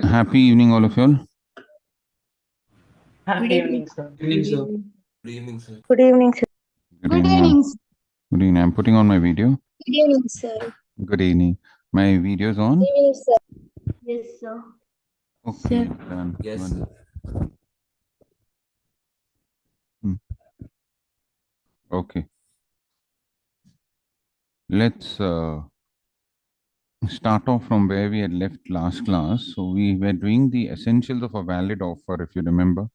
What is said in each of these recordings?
Happy evening, all of you all. Happy evening, sir. Evening, sir. Good evening, sir. Good evening, sir. Good Good evening. evening, sir. Good evening. I'm putting on my video. Good evening, sir. Good evening. My video is on. Good evening, sir. Yes, sir. Okay, Sir. done. Yes, One. sir. Okay. Let's start off from where we had left last class. So we were doing the essentials of a valid offer, if you remember.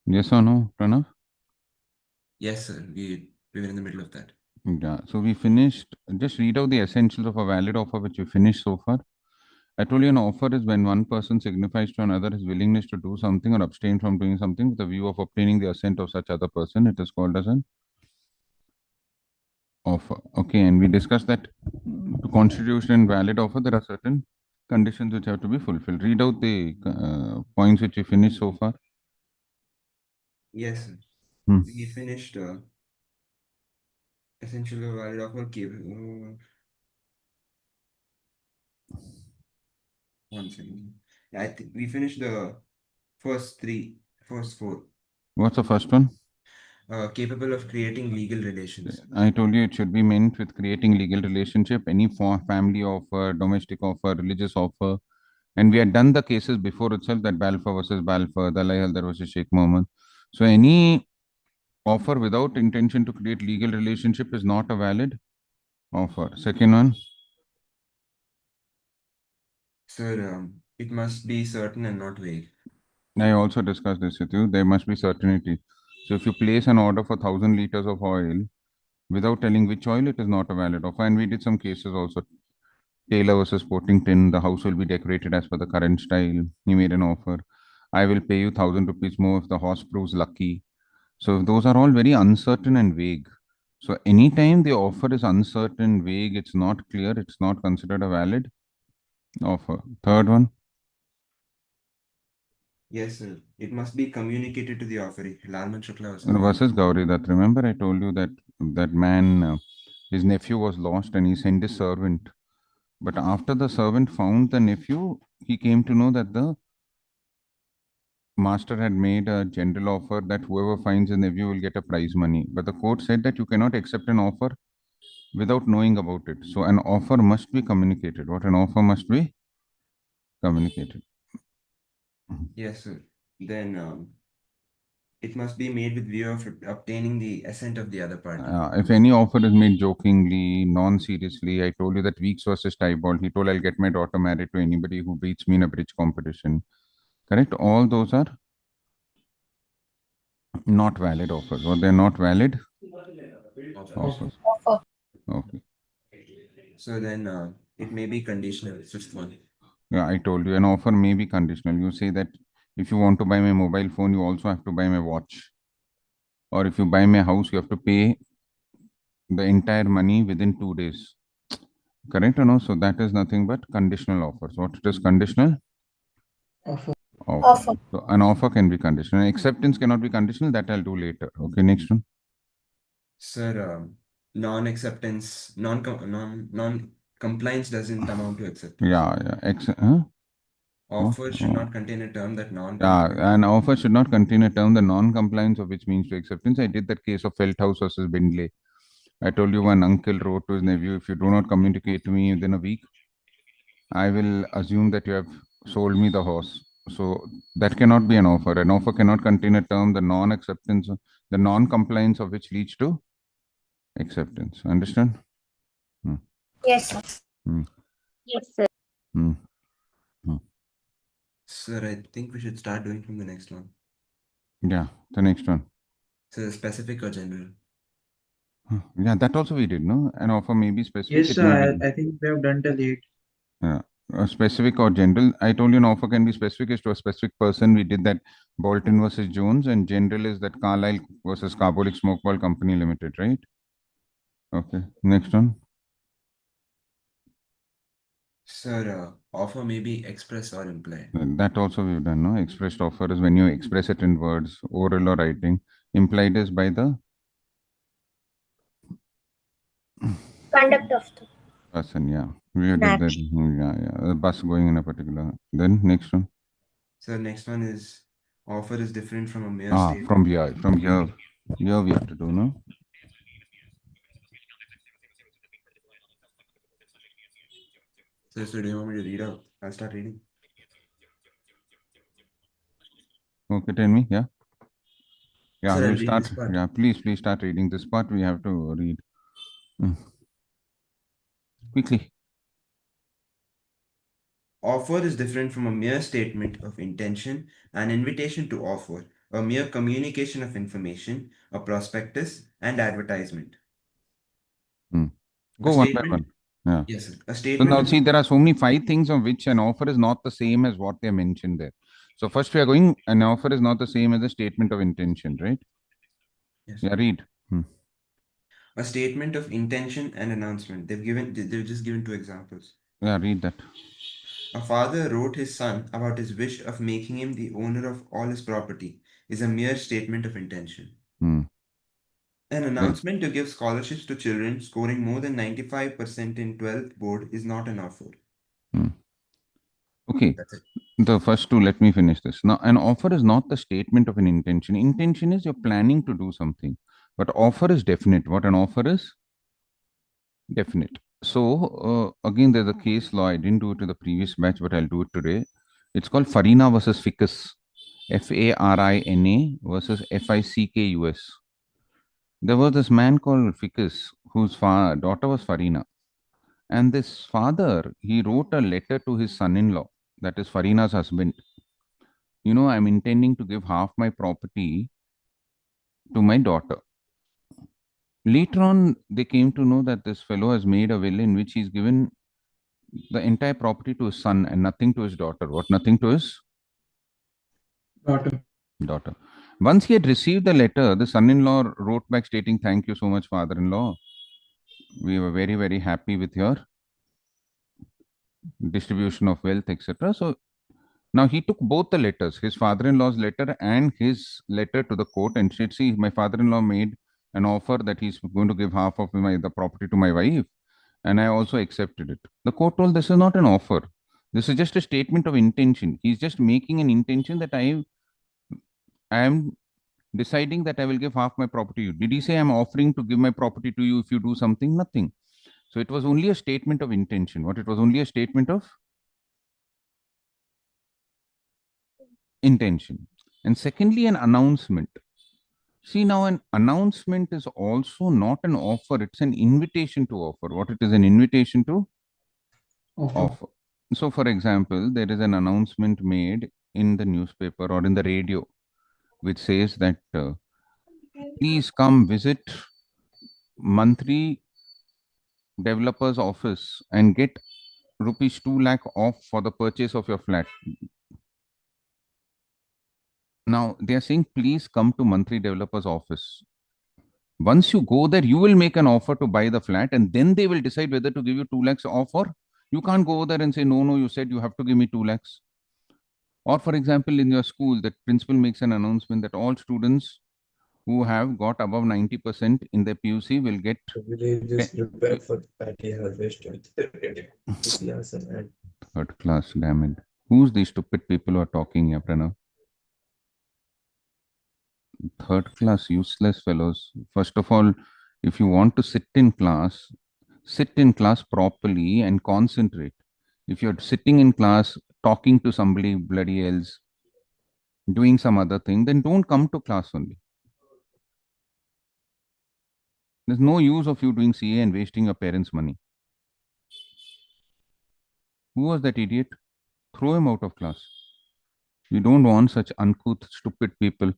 Yes or no, Pranav? Yes, sir. We were in the middle of that. Yeah. So we finished. Just read out the essentials of a valid offer, which we finished so far. I told you an offer is when one person signifies to another his willingness to do something or abstain from doing something with a view of obtaining the assent of such other person. It is called as an offer. Okay, and we discussed that to constitute a valid offer, there are certain conditions which have to be fulfilled. Read out the points which we finished so far. Yes, sir. Hmm. We finished essential valid offer capable. One second. Yeah, I think we finished the first four. What's the first one? Capable of creating legal relations. I told you it should be meant with creating legal relationship, any family offer, domestic offer, religious offer. And we had done the cases before itself, that Balfour versus Balfour, Dalai Haldar versus Sheikh Mohammed. So any offer without intention to create legal relationship is not a valid offer. Second one. Sir, it must be certain and not vague. I also discussed this with you. There must be certainty. So if you place an order for 1,000 liters of oil without telling which oil, it is not a valid offer. And we did some cases also. Taylor versus Portington, the house will be decorated as per the current style. He made an offer. I will pay you 1,000 rupees more if the horse proves lucky. So those are all very uncertain and vague. So anytime the offer is uncertain, vague, it's not clear, it's not considered a valid offer. Third one. Yes, sir. It must be communicated to the offeree. Lalman Shukla Versus Gauri Dutt. Remember, I told you that that man, his nephew was lost and he sent his servant. But after the servant found the nephew, he came to know that the master had made a general offer that whoever finds his nephew will get a prize money. But the court said that you cannot accept an offer without knowing about it. So an offer must be communicated. What an offer must be communicated. Yes, sir. Then it must be made with view of obtaining the assent of the other party. If any offer is made jokingly, non-seriously, I told you that Weeks versus Tybalt, he told I'll get my daughter married to anybody who beats me in a bridge competition. Correct? All those are not valid offers, or they're not valid offers. Okay. So then it may be conditional. Fifth one. Yeah, I told you an offer may be conditional. You say that if you want to buy my mobile phone, you also have to buy my watch. Or if you buy my house, you have to pay the entire money within 2 days. Correct or no? So that is nothing but conditional offers. What it is conditional? Offer. Offer. So an offer can be conditional. Acceptance cannot be conditional. That I'll do later. Okay, next one. Sir, non-acceptance, non-compliance doesn't amount to acceptance. Yeah. Offer should not contain a term that Yeah, an offer should not contain a term the non-compliance of which means to acceptance. I did that case of Feldhaus versus Bindley. I told you one uncle wrote to his nephew, if you do not communicate to me within a week, I will assume that you have sold me the horse. So that cannot be an offer. An offer cannot contain a term, the non-acceptance, the non-compliance of which leads to acceptance. Understand? Yes, sir. Yes, sir. Sir, I think we should start doing from the next one. Yeah, the next one. So specific or general? Yeah, that also we did, no? An offer may be specific. Yes, sir. I think we have done till 8. Yeah. Specific or general. I told you an offer can be specific is to a specific person. We did that Bolton versus Jones, and general is that Carlisle versus Carbolic Smoke Ball Company Limited, right? Okay. Next one. Sir, offer may be express or implied. That also we've done, no? Expressed offer is when you express it in words, oral or writing. Implied is by the Conduct of the person, yeah. We did that. Match. Yeah. A bus going in a particular. Then next one. So next one is offer is different from a mere Ah, statement. from here. Here we have to do, no? So do you want me to read out? I'll start reading. Okay, tell me. Yeah. Yeah, Sir, I'll we'll read start. this part. Yeah, please start reading this part. We have to read. Quickly. Offer is different from a mere statement of intention, an invitation to offer, a mere communication of information, a prospectus, and advertisement. A Go one by statement, one. Yeah. yes, sir. A So statement now of see, there are so many 5 things of which an offer is not the same as what they mentioned there. So first we are going, an offer is not the same as a statement of intention, right? yes, Yeah, read. a statement of intention and announcement. They've just given 2 examples. Yeah, read that. A father wrote his son about his wish of making him the owner of all his property is a mere statement of intention. Hmm. An Then, announcement to give scholarships to children scoring more than 95% in 12th board is not an offer. okay. That's it. The first two, let me finish this. Now, an offer is not the statement of an intention. Intention is you're planning to do something, but offer is definite. What an offer is? Definite. So, again, there's a case law. I didn't do it in the previous batch, but I'll do it today. It's called Farina versus Ficus. Farina versus Fickus. There was this man called Ficus whose daughter was Farina. And this father, he wrote a letter to his son in law, that is Farina's husband. You know, I'm intending to give half my property to my daughter. Later on, they came to know that this fellow has made a will in which he's given the entire property to his son and nothing to his daughter. What? Nothing to his Daughter. daughter. Once he had received the letter, the son in law wrote back stating, "Thank you so much, father in law. We were very, very happy with your distribution of wealth, etc." So now he took both the letters, his father-in-law's letter and his letter to the court, and said, "See, my father-in-law made an offer that he's going to give half of the property to my wife, and I also accepted it." The court told, "This is not an offer. This is just a statement of intention. He's just making an intention that I am deciding that I will give half my property to you. Did he say I'm offering to give my property to you if you do something? Nothing. So it was only a statement of intention. What? It was only a statement of intention. And secondly, an announcement. See, now an announcement is also not an offer, it's an invitation to offer. What it is, an invitation to Offer. offer. So, for example, there is an announcement made in the newspaper or in the radio which says that please come visit monthly developer's office and get rupees 2 lakh off for the purchase of your flat. Now they are saying, please come to monthly developer's office. Once you go there, you will make an offer to buy the flat, and then they will decide whether to give you 2 lakhs off, or you can't go over there and say, no, no, you said you have to give me 2 lakhs. Or, for example, in your school, the principal makes an announcement that all students who have got above 90% in their PUC will get Village is prepared for patty harvest with class and third class. Damn it. Who's these stupid people who are talking here, Pranav? Third class, useless fellows. First of all, if you want to sit in class properly and concentrate. If you're sitting in class talking to somebody bloody else, doing some other thing, then don't come to class only. There's no use of you doing CA and wasting your parents' money. Who was that idiot? Throw him out of class. We don't want such uncouth, stupid people.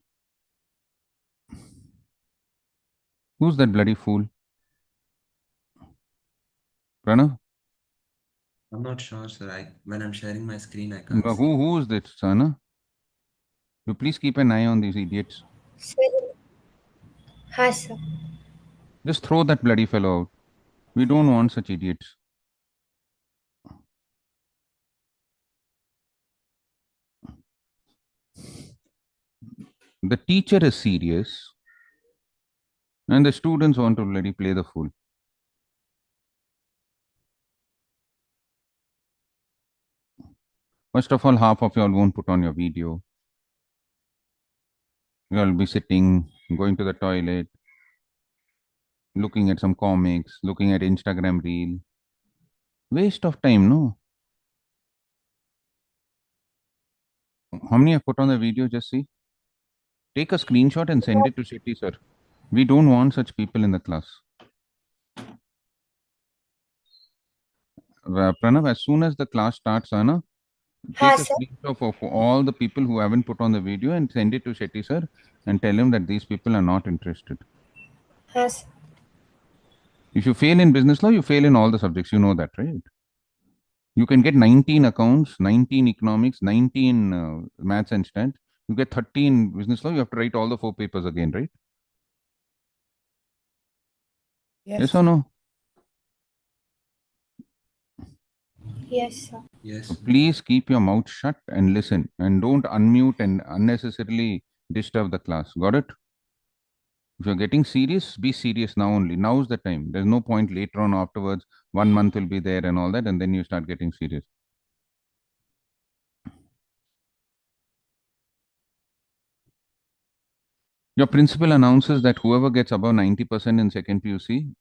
Who's that bloody fool? Pranav? I'm not sure, sir. When I'm sharing my screen, I can't see. Who is that, Sana? You please keep an eye on these idiots. Sir. Hi, sir. Just throw that bloody fellow out. We don't want such idiots. The teacher is serious and the students want to bloody play the fool. First of all, half of y'all won't put on your video. You'll be sitting, going to the toilet, looking at some comics, looking at Instagram reel. Waste of time, no? How many have put on the video? Just see. Take a screenshot and send it to Shetty, sir. We don't want such people in the class. Pranav, as soon as the class starts, Anna, take a sir. screenshot of all the people who haven't put on the video and send it to Shetty, sir, and tell him that these people are not interested. Sir. If you fail in business law, you fail in all the subjects. You know that, right? You can get 19 accounts, 19 economics, 19 maths and stats. You get 13 business law, you have to write all the 4 papers again, right? Yes or no? Yes, sir. Yes. So please keep your mouth shut and listen, and don't unmute and unnecessarily disturb the class. Got it? If you're getting serious, be serious now only. Now's the time. There's no point later on afterwards. 1 month will be there and all that, and then you start getting serious. Your principal announces that whoever gets above 90% in second PUC,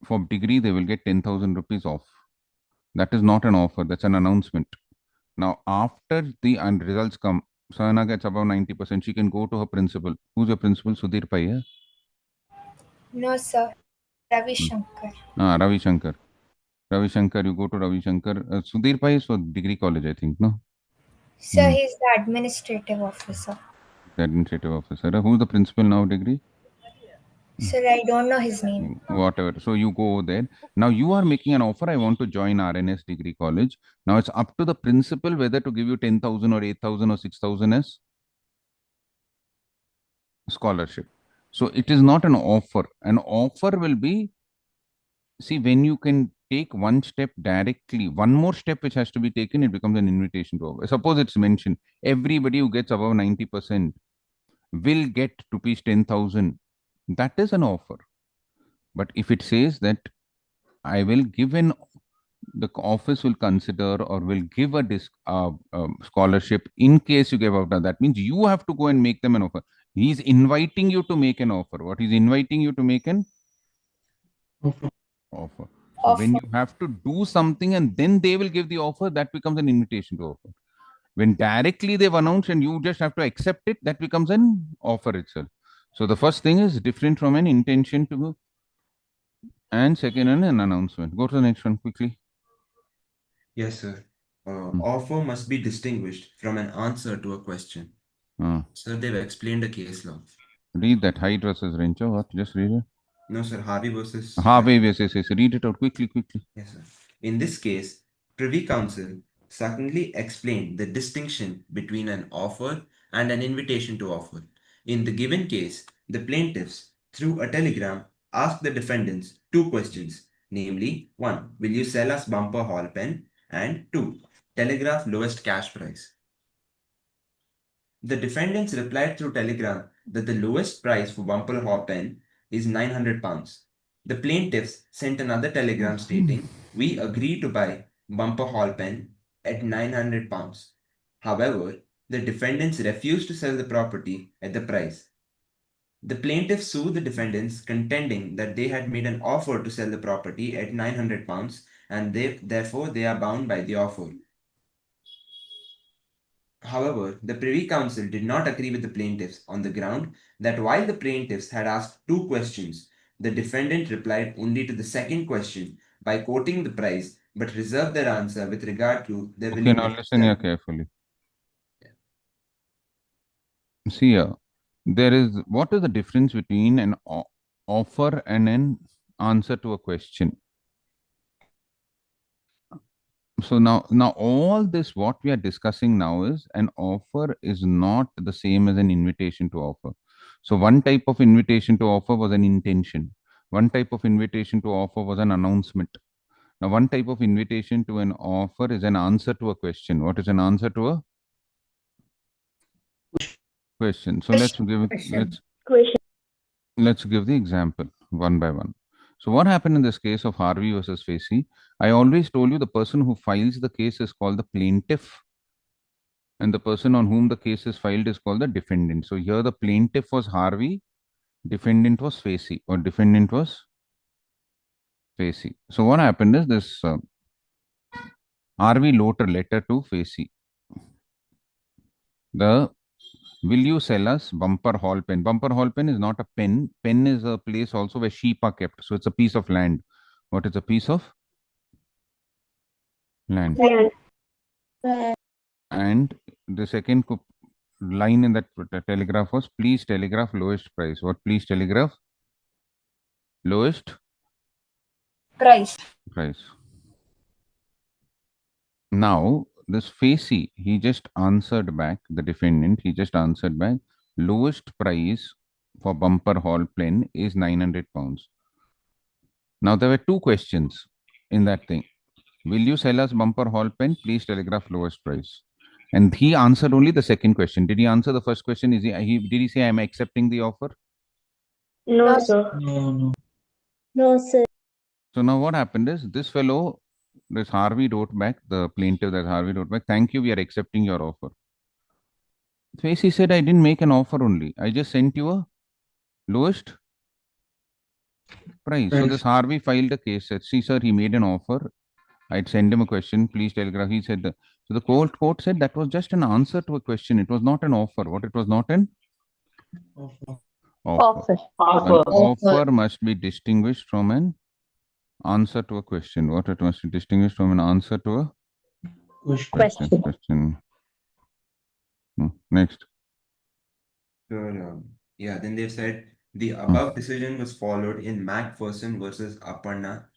for degree, they will get 10,000 rupees off. That is not an offer, that's an announcement. Now, after the results come, Sana gets above 90%, she can go to her principal. Who's your principal? Sudhir Pai, yeah? No, sir. Ravi Shankar. Ravi Shankar. Ravi Shankar, you go to Ravi Shankar. Sudhir Pai is for degree college, I think, no? Sir, he's the administrative officer. The administrative officer. Who's the principal now, degree? Sir, I don't know his name. Whatever. So you go there. Now you are making an offer. I want to join RNS degree college. Now it's up to the principal whether to give you 10,000 or 8,000 or 6,000 as scholarship. So it is not an offer. An offer will be, see, when you can take one step directly, one more step which has to be taken, it becomes an invitation to offer. Suppose it's mentioned, everybody who gets above 90% will get rupees 10,000. That is an offer. But if it says that I will give the office will consider or will give a scholarship in case you give out, that means you have to go and make them an offer. He's inviting you to make an offer. What he's inviting you to make an Offer. offer. So when Offer. you have to do something and then they will give the offer, that becomes an invitation to offer. When directly they've announced and you just have to accept it, that becomes an offer itself. So the first thing is different from an intention to go, and second, an announcement. Go to the next one quickly. Yes, sir. Offer must be distinguished from an answer to a question. Sir, they've explained the case law. Read that. Hyde versus Rencho. What? Just read it. No, sir. Harvey versus. Harvey, yes. Read it out quickly. Yes, sir. In this case, Privy Council certainly explained the distinction between an offer and an invitation to offer. In the given case, the plaintiffs, through a telegram, asked the defendants 2 questions, namely, 1. Will you sell us bumper hall pen? And 2. Telegraph lowest cash price. The defendants replied through telegram that the lowest price for bumper hall pen is £900. The plaintiffs sent another telegram stating, we agree to buy bumper hall pen at £900. However, the defendants refused to sell the property at the price. The plaintiffs sued the defendants, contending that they had made an offer to sell the property at £900 and therefore they are bound by the offer. However, the Privy Council did not agree with the plaintiffs on the ground that while the plaintiffs had asked 2 questions, the defendant replied only to the second question by quoting the price but reserved their answer with regard to their Okay, now willingness to listen sell. here carefully. See here, what is the difference between an offer and an answer to a question? So now all this what we are discussing now is an offer is not the same as an invitation to offer. So one type of invitation to offer was an intention. One type of invitation to offer was an announcement. Now one type of invitation to an offer is an answer to a question. What is an answer to a question? So let's give the example one by one. So what happened in this case of Harvey versus Facey? I always told you the person who files the case is called the plaintiff And the person on whom the case is filed is called the defendant. So here the plaintiff was Harvey, defendant was Facey, or defendant was Facey. So what happened is this Harvey wrote a letter to Facey. The will you sell us bumper hall pen? Bumper hall pen is not a pen. Pen is a place also where sheep are kept. So it's a piece of land. What is a piece of land? And the second line in that telegraph was please telegraph lowest price. What please telegraph? Lowest Price. price. Now, this Facey, he just answered back, the defendant, he just answered back, lowest price for bumper hall pen is 900 pounds. Now, there were two questions in that thing. Will you sell us bumper hall pen? Please telegraph lowest price. And he answered only the second question. Did he answer the first question? Did he say, I'm accepting the offer? No, No, no. No, sir. So now what happened is this fellow, this Harvey wrote back, the plaintiff that Harvey wrote back, thank you, we are accepting your offer. Facey said, I didn't make an offer only. I just sent you a lowest price. So this Harvey filed a case, said, see, sir, he made an offer. I'd send him a question, please telegraph. He said, so the court said that was just an answer to a question. It was not an offer. What it was not an Offer. offer. An Offer. offer must be distinguished from an answer to a question. What it must be distinguished from an answer to a Question. question. Next. So, yeah, then they've said the above decision was followed in Macpherson versus Aparna.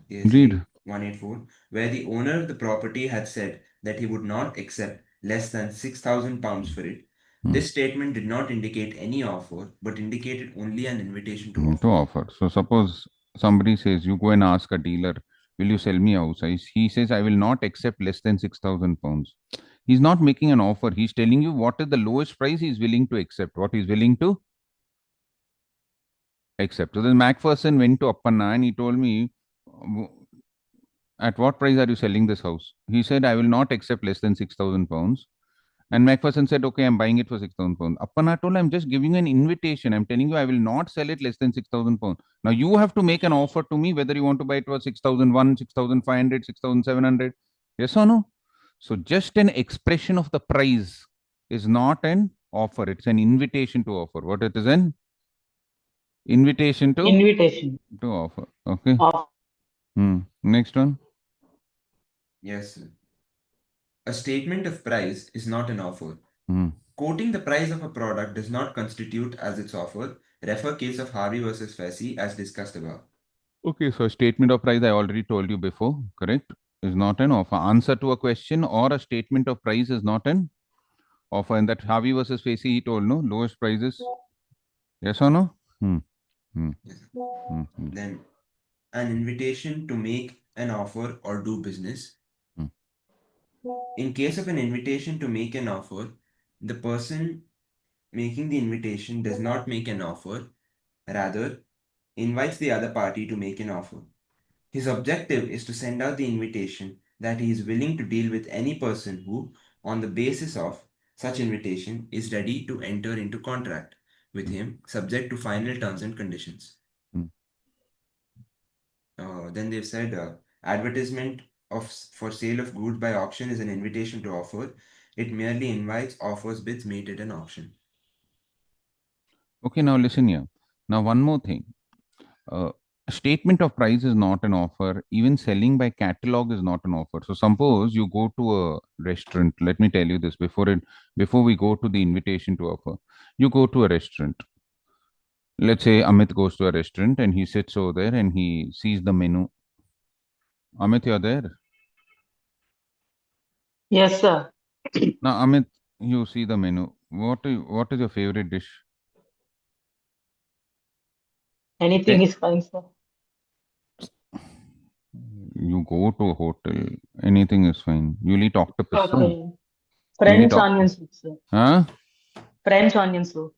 Read. 184, where the owner of the property had said that he would not accept less than 6,000 pounds for it. This statement did not indicate any offer, but indicated only an invitation to offer. To offer. So suppose somebody says, you go and ask a dealer, will you sell me a house? He says, I will not accept less than 6,000 pounds. He's not making an offer. He's telling you what is the lowest price he's willing to accept, what he's willing to accept. So then Macpherson went to Appanna and he told me, at what price are you selling this house? He said, I will not accept less than 6,000 pounds. And Macpherson said, okay, I'm buying it for 6,000 pounds. Appanna told, I'm just giving you an invitation. I'm telling you, I will not sell it less than 6,000 pounds. Now you have to make an offer to me whether you want to buy it for 6,001, 6,500, 6,700. Yes or no? So just an expression of the price is not an offer. It's an invitation to offer. What it is an invitation to offer. Okay. Next one. Yes, sir. A statement of price is not an offer. Hmm. Quoting the price of a product does not constitute as its offer. Refer case of Harvey versus Facey as discussed above. Okay, so statement of price I already told you before, correct? Is not an offer. Answer to a question or a statement of price is not an offer. And that Harvey versus Facey, he told, no, lowest prices. Yes or no? Yes. Then an invitation to make an offer or do business. In case of an invitation to make an offer, the person making the invitation does not make an offer, rather invites the other party to make an offer. His objective is to send out the invitation that he is willing to deal with any person who, on the basis of such invitation, is ready to enter into contract with him, subject to final terms and conditions. Then they've said advertisement for sale of goods by auction is an invitation to offer. It merely invites offers, bids made at an auction. Okay, now listen here. Now, one more thing. A statement of price is not an offer. Even selling by catalog is not an offer. So suppose you go to a restaurant. Let me tell you this before we go to the invitation to offer. You go to a restaurant. Let's say Amit goes to a restaurant and he sits over there and he sees the menu. Amit, you're there? Yes, sir. Now, Amit, you see the menu. What is your favorite dish? Anything is fine, sir. You go to a hotel, anything is fine. You'll eat octopus. No? Okay. French onion soup, sir. Huh? French onion soup.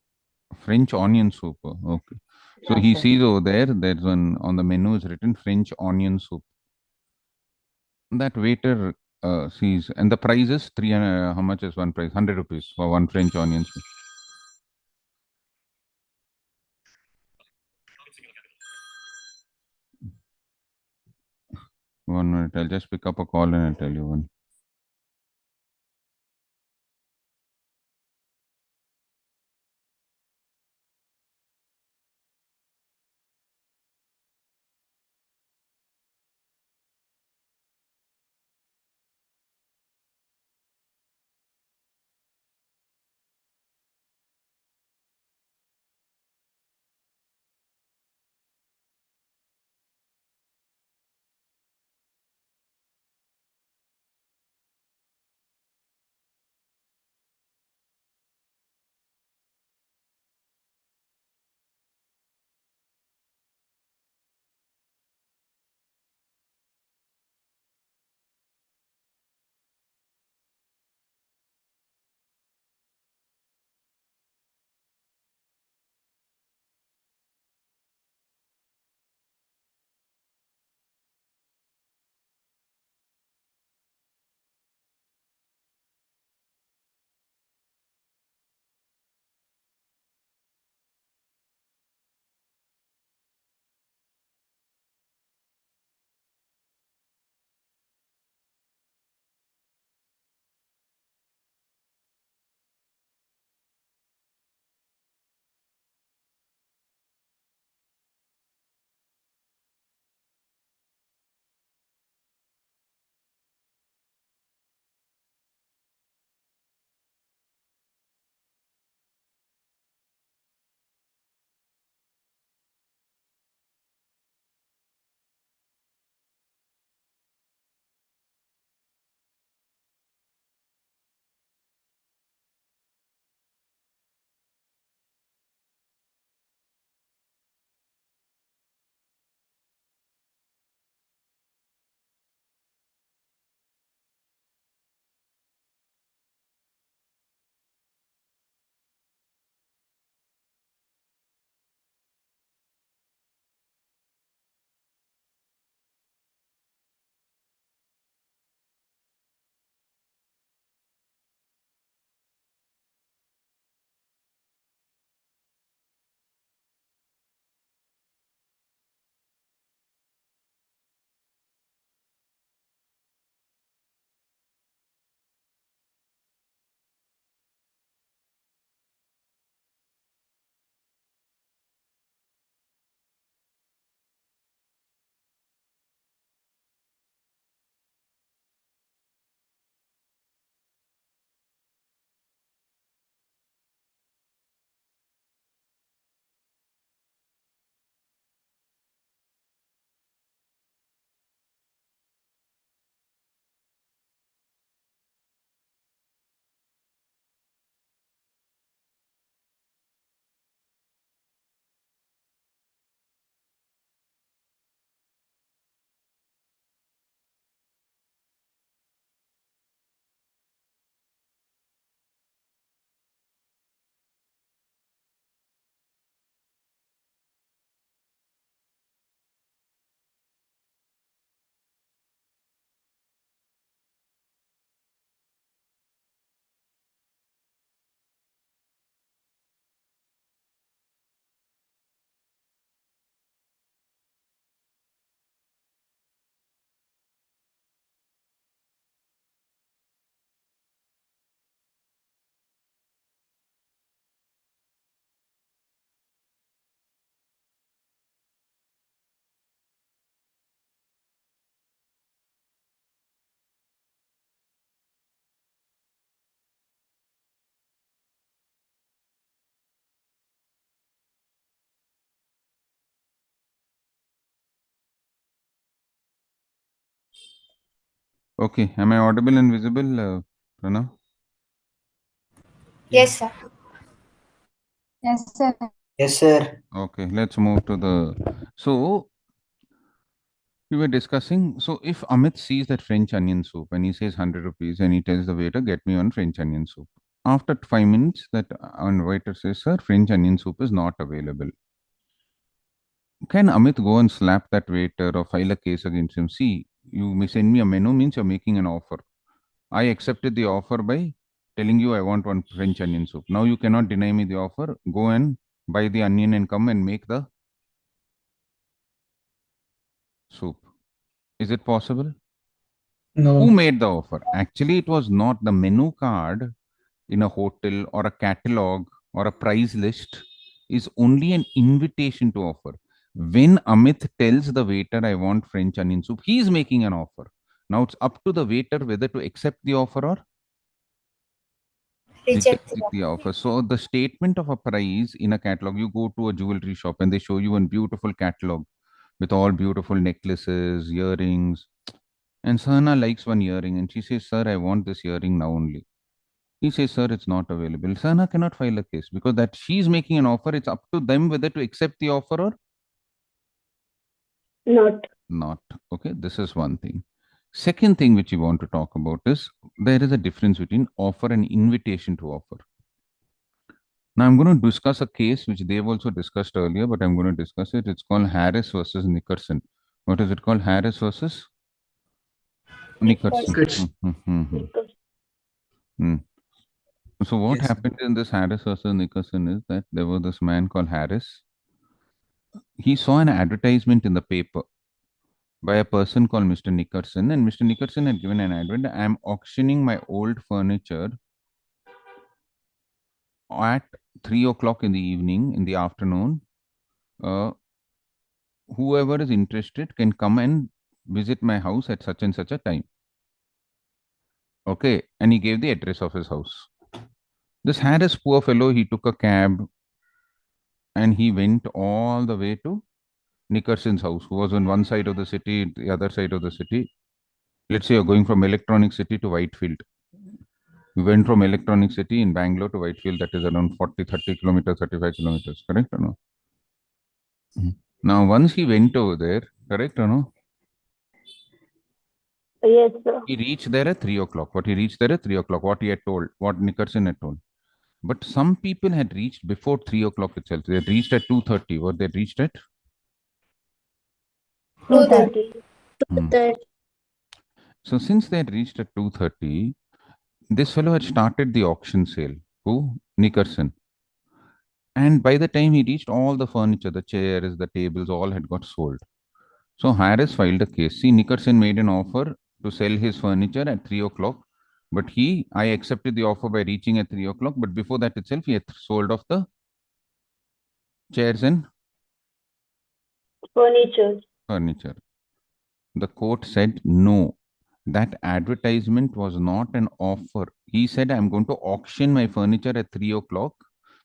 French onion soup. Okay. So Yeah, he sir. sees over there's one on the menu is written French onion soup. That waiter sees, and the price is how much is one price? 100 rupees for one French onion soup. One minute, I'll just pick up a call and I'll tell you one. Okay, am I audible and visible, Pranav? Yes, sir. Yes, sir. Yes, sir. Okay, let's move to the. So we were discussing. So if Amit sees that French onion soup and he says 100 rupees and he tells the waiter, get me one French onion soup. After 5 minutes, that waiter says, sir, French onion soup is not available. Can Amit go and slap that waiter or file a case against him? See, you may send me a menu means you're making an offer. I accepted the offer by telling you I want one French onion soup. Now you cannot deny me the offer. Go and buy the onion and come and make the soup. Is it possible? No. Who made the offer? Actually, it was not the menu card in a hotel or a catalog or a price list is only an invitation to offer. When Amit tells the waiter, I want French onion soup, he is making an offer. Now it's up to the waiter whether to accept the offer or Reject reject the the offer. So the statement of a price in a catalog, you go to a jewelry shop and they show you a beautiful catalog with all beautiful necklaces, earrings. And Sahana likes one earring and she says, Sir, I want this earring now only. He says, Sir, it's not available. Sahana cannot file a case because that she's making an offer. It's up to them whether to accept the offer or Not. not. Okay, this is one thing. Second thing which you want to talk about is there is a difference between offer and invitation to offer. Now I'm going to discuss a case which they've also discussed earlier, but I'm going to discuss it. It's called Harris versus Nickerson. What is it called? Harris versus Nickerson. Nickerson. So what Yes. happened in this Harris versus Nickerson is that there was this man called Harris. He saw an advertisement in the paper by a person called Mr. Nickerson, and Mr. Nickerson had given an advert. I'm auctioning my old furniture at 3 o'clock in the evening, in the afternoon. Whoever is interested can come and visit my house at such and such a time. Okay, and he gave the address of his house. This Harris, poor fellow, he took a cab and he went all the way to Nickerson's house, who was on one side of the city, the other side of the city. Let's say you're going from Electronic City to Whitefield. We went from Electronic City in Bangalore to Whitefield, that is around 40, 30 kilometers, 35 kilometers, correct or no? Now, once he went over there, correct or no? Yes, sir. He reached there at 3 o'clock. What he reached there at 3 o'clock, what he had told, what Nickerson had told. But some people had reached before 3 o'clock itself. They had reached at 2:30. What they had reached at? 2:30. So since they had reached at 2:30, this fellow had started the auction sale. Who? Nickerson. And by the time he reached, all the furniture, the chairs, the tables, all had got sold. So Harris filed a case. See, Nickerson made an offer to sell his furniture at 3 o'clock. But I accepted the offer by reaching at 3 o'clock. But before that itself, he had sold off the chairs and Furniture. furniture. The court said no. That advertisement was not an offer. He said, I'm going to auction my furniture at 3 o'clock.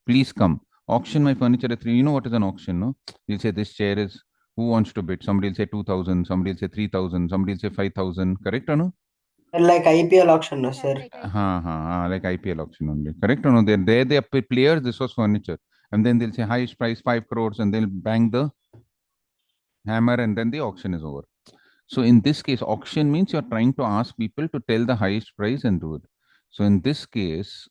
Please come. Auction my furniture at 3. You know what is an auction, no? You'll say this chair is, who wants to bid? Somebody will say 2,000, somebody will say 3,000, somebody will say 5,000, correct or no? Like IPL auction, no, sir. Like IPL auction only. Correct or no? They are players, this was furniture. And then they'll say highest price 5 crores and they'll bang the hammer and then the auction is over. So in this case, auction means you're trying to ask people to tell the highest price and do it. So in this case,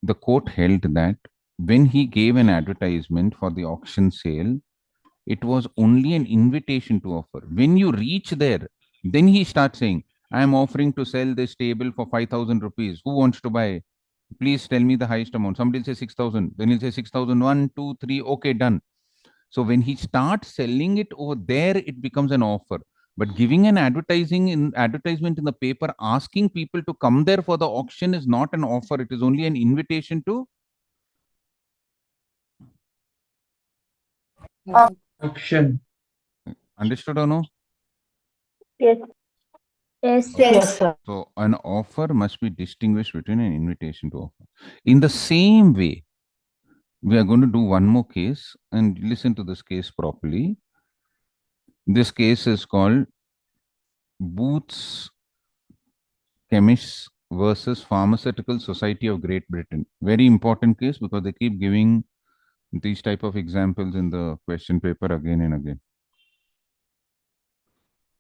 the court held that when he gave an advertisement for the auction sale, it was only an invitation to offer. When you reach there, then he starts saying, I am offering to sell this table for 5,000 rupees. Who wants to buy? Please tell me the highest amount. Somebody will say 6,000. Then he'll say 6,000. 1, 2, 3. Okay, done. So when he starts selling it over there, it becomes an offer. But giving an advertisement in the paper, asking people to come there for the auction is not an offer. It is only an invitation to Auction. understood or no? Yes. Yes, Yes, sir. So an offer must be distinguished between an invitation to offer. In the same way, we are going to do one more case and listen to this case properly. This case is called Booth's Chemists versus Pharmaceutical Society of Great Britain. Very important case because they keep giving these type of examples in the question paper again and again.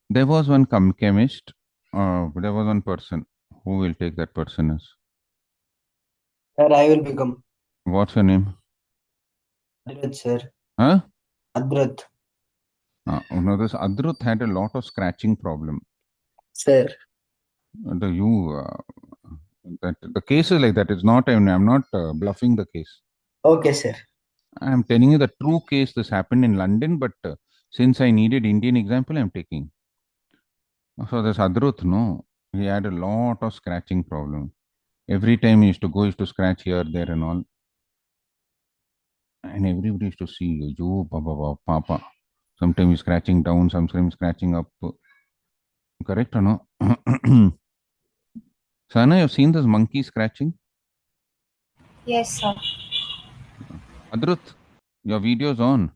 There was one chemist, there was one person. Who will take that person as? Sir, I will become. What's her name? Adrat, sir. Huh? Adrat. No, this Adrut had a lot of scratching problem. Sir. That the case is like that. It's not. I'm not bluffing the case. Okay, sir. I'm telling you the true case. This happened in London, but since I needed Indian example, I'm taking. So this Adruth, no, he had a lot of scratching problem. Every time he used to scratch here, there, and all. And everybody used to see, you, Baba, Papa. Sometimes he's scratching down, sometimes scratching up. Correct or no? Sana, you've seen this monkey scratching? Yes, sir. Adruth, your video's on.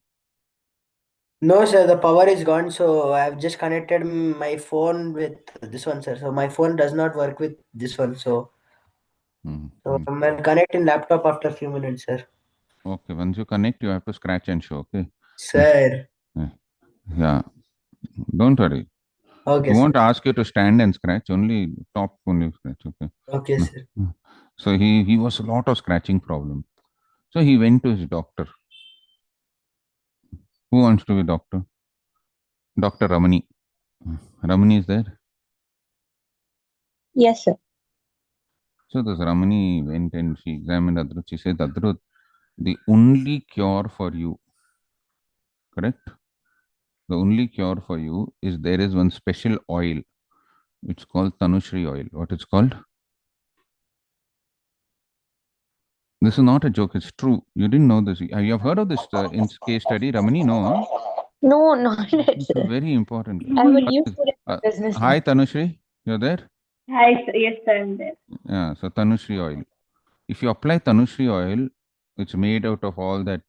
No, sir, the power is gone, so I've just connected my phone with this one, sir. So my phone does not work with this one, so Hmm, so hmm. I'm connecting laptop after a few minutes, sir. Okay, once you connect, you have to scratch and show. Okay. Sir. Yeah, don't worry. Okay, He sir. won't ask you to stand and scratch, only top only scratch. Okay. Okay, sir. So he was a lot of scratching problem. So he went to his doctor. Who wants to be doctor? Dr. Ramani. Ramani is there. Yes, sir. So this Ramani went and she examined Adruth. She said, Adruth, the only cure for you, correct? The only cure for you is there is one special oil. It's called Tanushri oil. What it's called? This is not a joke. It's true. You didn't know this. You have heard of this in case study, Ramani? No. Huh? No, not yet, It's sir. very important. I will use for Uh, Business. hi, Tanushri. You're there? Hi, sir. Yes, sir, I'm there. Yeah. So Tanushri oil. If you apply Tanushri oil, it's made out of all that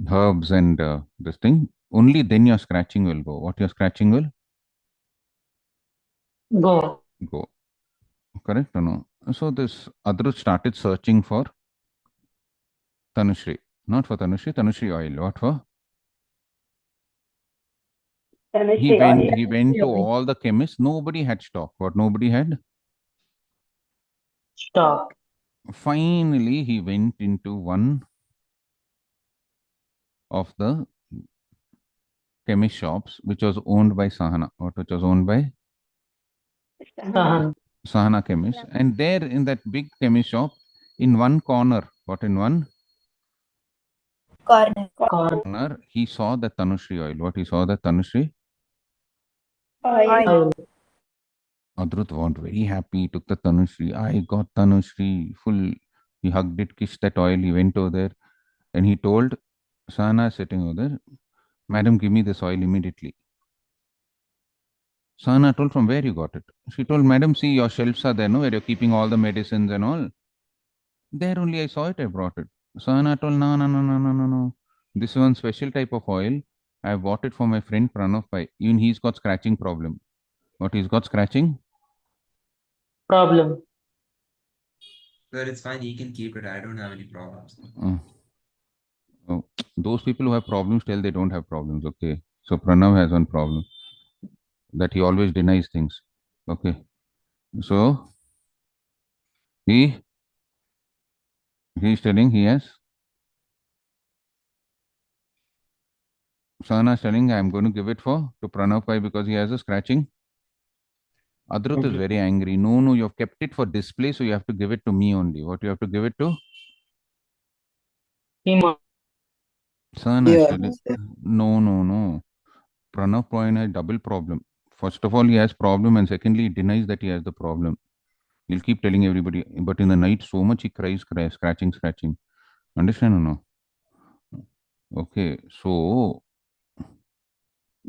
herbs and this thing. Only then your scratching will go. What your scratching will Go. go. Correct or no? So this Adruth started searching for Tanushri. Not for Tanushri, Tanushri oil. What for? Chemistry oil. He went to all the chemists. Nobody had stock. What nobody had? Stop. Finally, he went into one of the chemist shops, which was owned by Sahana. What which was owned by Sahan. Sahana chemist. And there in that big chemist shop, in one corner, what in one Corner. Corn. corner, he saw the Tanushri oil. What he saw the Tanushri? Oil. Oil. Adruth was very happy. He took the Tanushri. I got Tanushri full. He hugged it, kissed that oil. He went over there and he told Sahana sitting over there, Madam, give me this oil immediately. Sahana told, from where you got it? She told, Madam, see your shelves are there, no, where you're keeping all the medicines and all. There only I saw it, I brought it. Sahana told, no, no, no, no, no, no, no. This is one special type of oil. I bought it for my friend Pranav Pai. Even he's got scratching problem. What he's got scratching? Problem. Sir, it's fine. He can keep it. I don't have any problems. Oh, those people who have problems tell they don't have problems. Okay. So Pranav has one problem that he always denies things. Okay. So he he's telling he has. Sahana is telling I'm going to give it to Pranav Pai because he has a scratching. Adruth is very angry. No, no, you have kept it for display, so you have to give it to me only. What you have to give it to? Him. Sahana is Yeah, telling, sir. no, no, no. Pranav Pai has double problem. First of all, he has problem, and secondly, he denies that he has the problem. He'll keep telling everybody, but in the night, so much he cries, scratching, scratching. Understand or no? Okay, so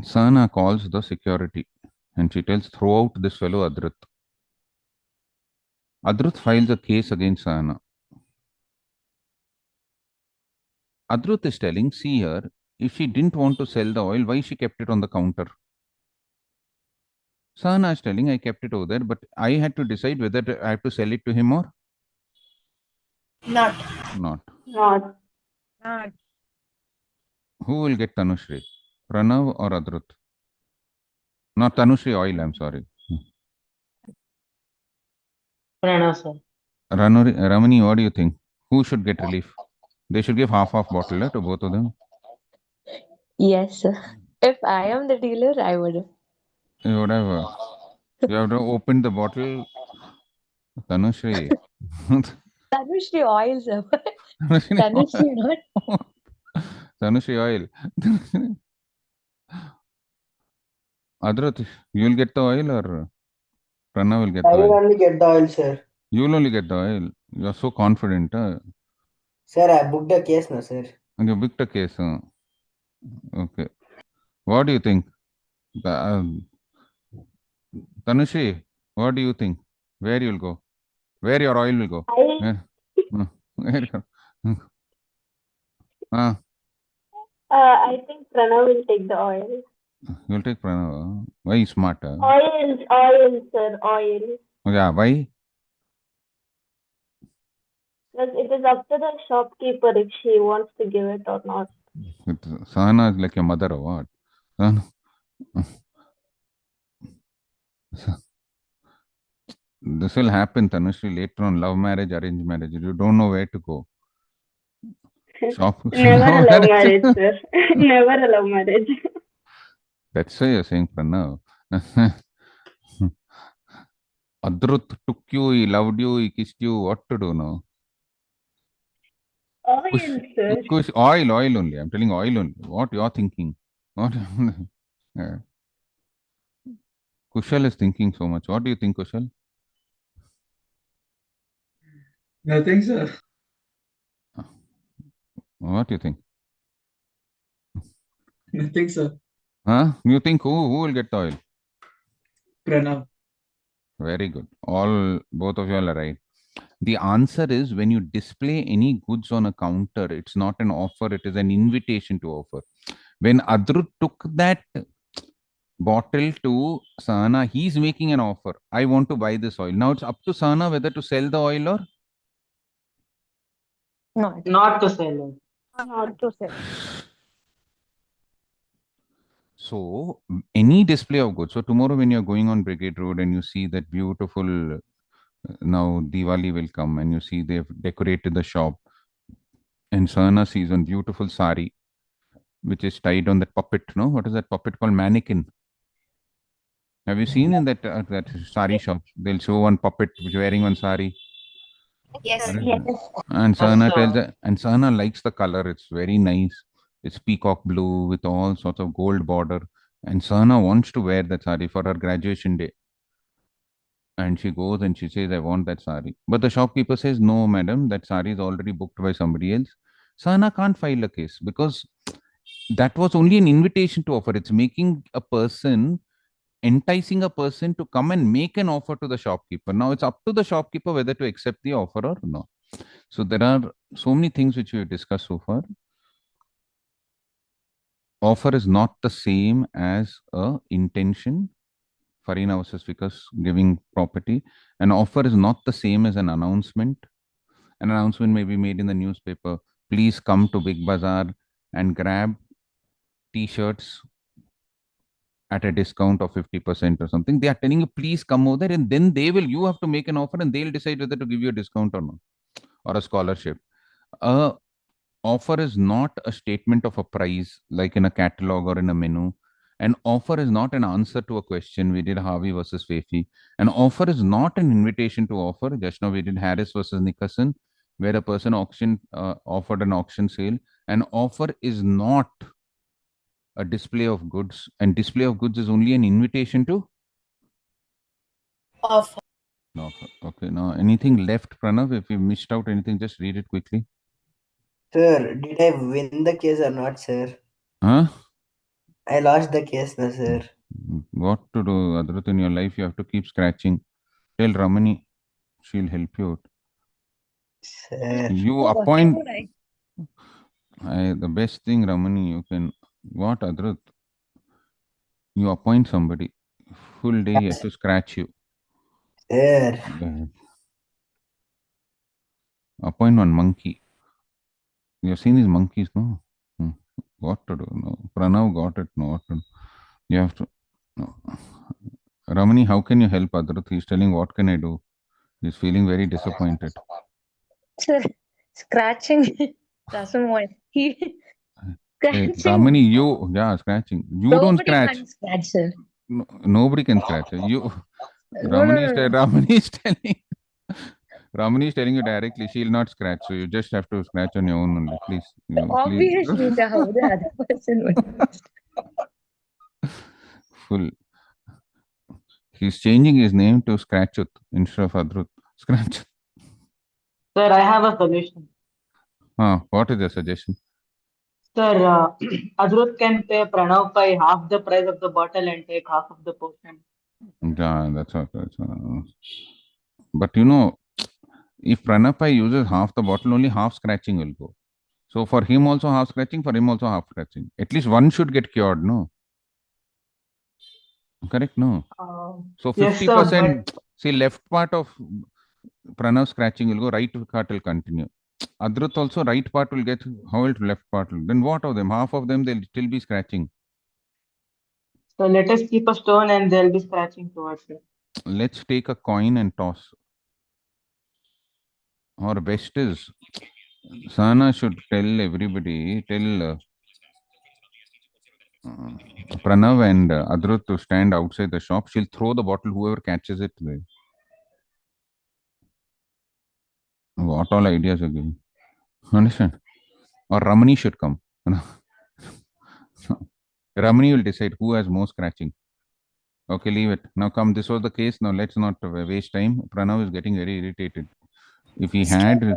Sana calls the security and she tells, throw out this fellow Adruth. Adruth files a case against Sana. Adruth is telling, see her, if she didn't want to sell the oil, why she kept it on the counter? Sana is telling, I kept it over there, but I had to decide whether I have to sell it to him or Not. not. Not. Who will get Tanushri? Pranav or Adruth? Not Tanushri oil, I'm sorry. Pranav, sir. Ramani, what do you think? Who should get relief? They should give half bottle to both of them. Yes, sir. If I am the dealer, I would. Whatever. You have to open the bottle. Tanushree. Tanushree oil, sir. Tanushree Tanushree not. Tanushree oil. Adrat, you'll get the oil or Pranav will get I the will oil? only get the oil, sir. You'll only get the oil. You're so confident. Sir, I booked a case now, sir. And you booked a case. Okay. What do you think? Tanushree, what do you think? Where you'll go? Where your oil will go? I Where? Ah, I think Pranav will take the oil. you'll take Pranav. Why smart? Oil, sir, oil. Yeah, why? Because it is up to the shopkeeper if she wants to give it or not. Sahana is like your mother or what? Sahana- This will happen, Tanushree, later on. Love marriage, arranged marriage. You don't know where to go. Shop. Never a Love love marriage. marriage, sir. Never a love marriage. That's why you're saying Pranav. Adrut took you, he loved you, he kissed you. What to do now? Oil, sir. Oil only. I'm telling oil only. What you're thinking? What? Yeah. Kushal is thinking so much. What do you think, Kushal? Nothing, sir. What do you think? Nothing, sir. Huh? You think who will get the oil? Pranav. Very good. Both of you all are right. The answer is when you display any goods on a counter, it's not an offer, it is an invitation to offer. When Adrut took that bottle to Sahana, he's making an offer. I want to buy this oil. Now it's up to Sahana whether to sell the oil or Not. Not to sell it. Not to sell. so any display of goods. So tomorrow when you're going on Brigade Road and you see that beautiful now Diwali will come and you see they've decorated the shop and Sahana sees one beautiful sari which is tied on that puppet. No, what is that puppet called? Mannequin. Have you seen in that sari shop? They'll show one puppet which wearing one sari. Yes. Yes. And Yes, Sahana sir. tells that, and Sahana likes the color. It's very nice. It's peacock blue with all sorts of gold border. And Sahana wants to wear that sari for her graduation day. And she goes and she says, I want that sari. But the shopkeeper says, no, madam, that sari is already booked by somebody else. Sahana can't file a case because that was only an invitation to offer. It's making a person, enticing a person to come and make an offer to the shopkeeper. Now it's up to the shopkeeper whether to accept the offer or not. So there are so many things which we have discussed so far. Offer is not the same as a intention. Farina versus Vikas giving property. An offer is not the same as an announcement. An announcement may be made in the newspaper. Please come to Big Bazaar and grab t-shirts at a discount of 50% or something. They are telling you, please come over there, and then you have to make an offer and they'll decide whether to give you a discount or not, or a scholarship. A offer is not a statement of a price like in a catalog or in a menu. An offer is not an answer to a question. We did Harvey versus Fefi. An offer is not an invitation to offer. Just now we did Harris versus Nickerson, where a person offered an auction sale. An offer is not a display of goods, and display of goods is only an invitation to Offer. offer. Okay, now anything left, Pranav? If you missed out anything, just read it quickly. Sir, did I win the case or not, sir? Huh? I lost the case now, sir. What to do, Adrut, in your life? You have to keep scratching. Tell Ramani, she'll help you out. Sir. You appoint. The best thing, Ramani, you can. What, Adrut? You appoint somebody. Full day he has to scratch you. Sir. Appoint one monkey. You have seen these monkeys, no? What to do? No. Pranav got it. No. What to do? You have to. No. Ramani, how can you help Adrut? He's telling, what can I do? He's feeling very disappointed. Sir, scratching doesn't want. He Hey, scratching. Ramani, scratching. You don't Nobody scratch. can scratch, sir. Nobody can scratch. You, No, no, no, no. Ramani is telling you directly, she'll not scratch. So you just have to scratch on your own only. Please, please. Obviously, how the other person would. Full. He's changing his name to Scratchut instead of Adrut. Scratch. Sir, I have a solution. What is the suggestion? Sir, Adrut can pay Pranav by half the price of the bottle and take half of the portion. Yeah, that's what. But if Pranapai uses half the bottle, only half scratching will go. So for him also half scratching, for him also half scratching. At least one should get cured, no? Correct, no? So Yes, sir, 50%, see, left part of Pranav scratching will go, right part will continue. Adrut also, right part will get, how will left part will? Then what of them? Half of them, they'll still be scratching. so let us keep a stone and they'll be scratching towards it. Let's take a coin and toss. Or best is, Sana should tell everybody, tell Pranav and Adrut to stand outside the shop. She'll throw the bottle, whoever catches it. What all ideas are giving? Understand? Or Ramani should come. Ramani will decide who has more scratching. Okay, leave it. Now come, this was the case. Now let's not waste time. Pranav is getting very irritated. If he had,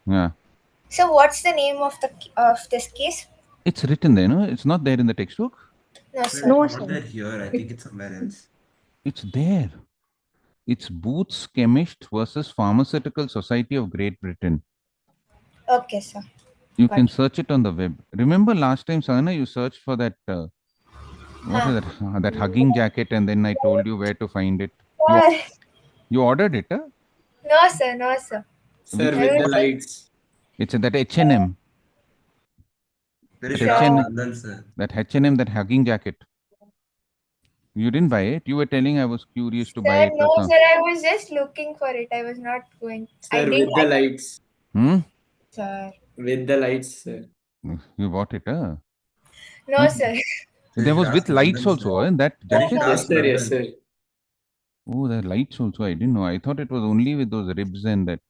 yeah. So what's the name of this case? It's written there, no? It's not there in the textbook. No, Sir, sir. it's No, not sir. there here. I think it's somewhere else. It's there. It's Booth's Chemist versus Pharmaceutical Society of Great Britain. Okay, sir. You Got can it. search it on the web. Remember last time, Sana, you searched for that, what is that? That hugging jacket, and then I told you where to find it. You ordered it, huh? No, sir. No, sir. Sir, Which- with the what? lights. It's that H&M. There is That Sure. H&M, Nandan, sir. that H&M, that hugging jacket. You didn't buy it. You were telling I was curious to buy Sir, it or no, something. sir. I was just looking for it. I was not going. I Sir, didn't with the like it, lights. sir. With the lights, sir. You bought it, huh? No, sir. Sir, There you should was ask with lights Nandan, also, sir. in that Sir, you should jacket. Yes, ask sir. Yes, Nandan. sir. Oh, there are lights also. I didn't know. I thought it was only with those ribs and that.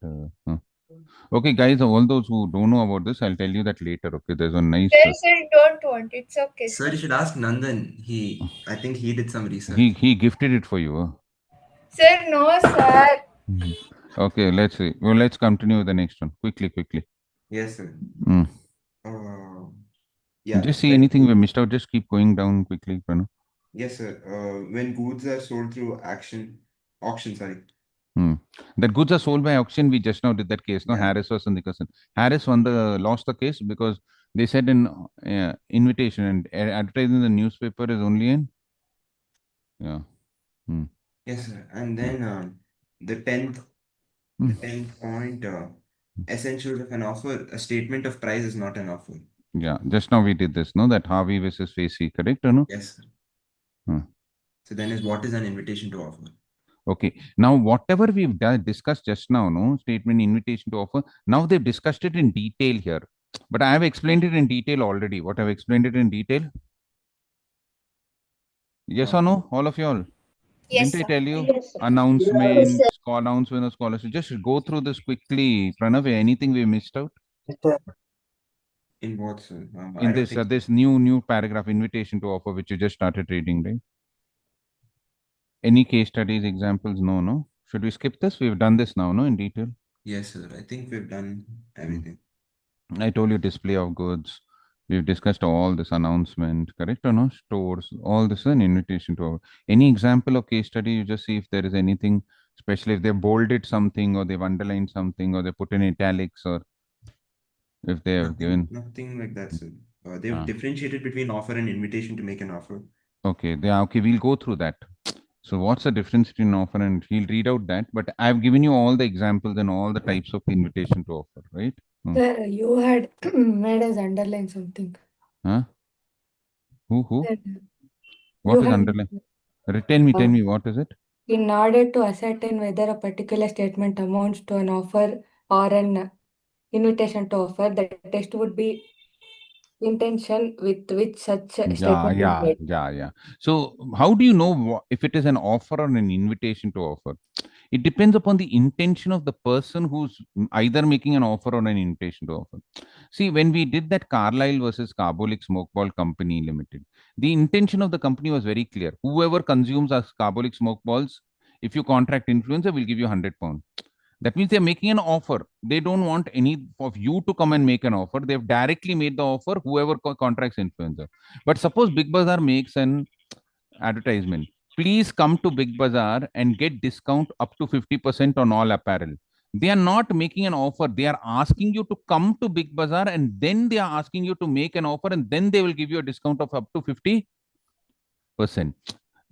Okay, guys, all those who don't know about this, I'll tell you that later. Okay, there's a nice. Sir, don't want. It's okay, Sir, sir. you should ask Nandan. I think he did some research. He gifted it for you. Huh? Sir, no, sir. Okay, let's see. Well, let's continue with the next one. Quickly. Yes, sir. Mm. Yeah. Just see anything we missed out. Just keep going down quickly, Pranav. Yes, sir. When goods are sold through auction, sorry. That goods are sold by auction. We just now did that case. No, Yeah. Harris versus Nicholson. Harris lost the case because they said in invitation and advertising in the newspaper is only in. Yeah. Yes, sir. And then the 10th point, essentials of an offer, a statement of price is not an offer. Yeah. Just now we did this. No, that Harvey versus Facey. Correct or no? Yes, sir. So then what is an invitation to offer? Okay. Now, whatever we've discussed just now, no statement, invitation to offer. Now they've discussed it in detail here, but I have explained it in detail already. What I've explained it in detail. Yes or no? All of you all. Yes, Didn't I sir. tell you? Yes, sir. Announcement, announcement of scholarship. Just go through this quickly. Pranav, anything we missed out? In what, sir? I In don't this think so. this new paragraph, invitation to offer, which you just started reading, right? Any case studies, examples? No. Should we skip this? We've done this now, no, in detail. Yes, sir. I think we've done everything. I told you display of goods. We've discussed all this announcement, correct or no? Stores, all this is an invitation to offer. Any example of case study? You just see if there is anything, especially if they bolded something or they've underlined something or they put in italics or if they have given. Nothing like that, sir. They've differentiated between offer and invitation to make an offer. Okay, okay, we'll go through that. So what's the difference between offer and he'll read out that, but I've given you all the examples and all the types of invitation to offer, right? Sir, you had made us underline something. Huh? Who? Sir, What you is had underline? Tell me, what is it? in order to ascertain whether a particular statement amounts to an offer or an invitation to offer, the test would be intention with which such a Yeah, statement is yeah, made. yeah, yeah. So how do you know if it is an offer or an invitation to offer? It depends upon the intention of the person who's either making an offer or an invitation to offer. See, when we did that Carlyle versus Carbolic Smoke Ball Company Limited, the intention of the company was very clear. Whoever consumes our Carbolic Smoke Balls, if you contract influencer, will give you £100. That means they're making an offer. They don't want any of you to come and make an offer. They've directly made the offer, whoever contracts influencer. But suppose Big Bazaar makes an advertisement. Please come to Big Bazaar and get discount up to 50% on all apparel. They are not making an offer. They are asking you to come to Big Bazaar and then they are asking you to make an offer and then they will give you a discount of up to 50%.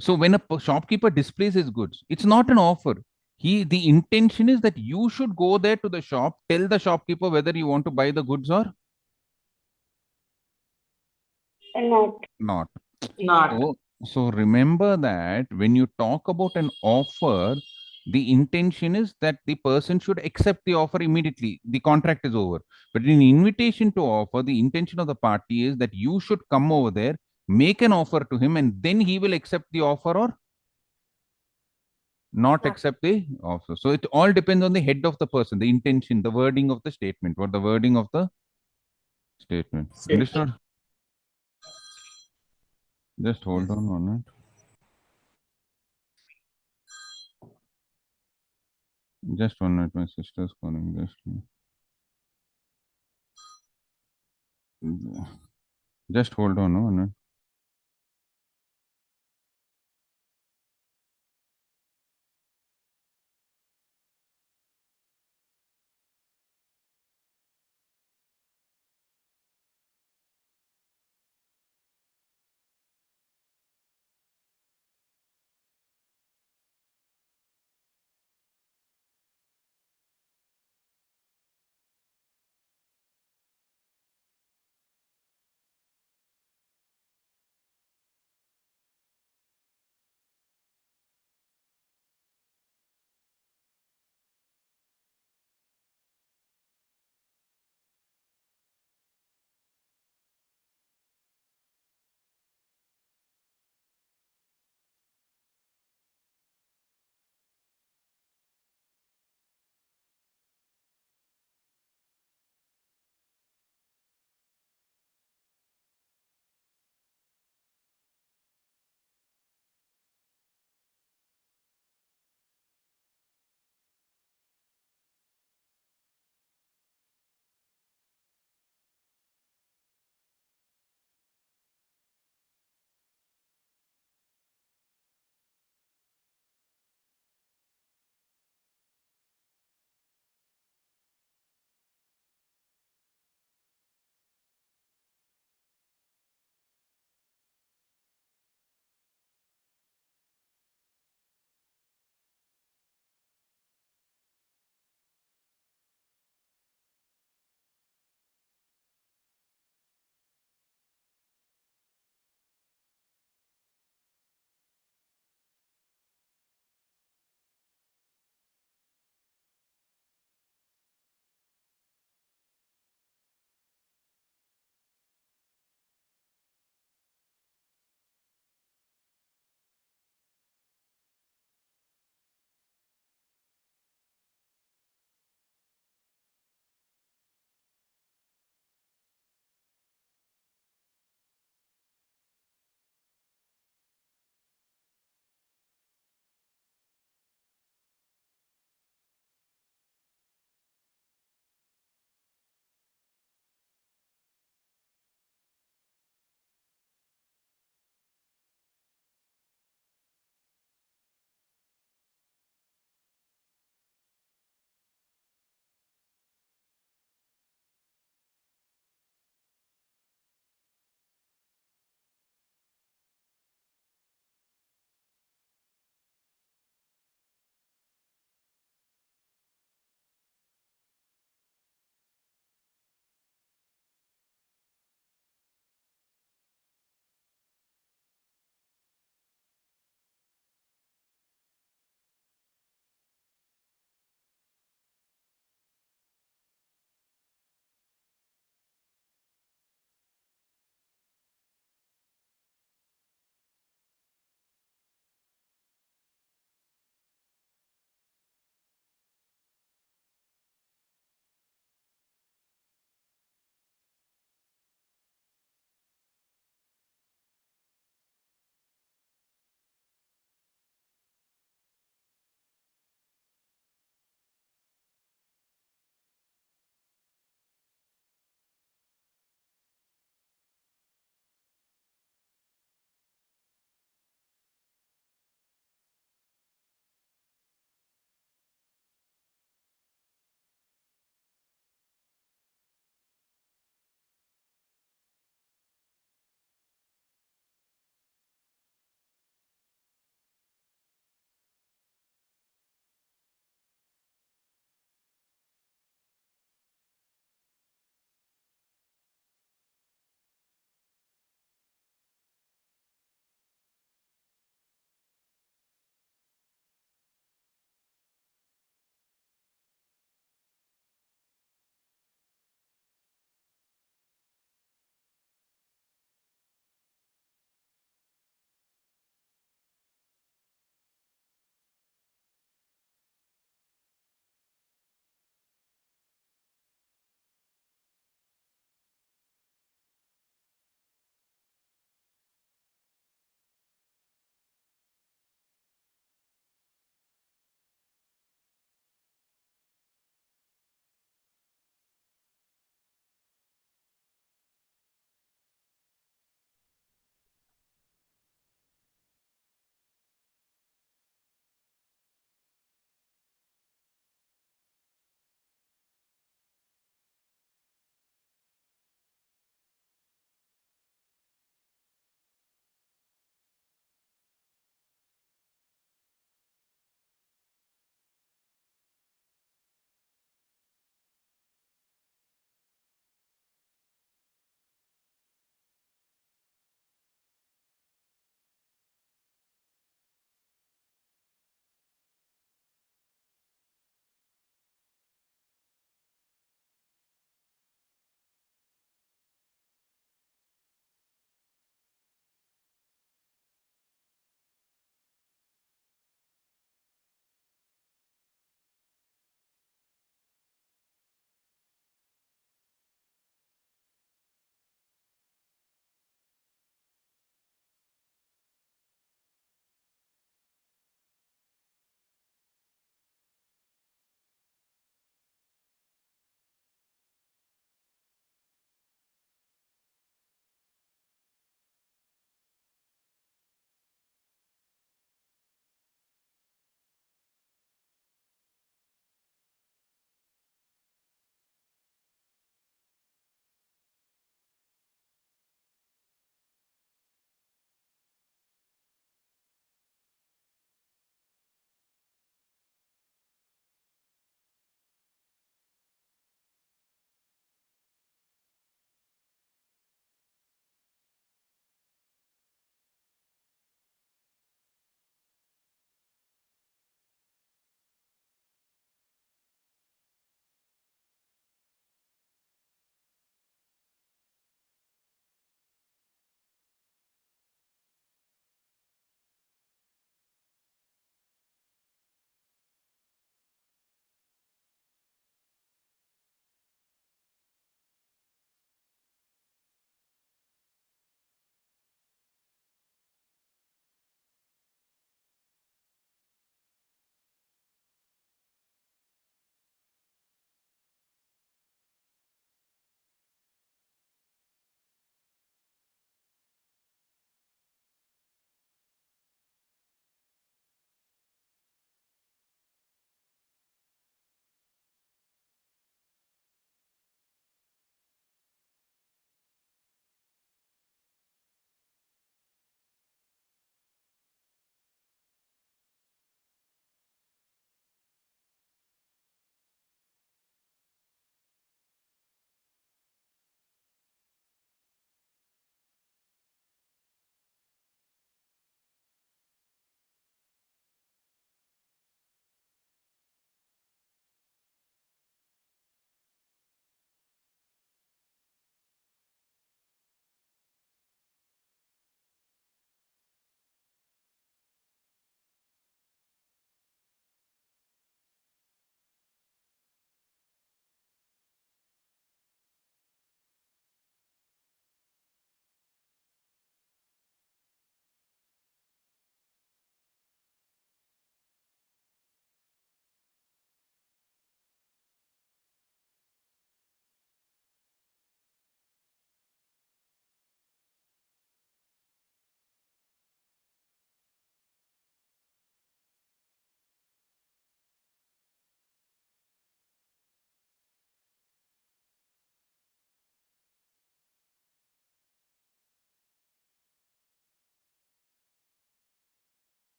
So when a shopkeeper displays his goods, it's not an offer. The intention is that you should go there to the shop, tell the shopkeeper whether you want to buy the goods or Not. not. Not. So remember that when you talk about an offer, the intention is that the person should accept the offer immediately. The contract is over. But in invitation to offer, the intention of the party is that you should come over there, make an offer to him, and then he will accept the offer or not accept the offer. So it all depends on the head of the person, the intention, the wording of the statement, what the wording of the statement. Understood? Just hold on it. Just 1 minute, my sister's calling. Just hold on 1 minute.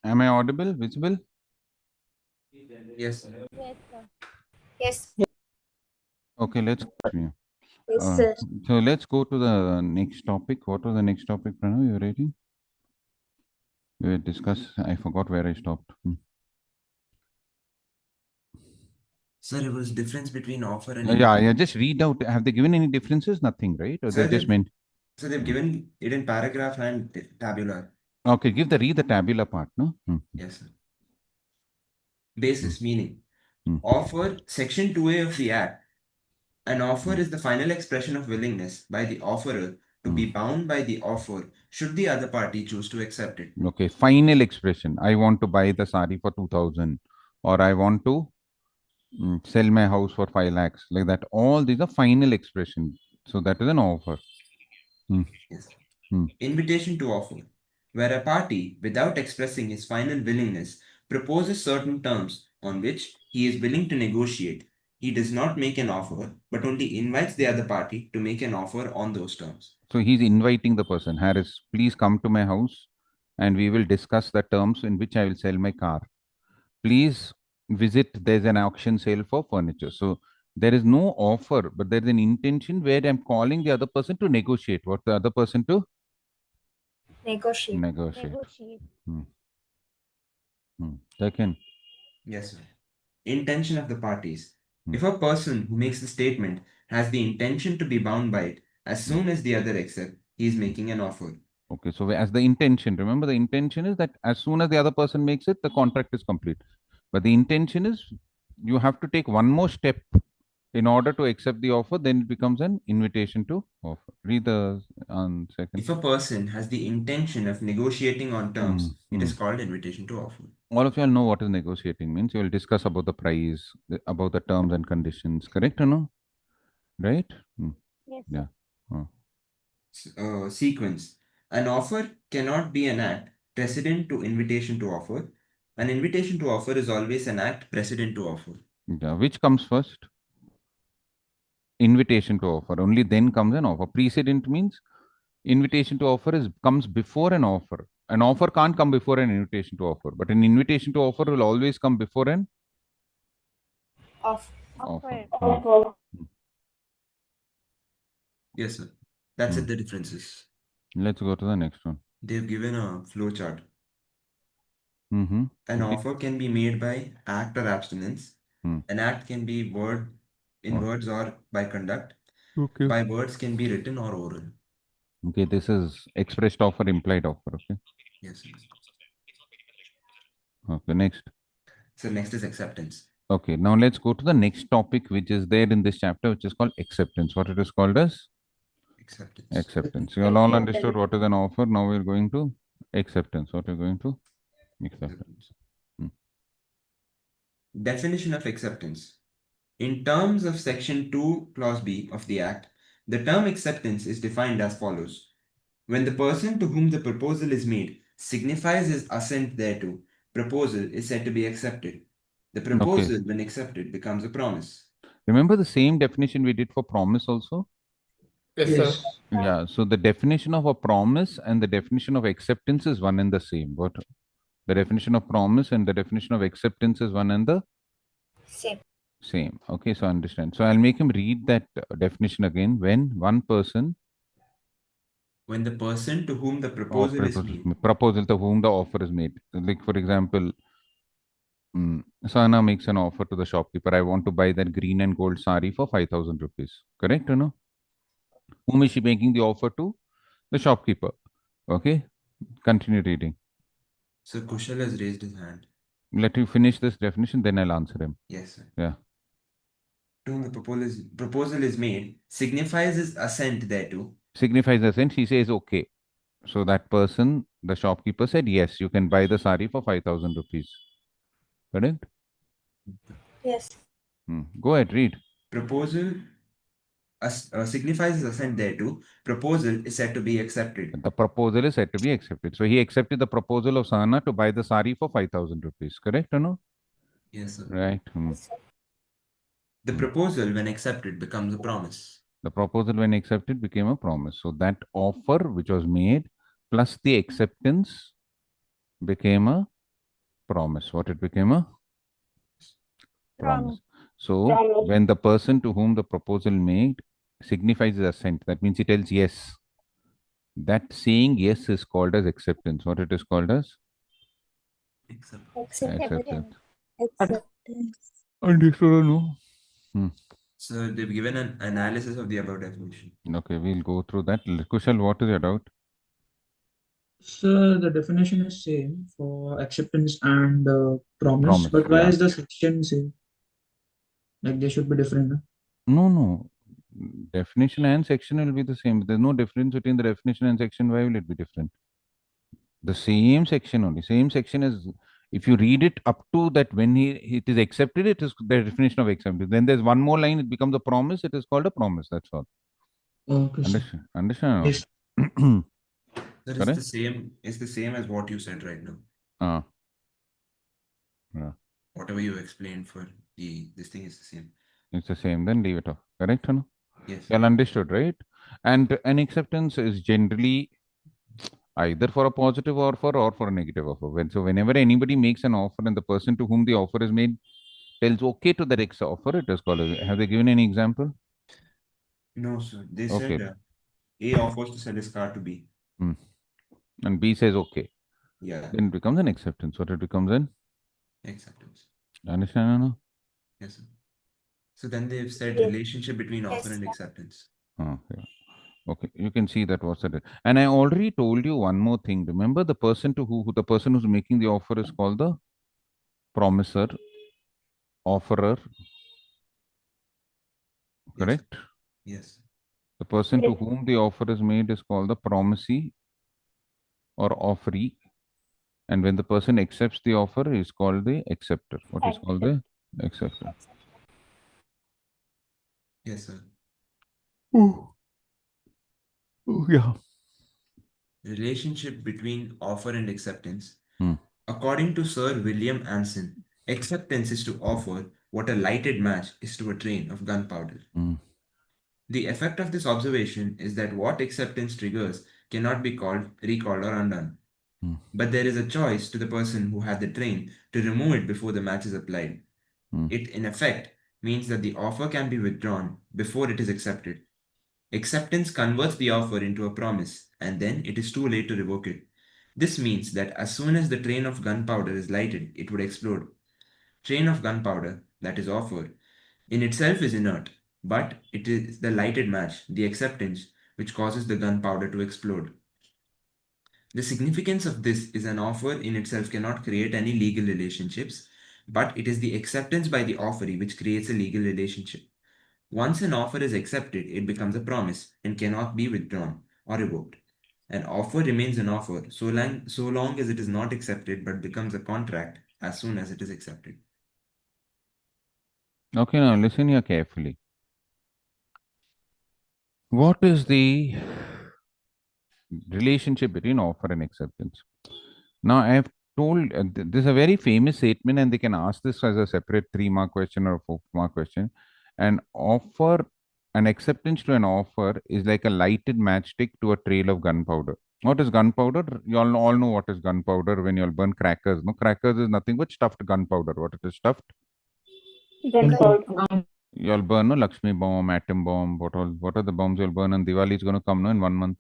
Am I audible, visible? Yes, sir. Yes, sir. Yes. Okay, let's continue. Yes, Uh, sir. so let's go to the next topic. What was the next topic, Pranav? You ready? We discuss. I forgot where I stopped. Sir, it was difference between offer and Yeah. Just read out. Have they given any differences? Nothing, right? Or Sir, they've just meant. So they've given it in paragraph and tabular. Okay, read the tabular part, no? Yes, sir. Basis meaning. Hmm. Offer, section 2A of the Act. An offer is the final expression of willingness by the offerer to be bound by the offer should the other party choose to accept it. Okay, final expression. I want to buy the sari for 2000, or I want to sell my house for 5 lakhs, like that. All these are final expression. So that is an offer. Yes. Hmm. Invitation to offer, where a party, without expressing his final willingness, proposes certain terms on which he is willing to negotiate. He does not make an offer, but only invites the other party to make an offer on those terms. So he's inviting the person, Harris, please come to my house and we will discuss the terms in which I will sell my car. Please visit, there's an auction sale for furniture. So there is no offer, but there's an intention where I'm calling the other person to negotiate. What the other person to Negotiate. negotiate. Second. Yes, sir. Intention of the parties. If a person who makes the statement has the intention to be bound by it, as soon as the other accepts, he is making an offer. Okay, so as the intention, remember the intention is that as soon as the other person makes it, the contract is complete. But the intention is you have to take one more step in order to accept the offer, then it becomes an invitation to offer. Read the second. If a person has the intention of negotiating on terms, it is called invitation to offer. All of you all know what is negotiating means. You will discuss about the price, about the terms and conditions. Correct or no? Right? Yes, Yeah. Sequence. An offer cannot be an act precedent to invitation to offer. An invitation to offer is always an act precedent to offer. Yeah. Which comes first? Invitation to offer. Only then comes an offer. Precedent means invitation to offer comes before an offer. An offer can't come before an invitation to offer, but an invitation to offer will always come before an offer. Yes, sir. That's it, the differences. Let's go to the next one. They've given a flow chart. Mm-hmm. An offer can be made by act or abstinence. Hmm. An act can be in words or by conduct. Okay. By words can be written or oral. Okay, this is expressed offer, implied offer. Okay. Yes, sir. Okay, next. So next is acceptance. Okay, now let's go to the next topic, which is there in this chapter, which is called acceptance. What it is called as? Acceptance. Acceptance. You all understood what is an offer. Now we're going to acceptance. What we're going to acceptance. Definition of acceptance. In terms of Section 2, Clause B of the Act, the term acceptance is defined as follows. When the person to whom the proposal is made signifies his assent thereto, proposal is said to be accepted. The proposal, when accepted, becomes a promise. Remember the same definition we did for promise also? Yes, sir. Yeah, so the definition of a promise and the definition of acceptance is one and the same. What the definition of promise and the definition of acceptance is one and the same. Okay, so understand. So I'll make him read that definition again. When the person to whom the proposal is made. Proposal to whom the offer is made. Like for example, Sana makes an offer to the shopkeeper. I want to buy that green and gold sari for 5,000 rupees. Correct or no? Whom is she making the offer to? The shopkeeper. Okay. Continue reading. So Kushal has raised his hand. Let you finish this definition, then I'll answer him. Yes, sir. Yeah. To whom the proposal is made signifies his assent thereto. Signifies assent. He says okay. So that person, the shopkeeper said, yes, you can buy the sari for 5,000 rupees. Correct? Yes. Go ahead, read. Proposal signifies his assent thereto. Proposal is said to be accepted. The proposal is said to be accepted. So he accepted the proposal of Sana to buy the sari for 5,000 rupees. Correct or no? Yes, sir. Right. The proposal, when accepted, becomes a promise. The proposal, when accepted, became a promise. So that offer which was made plus the acceptance became a Promise. What it became a? Promise. Promise. So Promise. when the person to whom the proposal made signifies his assent, that means he tells yes. That saying yes is called as acceptance. What it is called as? Acceptance. Acceptance. Understood or no? So they've given an analysis of the above definition. Okay, we'll go through that. Kushal, what is your doubt? So the definition is same for acceptance and promise, Promise, but why yeah. is the section same? Like they should be different. Huh? No. Definition and section will be the same. There's no difference between the definition and section. Why will it be different? The same section only. Same section is, if you read it up to that when it is accepted, it is the definition of acceptance. Then there's one more line, it becomes a promise. It is called a promise. That's all. Okay, sir. Understand? Yes. That is Correct? the same. It's the same as what you said right now. Yeah. Whatever you explained for this thing is the same. It's the same. Then leave it off. Correct or no? Yes. Well understood, right? And an acceptance is generally either for a positive offer or for a negative offer. Whenever anybody makes an offer and the person to whom the offer is made tells okay to the next offer, it is called. Have they given any example? No, sir. They Okay. said A offers to sell his car to B. And B says okay. Yeah. Then it becomes an acceptance. What it becomes an Acceptance. understand or no? Yes, sir. So then they've said Yes. relationship between offer Yes, and sir. acceptance. Yeah. Okay, you can see that was it. And I already told you one more thing. Remember, the person to who the person who's making the offer is called the promiser, offerer. Yes. Correct? Yes. The person to Yes. whom the offer is made is called the promisee or offeree. And when the person accepts the offer, is called the acceptor. What is called the acceptor? Yes, sir. Oh, yeah. Relationship between offer and acceptance. Hmm. According to Sir William Anson, acceptance is to offer what a lighted match is to a train of gunpowder. Hmm. The effect of this observation is that what acceptance triggers cannot be recalled or undone. Hmm. But there is a choice to the person who had the train to remove it before the match is applied. Hmm. It, in effect, means that the offer can be withdrawn before it is accepted. Acceptance converts the offer into a promise, and then it is too late to revoke it. This means that as soon as the train of gunpowder is lighted, it would explode. Train of gunpowder, that is offer, in itself is inert, but it is the lighted match, the acceptance, which causes the gunpowder to explode. The significance of this is an offer in itself cannot create any legal relationships, but it is the acceptance by the offeree which creates a legal relationship. Once an offer is accepted, it becomes a promise and cannot be withdrawn or revoked. An offer remains an offer so long as it is not accepted but becomes a contract as soon as it is accepted. Okay, now listen here carefully. What is the relationship between offer and acceptance? Now, I have told this is a very famous statement, and they can ask this as a separate 3-mark question or a 4-mark question. An offer, an acceptance to an offer is like a lighted matchstick to a trail of gunpowder. What is gunpowder? You all know what is gunpowder when you all burn crackers. No, crackers is nothing but stuffed gunpowder. What it is stuffed? Gunpowder. You all burn no Lakshmi bomb, atom bomb. What are the bombs you'll burn? And Diwali is going to come no in 1 month.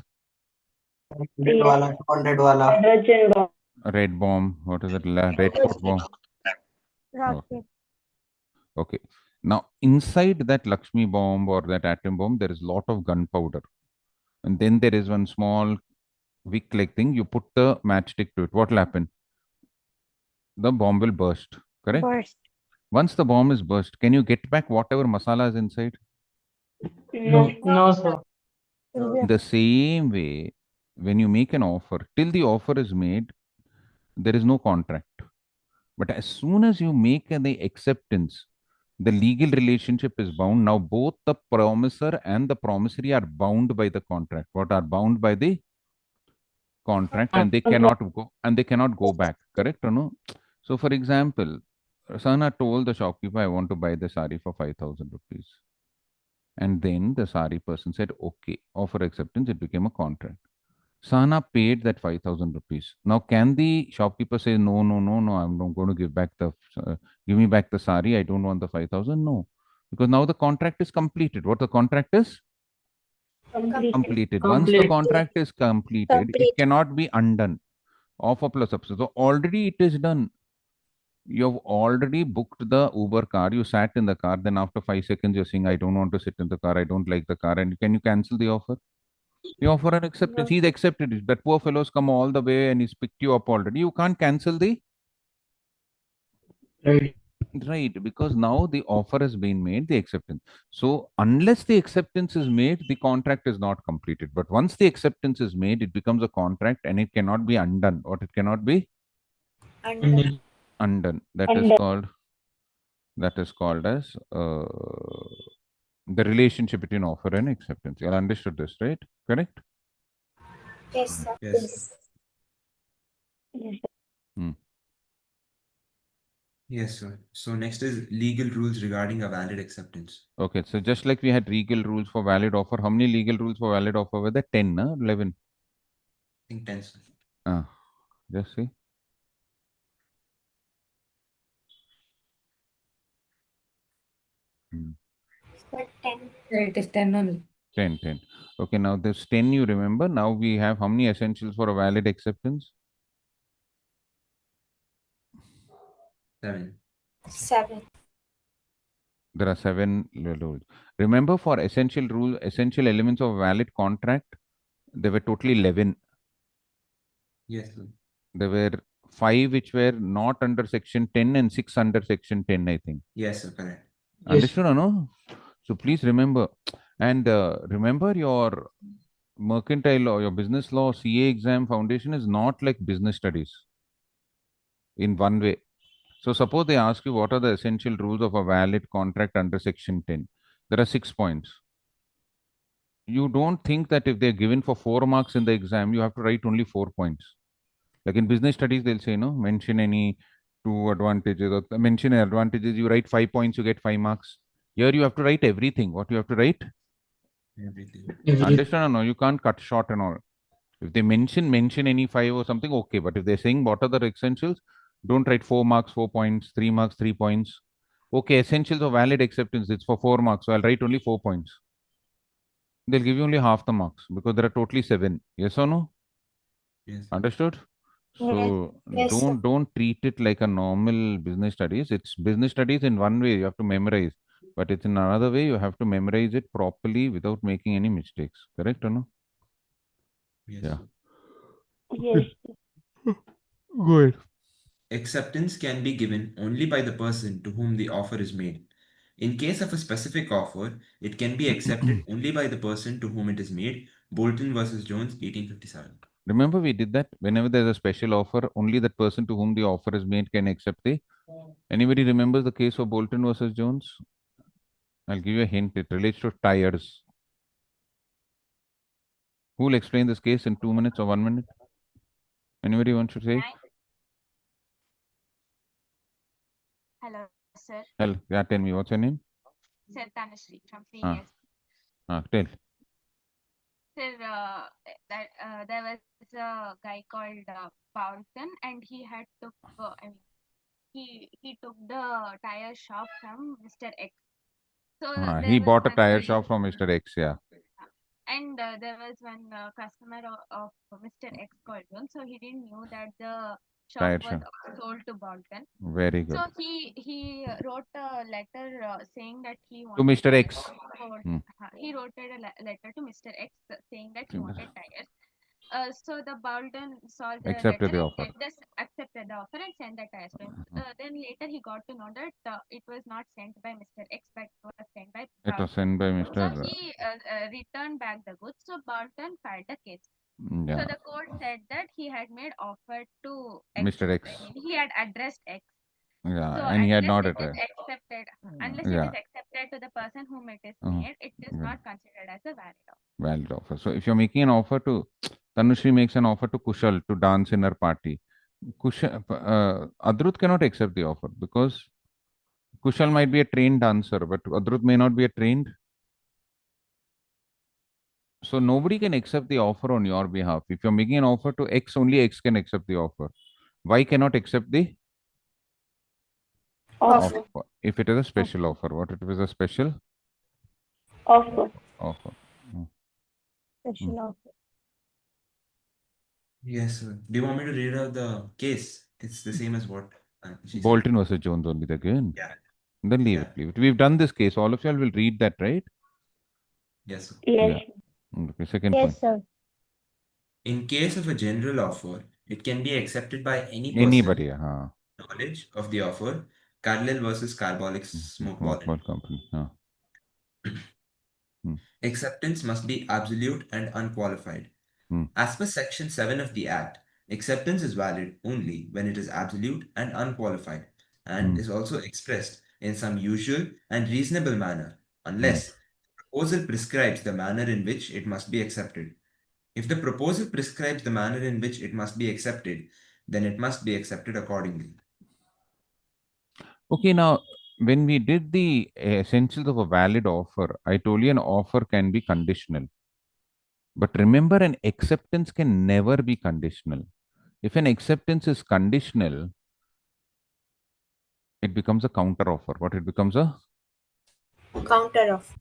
100 wala, 200 wala. Hydrogen bomb. Red bomb. What is it? Red fort bomb. Rocket. Okay. Now, inside that Lakshmi bomb or that atom bomb, there is a lot of gunpowder. And then there is one small wick like thing. You put the matchstick to it. What will happen? The bomb will burst. Correct? Burst. Once the bomb is burst, can you get back whatever masala is inside? No, sir. In the same way, when you make an offer, till the offer is made, there is no contract. But as soon as you make the acceptance, the legal relationship is bound. Now both the promiser and the promissory are bound by the contract. What are bound by the contract, and they cannot go back. Correct or no? So, for example, Sana told the shopkeeper, "I want to buy the sari for 5,000 rupees." And then the sari person said, "Okay." Offer acceptance. It became a contract. Sana paid that 5,000 rupees. Now, can the shopkeeper say, no, no, no, no, I'm not going to give back give me back the sari. I don't want the 5,000. No, because now the contract is completed. What the contract is? Completed. Once the Complete. contract is completed, it Complete. cannot be undone. Offer plus subsidy. So already it is done. You've already booked the Uber car. You sat in the car. Then after 5 seconds, you're saying, I don't want to sit in the car. I don't like the car. And can you cancel the offer? You offer an acceptance. He's accepted it. That poor fellow's come all the way and he's picked you up already. You can't cancel the Right. right because now the offer has been made, the acceptance. So unless the acceptance is made, the contract is not completed. But once the acceptance is made, it becomes a contract and it cannot be undone. What it cannot be And undone. That is called as the relationship between offer and acceptance. You all understood this, right? Correct? Yes, sir. Yes. Hmm. Yes, sir. So next is legal rules regarding a valid acceptance. Okay, so just like we had legal rules for valid offer, how many legal rules for valid offer were there? 10, 11? I think 10, sir. Just see. But 10. It is 10 only. 10, 10. Okay, now this 10 you remember. Now we have how many essentials for a valid acceptance? 7. 7. There are 7 rules. Remember for essential elements of a valid contract, there were totally 11. Yes, sir. There were 5 which were not under section 10 and 6 under section 10, I think. Yes, sir. Correct. yes, Understood or no? So please remember. And remember your mercantile law, your business law, CA exam foundation is not like business studies in one way. So suppose they ask you what are the essential rules of a valid contract under section 10. There are 6 points. You don't think that if they're given for 4 marks in the exam, you have to write only 4 points. Like in business studies, they'll say, no, mention any 2 advantages or mention advantages. You write 5 points, you get 5 marks. Here you have to write everything. What you have to write? Everything. every Understand or no? You can't cut short and all. If they mention any 5 or something, okay. But if they're saying what are the essentials, don't write 4 marks, 4 points, 3 marks, 3 points. Okay, essentials of valid acceptance, it's for 4 marks. So I'll write only 4 points. They'll give you only half the marks because there are totally 7. Yes or no? Yes. Understood? So Yes, sir. don't treat it like a normal business studies. It's business studies in one way you have to memorize, but it's in another way you have to memorize it properly without making any mistakes. Correct or no? Yes. Yeah. Yes. Go ahead. Acceptance can be given only by the person to whom the offer is made. In case of a specific offer, it can be accepted only by the person to whom it is made. Bolton versus Jones, 1857. Remember we did that whenever there's a special offer, only that person to whom the offer is made can accept the. Anybody remembers the case of Bolton versus Jones? I'll give you a hint. It relates to tires. Who will explain this case in 2 minutes or 1 minute? Anybody want to say? Hello, sir. Hell, yeah, tell me what's your name? Sir Tanushree from Ah. previous. Tell. Sir, there was a guy called Paulson, and he had took. He took the tire shop from Mr. X. So He there was bought a one tire shop from Mr. X, yeah. and there was one customer of Mr. X called him, so he didn't knew that the shop Tire was shop. sold to Bolton. Very good. So he wrote a letter saying that he To wanted Mr. X. he wrote a letter to Mr. X saying that he wanted tires. So the Bolton saw the Accepted letter the and offer. just accepted the offer and sent the tires to him. Then later he got to know that it was not sent by Mr. X, but it was sent by It was Bolton. sent by So Mr. he returned back the goods. So Bolton filed the case. Yeah. So the court said that he had made offer to Mr. X. I mean, he had addressed X. Yeah, So and he had unless not it is addressed. accepted, unless Yeah. it is accepted to the person whom it is made, it is Yeah. not considered as a valid offer. Valid offer. So if you're making an offer to Tanushri makes an offer to Kushal to dance in her party, Adrut cannot accept the offer because Kushal might be a trained dancer, but Adrut may not be a trained. So nobody can accept the offer on your behalf. If you're making an offer to X, only X can accept the offer. Y cannot accept the Offer. offer. If it is a special offer, what if it is a special Offer. offer? Mm. Special offer. Yes, sir. Do you want me to read out the case? It's the same as what she said. Bolton versus Jones only again. Yeah. Then leave Yeah. it, leave it. We've done this case. All of y'all will read that, right? Yes, sir. Yes. Yeah. Okay, second Yes, point. sir. In case of a general offer, it can be accepted by any person. Anybody, Knowledge of the offer. Carlyle versus Carbolic Smoke Wallet. Small company. Acceptance must be absolute and unqualified. As per Section 7 of the Act, acceptance is valid only when it is absolute and unqualified and is also expressed in some usual and reasonable manner, unless the proposal prescribes the manner in which it must be accepted. If the proposal prescribes the manner in which it must be accepted, then it must be accepted accordingly. Okay, now when we did the essentials of a valid offer, I told you an offer can be conditional. But remember, an acceptance can never be conditional. If an acceptance is conditional, it becomes a counter offer. What it becomes a? Counter offer.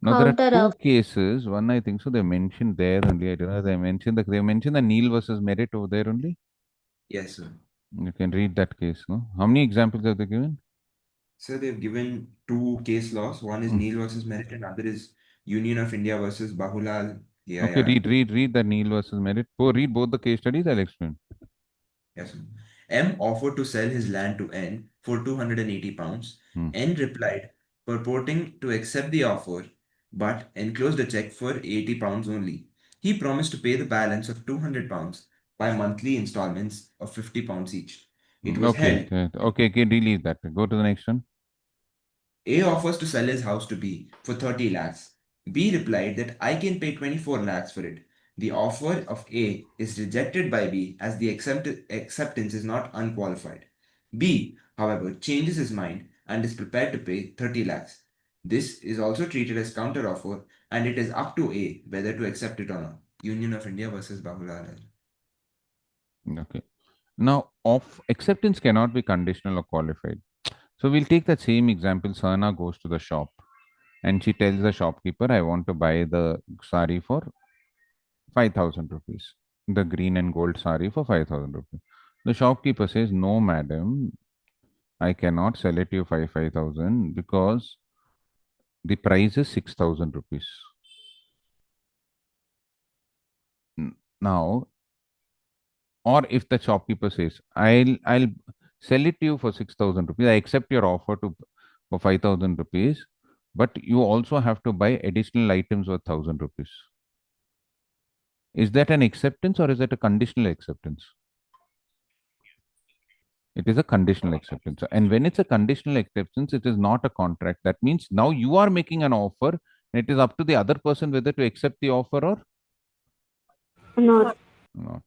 Now there are Counter two offer. cases. One I think so they mentioned there only. I don't know. They mentioned the Neil versus Merit over there only. Yes, sir. You can read that case. No, how many examples have they given? So they've given two case laws. One is Neil versus Merit, and other is Union of India versus Bahulal AIR. Okay, read the Neil versus Merit. Read both the case studies. I'll explain. Yes, sir. M offered to sell his land to N for 280 pounds. N replied, purporting to accept the offer, but enclosed a check for 80 pounds only. He promised to pay the balance of 200 pounds by monthly installments of 50 pounds each. It was held. Okay, leave that. Go to the next one. A offers to sell his house to B for 30 lakhs. B replied that I can pay 24 lakhs for it. The offer of A is rejected by B as the acceptance is not unqualified. B, however, changes his mind and is prepared to pay 30 lakhs. This is also treated as counter offer and it is up to A whether to accept it or not. Union of India versus Bahulal. Okay. Now, acceptance cannot be conditional or qualified. So we'll take that same example. Sana goes to the shop and she tells the shopkeeper, I want to buy the sari for 5,000 rupees. The green and gold sari for 5,000 rupees. The shopkeeper says, no, madam, I cannot sell it to you 5,000 because the price is 6,000 rupees. Now, or if the shopkeeper says, I'll sell it to you for 6,000 rupees, I accept your offer for 5,000 rupees, but you also have to buy additional items worth 1,000 rupees. Is that an acceptance or is that a conditional acceptance? It is a conditional acceptance. And when it's a conditional acceptance, it is not a contract. That means now you are making an offer. And it is up to the other person whether to accept the offer or Not. not.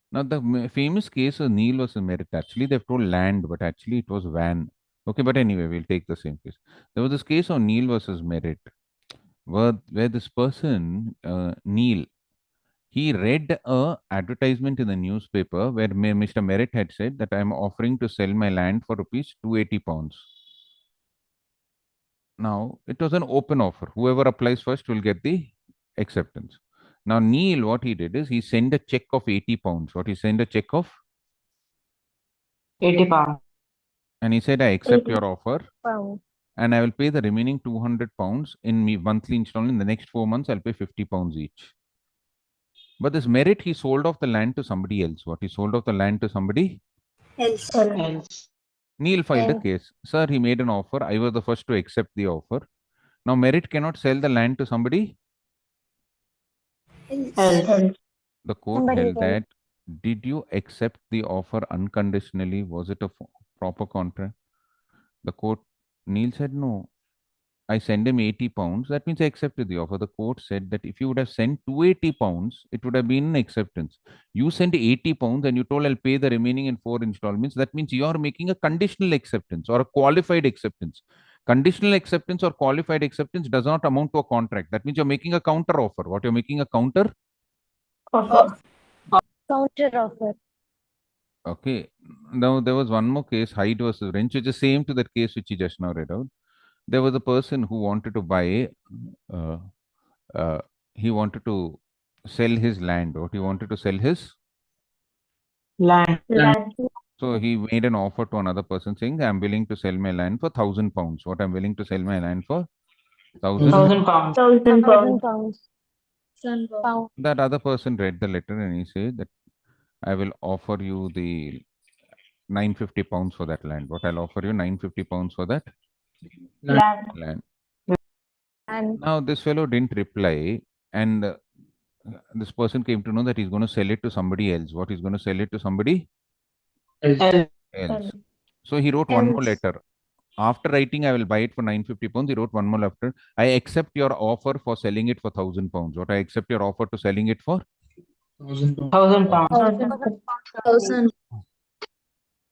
Now, the famous case of Neil was Merit. Actually, they've told land, but actually it was van. Okay, but anyway, we'll take the same case. There was this case of Neil versus Merit, where this person, Neil, he read a advertisement in the newspaper where Mr. Merit had said that I am offering to sell my land for rupees 280 pounds. Now, it was an open offer. Whoever applies first will get the acceptance. Now, Neil, what he did is he sent a check of 80 pounds. What he sent a check of? 80 pounds. And he said, I accept 80 your offer pounds. and I will pay the remaining 200 pounds in monthly installment. In the next 4 months, I'll pay 50 pounds each. But this Merit, he sold off the land to somebody else. What? He sold off the land to somebody Else. Else. Neil filed a case. Sir, he made an offer. I was the first to accept the offer. Now, Merit cannot sell the land to somebody. Else. The court Somebody held else. that, did you accept the offer unconditionally? Was it a proper contract? The court, Neil said, no. I send him 80 pounds. That means I accepted the offer. The court said that if you would have sent 280 pounds, it would have been an acceptance. You sent 80 pounds and you told I'll pay the remaining in 4 installments. That means you are making a conditional acceptance or a qualified acceptance. Conditional acceptance or qualified acceptance does not amount to a contract. That means you're making a counter offer. What you're making a counter? Offer. Counter offer. Okay. Now there was one more case, Hyde versus Wrench, which is same to that case which you just now read out. There was a person who wanted to buy, uh, uh, he wanted to sell his land. What he wanted to sell his? Land. Land. So he made an offer to another person saying, I'm willing to sell my land for £1,000. What I'm willing to sell my land for? £1,000. £1,000. 1,000 pounds. Pound. That other person read the letter and he said that I will offer you the £950 for that land. What I'll offer you £950 for that Land. land. And Now this fellow didn't reply, and this person came to know that he's going to sell it to somebody else. What he's going to sell it to somebody L. else. So he wrote one more Else. letter. After writing, I will buy it for £950, he wrote one more letter. I accept your offer for selling it for £1,000. What I accept your offer to selling it for? 1,000 pounds. £1,000. 1,000.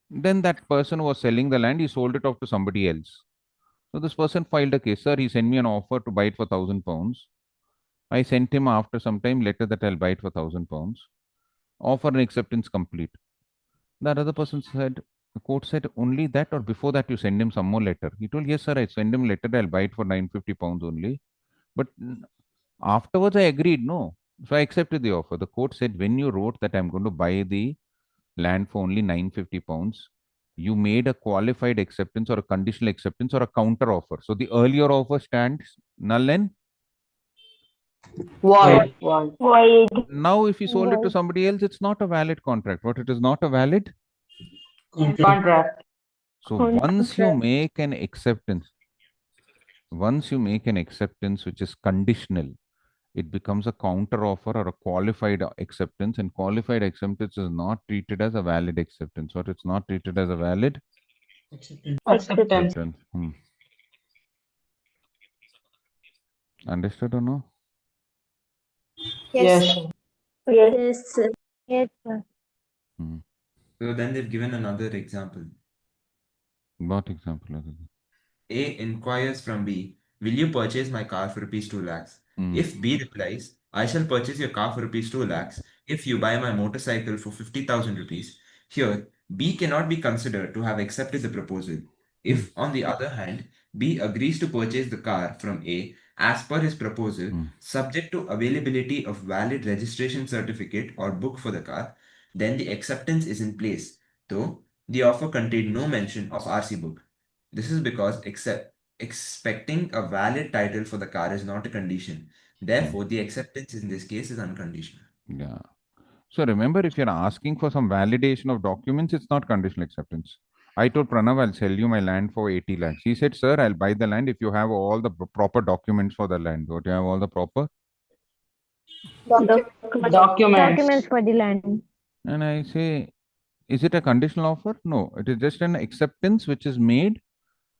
Then that person who was selling the land, he sold it off to somebody else. So this person filed a case. Sir, he sent me an offer to buy it for £1,000. I sent him after some time letter that I'll buy it for £1,000. Offer and acceptance complete. That other person said, the court said only that, or before that you send him some more letter. He told, yes, sir, I send him letter, I'll buy it for £950 only. But afterwards I agreed, no. So I accepted the offer. The court said, when you wrote that I'm going to buy the land for only £950, you made a qualified acceptance or a conditional acceptance or a counter offer. So the earlier offer stands null and Void. Void. Void. now if you sold it to somebody else, it's not a valid contract. What it is not a valid? Contract. So once you make an acceptance, which is conditional, it becomes a counter offer or a qualified acceptance, and qualified acceptance is not treated as a valid acceptance, or it's not treated as a valid Acceptance. Acceptance. acceptance. Understood or no? Yes. Yes. Yes, sir. yes, sir. So then they've given another example. What example? A inquires from B, will you purchase my car for rupees 2 lakhs? If B replies, I shall purchase your car for rupees 2 lakhs if you buy my motorcycle for 50,000 rupees. Here, B cannot be considered to have accepted the proposal. If, on the other hand, B agrees to purchase the car from A as per his proposal, subject to availability of valid registration certificate or book for the car, then the acceptance is in place, though the offer contained no mention of RC book. This is because expecting a valid title for the car is not a condition. Therefore, the acceptance in this case is unconditional. Yeah. So remember, if you're asking for some validation of documents, it's not conditional acceptance. I told Pranav, I'll sell you my land for 80 lakhs. He said, sir, I'll buy the land if you have all the proper documents for the land. Don't you have all the proper? Documents for the land. And I say, is it a conditional offer? No, it is just an acceptance which is made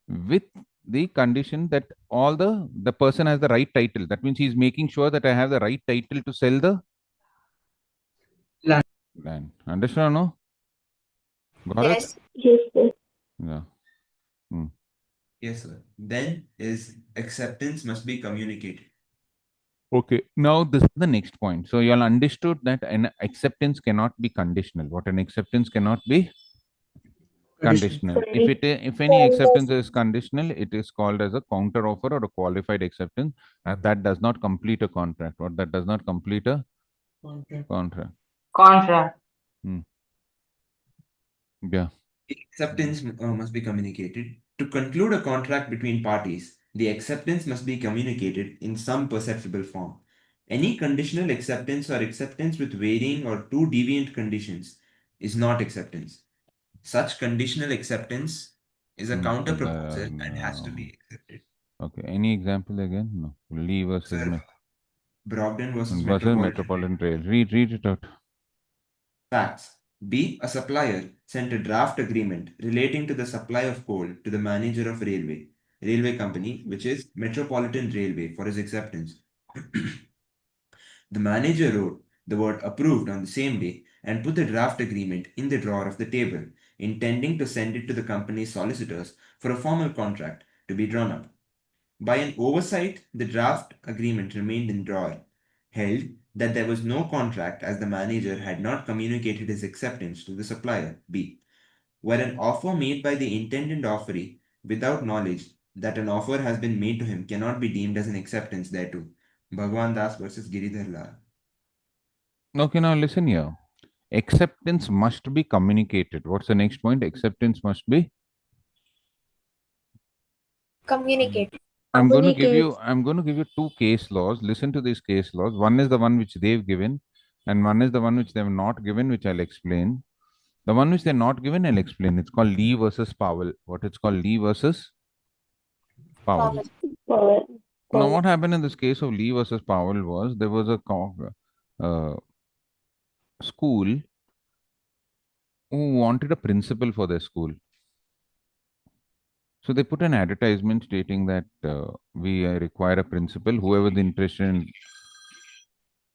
with the condition that all the person has the right title. That means he's making sure that I have the right title to sell the land. Understand or no? Got it? Yes. Yes, sir. Yeah. Yes, sir. Then is acceptance must be communicated. Okay. Now this is the next point. So you all understood that an acceptance cannot be conditional. What an acceptance cannot be conditional. If any acceptance is conditional, it is called as a counter offer or a qualified acceptance, and that does not complete a contract. Or that does not complete a contract. Contract. Yeah. The acceptance must be communicated. To conclude a contract between parties, the acceptance must be communicated in some perceptible form. Any conditional acceptance or acceptance with varying or too deviant conditions is not acceptance. Such conditional acceptance is a counter proposal and has to be accepted. Okay. Any example again? No. Lee versus Sir, Brogdon versus Metropolitan Rail. Read it out. Facts. B. A supplier sent a draft agreement relating to the supply of coal to the manager of railway company, which is Metropolitan Railway, for his acceptance. The manager wrote the word approved on the same day and put the draft agreement in the drawer of the table, intending to send it to the company's solicitors for a formal contract. to be drawn up. By an oversight, the draft agreement remained in drawer, held that there was no contract as the manager had not communicated his acceptance to the supplier, B, where an offer made by the intended offeree without knowledge that an offer has been made to him cannot be deemed as an acceptance thereto. Bhagwan Das versus Giridhar Lal. Okay, now listen here. Acceptance must be communicated. What's the next point? Acceptance must be. Communicate. I'm going to Communicate. give you two case laws. Listen to these case laws. One is the one which they've given, and one is the one which they have not given, which I'll explain. The one which they're not given, I'll explain. It's called Lee versus Powell. What it's called, Lee versus Powell. Power. Now, what happened in this case of Lee versus Powell was there was a uh, school who wanted a principal for their school. So they put an advertisement stating that we require a principal. Whoever the interested in.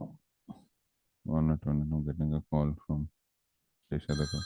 Oh, not one. I'm getting a call from Sheshadaka.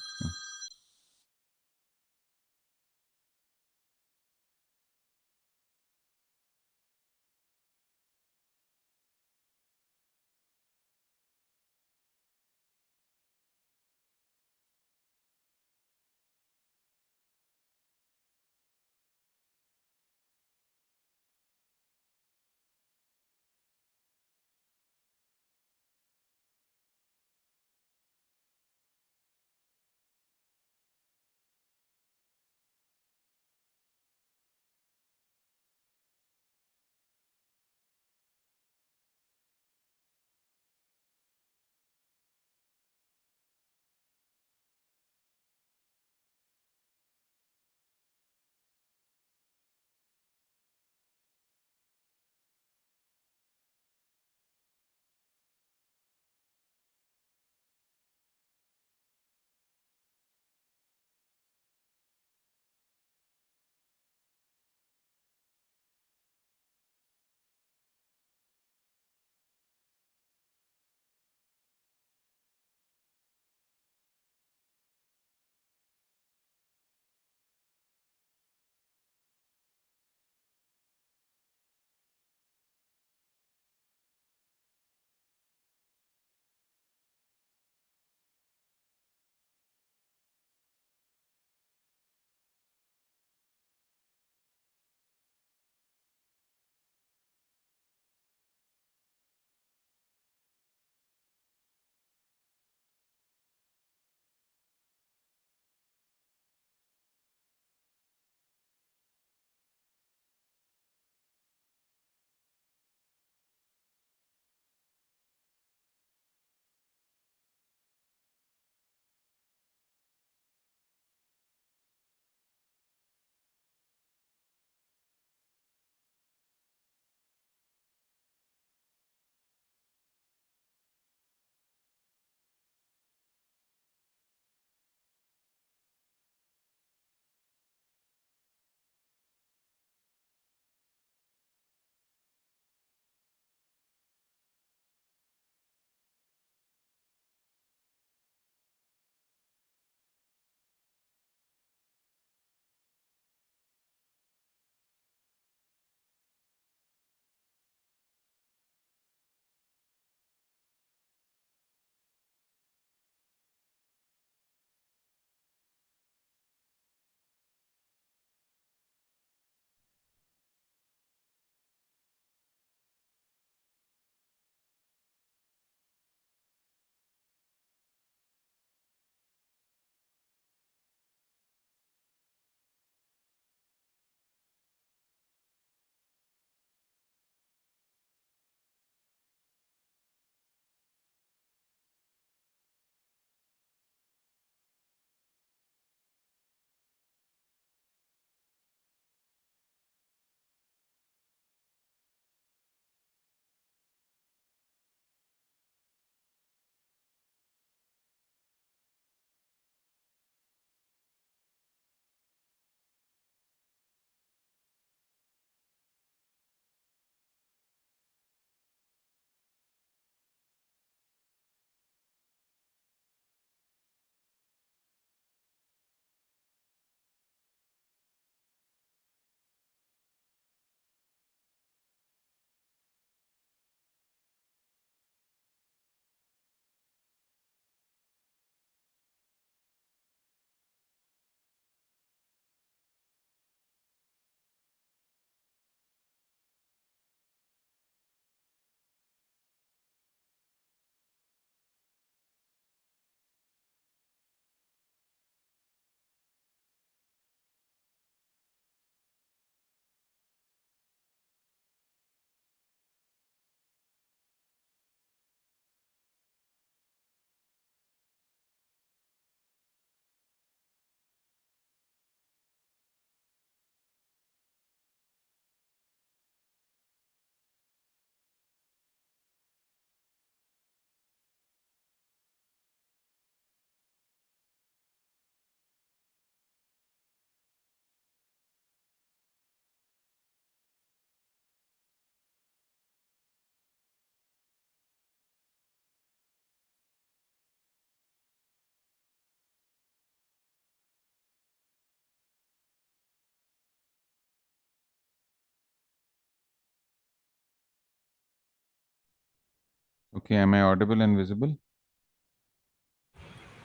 Okay, am I audible and visible?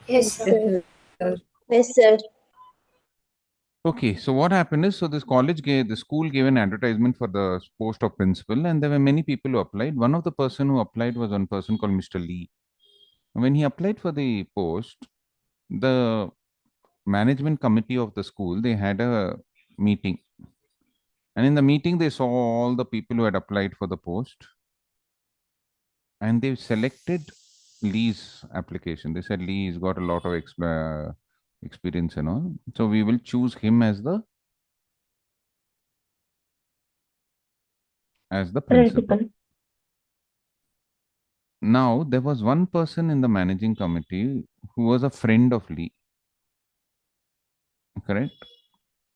Yes, sir. Yes, sir. Okay, so what happened is, so this the school gave an advertisement for the post of principal, and there were many people who applied. One of the person who applied was one person called Mr. Lee. When he applied for the post, the management committee of the school, they had a meeting, and in the meeting they saw all the people who had applied for the post, and they selected Lee's application. They said Lee's got a lot of experience and all, so we will choose him as the principal. Principal. Now there was one person in the managing committee who was a friend of Lee, correct?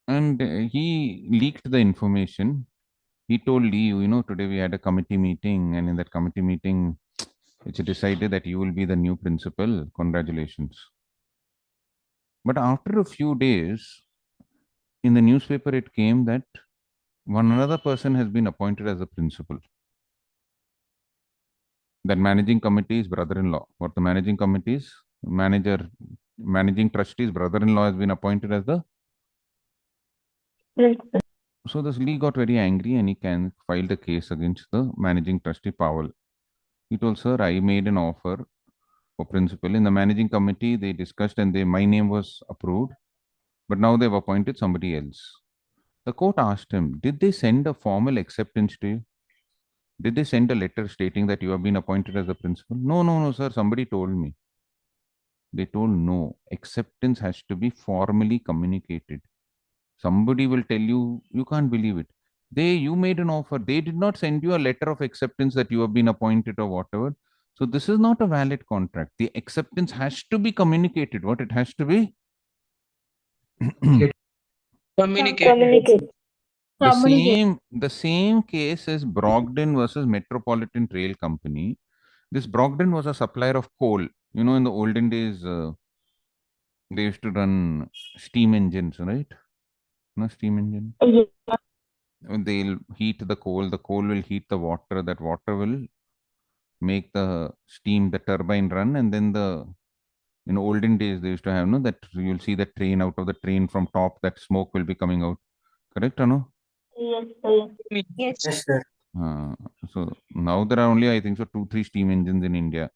And he leaked the information. He told Lee, today we had a committee meeting, and in that committee meeting, it's decided that you will be the new principal. Congratulations. But after a few days, in the newspaper, it came that one another person has been appointed as a principal. That managing committee's brother-in-law, or the managing committee's managing trustee's brother-in-law has been appointed as the. Principal. So this Lee got very angry and he filed a case against the managing trustee Powell. He told, sir, I made an offer for principal. In the managing committee, they discussed and my name was approved, but now they've appointed somebody else. The court asked him, did they send a formal acceptance to you? Did they send a letter stating that you have been appointed as a principal? No, sir. Somebody told me. They told no. Acceptance has to be formally communicated. Somebody will tell you, you can't believe it. You made an offer. They did not send you a letter of acceptance that you have been appointed or whatever. So this is not a valid contract. The acceptance has to be communicated. What it has to be? Communicate. The same case as Brogden versus Metropolitan Rail Company. This Brogden was a supplier of coal. In the olden days, they used to run steam engines, right? No steam engine. Yeah. They'll heat the coal. The coal will heat the water. That water will make the steam, the turbine run, and then in olden days they used to have that you'll see the train out of the train from top. That smoke will be coming out. Correct or no? Yes, sir. Yes. Yes, sir. So now there are only, I think so, 2-3 steam engines in India.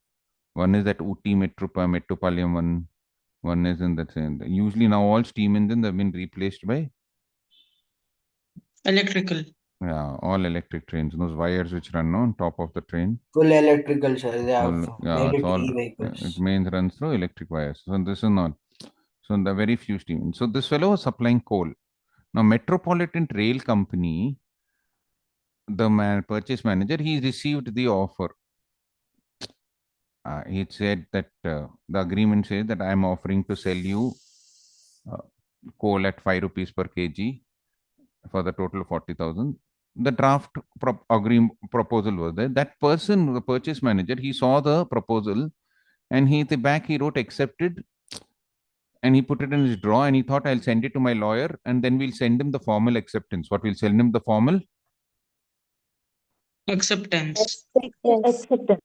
One is that Uti Metropolitan one. One is in that same. Usually now all steam engines have been replaced by Electrical. all electric trains. Those wires which run on top of the train. Full electrical, sir. They have made It's it all e-vehicles. it mains runs through electric wires. So this is not. So the very few steam. So this fellow was supplying coal. Now Metropolitan Rail Company, the purchase manager, he received the offer. He said that the agreement says that I am offering to sell you uh, coal at 5 rupees per kg for the total of 40,000. The draft proposal was there. That person, the purchase manager, he saw the proposal and he at the back he wrote accepted and he put it in his drawer and he thought I'll send it to my lawyer and then we'll send him the formal acceptance. What we'll send him the formal Acceptance. Acceptance.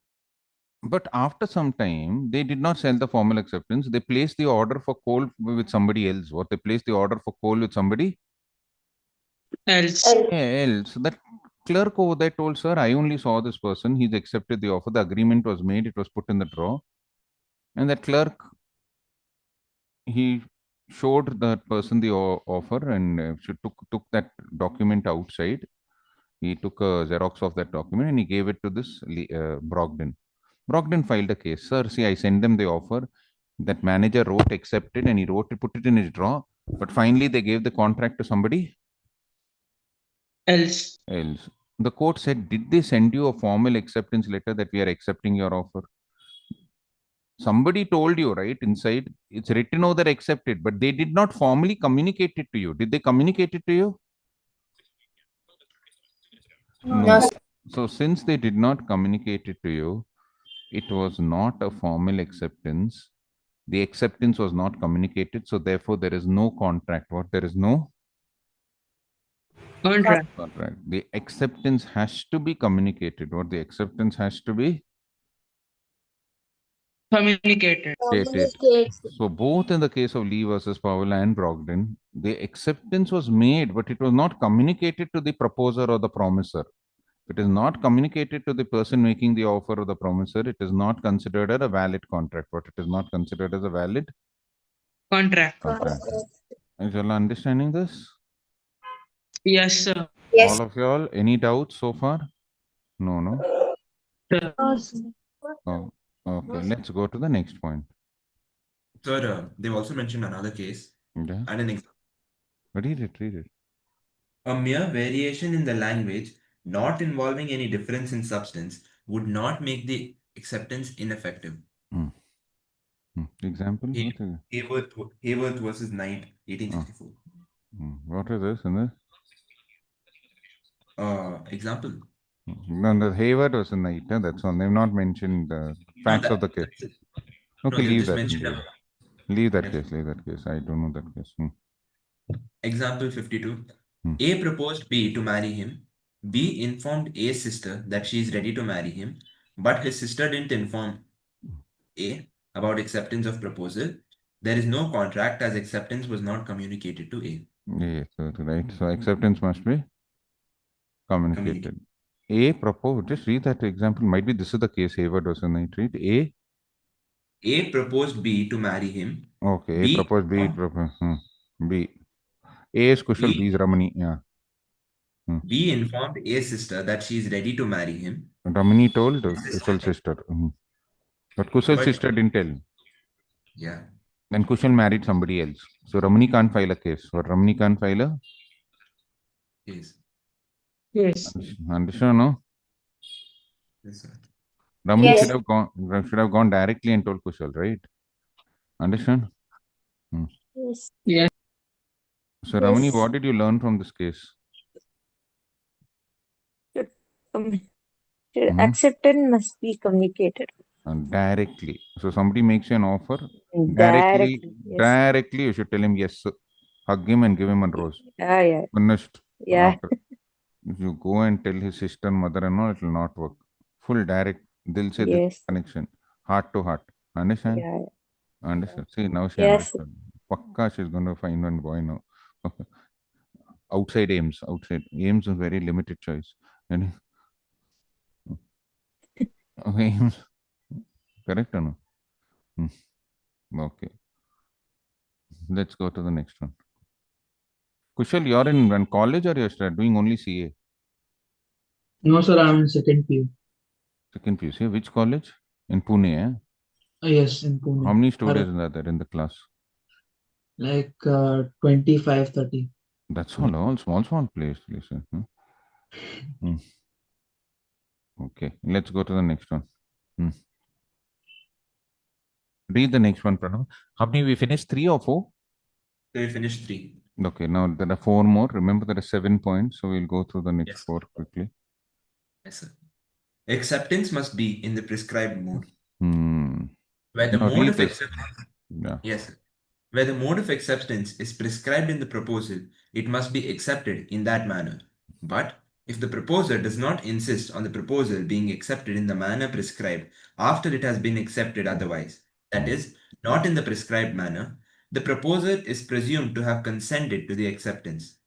But after some time, they did not sell the formal acceptance. They placed the order for coal with somebody else. What they placed the order for coal with somebody Else. else. That clerk over there told, sir, I only saw this person. He's accepted the offer. The agreement was made. It was put in the drawer. And that clerk, he showed that person the offer and she took that document outside. He took a Xerox of that document and he gave it to this Brogden. Brogden filed a case. Sir, see, I sent them the offer. That manager wrote accepted and he put it in his drawer. But finally, they gave the contract to somebody Else. The court said, did they send you a formal acceptance letter that we are accepting your offer? Somebody told you, right? Inside, it's written over there accepted, but they did not formally communicate it to you. Did they communicate it to you? No. So since they did not communicate it to you, it was not a formal acceptance. The acceptance was not communicated, so therefore there is no contract. What? There is no Contract. contract. The acceptance has to be communicated. What? The acceptance has to be Communicated. So both in the case of Lee versus Powell and Brogdon, the acceptance was made, but it was not communicated to the proposer or the promiser. If it is not communicated to the person making the offer or the promiser, it is not considered as a valid contract. But it is not considered as a valid Contract. contract. Is you all understanding this? Yes, sir. Yes. All of y'all, any doubts so far? No. Sir. Oh, okay. Let's go to the next point. Sir, they've also mentioned another case Yeah. and an example. Read it. A mere variation in the language, not involving any difference in substance, would not make the acceptance ineffective. Example? What is it? Hayworth versus Knight, 1864. What is this in this? Example. No, the Hayward was a Knight. That's all. They've not mentioned the facts of the case. Okay, they leave just that. mentioned Leave that Yes. case. I don't know that case. Example 52. A proposed B to marry him. B informed A's sister that she is ready to marry him, but his sister didn't inform A about acceptance of proposal. There is no contract as acceptance was not communicated to A. Yes, right. So acceptance must be communicated. A proposed. Just read that example. Might be this is the case. Hayward was a Knight. Read A proposed B to marry him. Okay. A proposed B. B. A is Kushal. B is Ramani. Yeah. B informed A's sister that she is ready to marry him. Ramani told Kushal's sister. But Kushal's sister didn't tell. Yeah. Then Kushal married somebody else. So Ramani can't file a case. Or Ramani can't file a case. Yes. Understand, no? Yes, sir. Ramani should have gone directly and told Kushal, right? Understand? Yes. So Ramani, what did you learn from this case? Acceptance must be communicated. Directly. So somebody makes you an offer. Directly, yes. Directly, you should tell him yes. Hug him and give him a rose. Yeah. Finished. Yeah. If you go and tell his sister and mother-in-law, it will not work. Full direct. They'll say this connection. Heart to heart. Understand? Yeah. Understand? See, now she Yes. understood. Pakka, she's going to find one boy now. Outside Ames. Ames is very limited choice. And Ames. Correct or no? Okay. Let's go to the next one. Kushal, you're in one college or you're doing only CA? No, sir, I'm in second PU. Second PU. Which college? In Pune, eh? Yes, in Pune. How many students are there in the class? Like 25, 30. That's all small place. Listen. Okay, let's go to the next one. Read the next one, Pranav. How many we finished? 3 or 4? We finished 3. Okay, now there are 4 more. Remember there are 7 points, so we'll go through the next 4 quickly. Yes, sir. Acceptance must be in the prescribed mode. Where the No, mode read of this. acceptance, yes, sir. Where the mode of acceptance is prescribed in the proposal, it must be accepted in that manner. But if the proposer does not insist on the proposal being accepted in the manner prescribed after it has been accepted otherwise, that is, not in the prescribed manner, the proposer is presumed to have consented to the acceptance.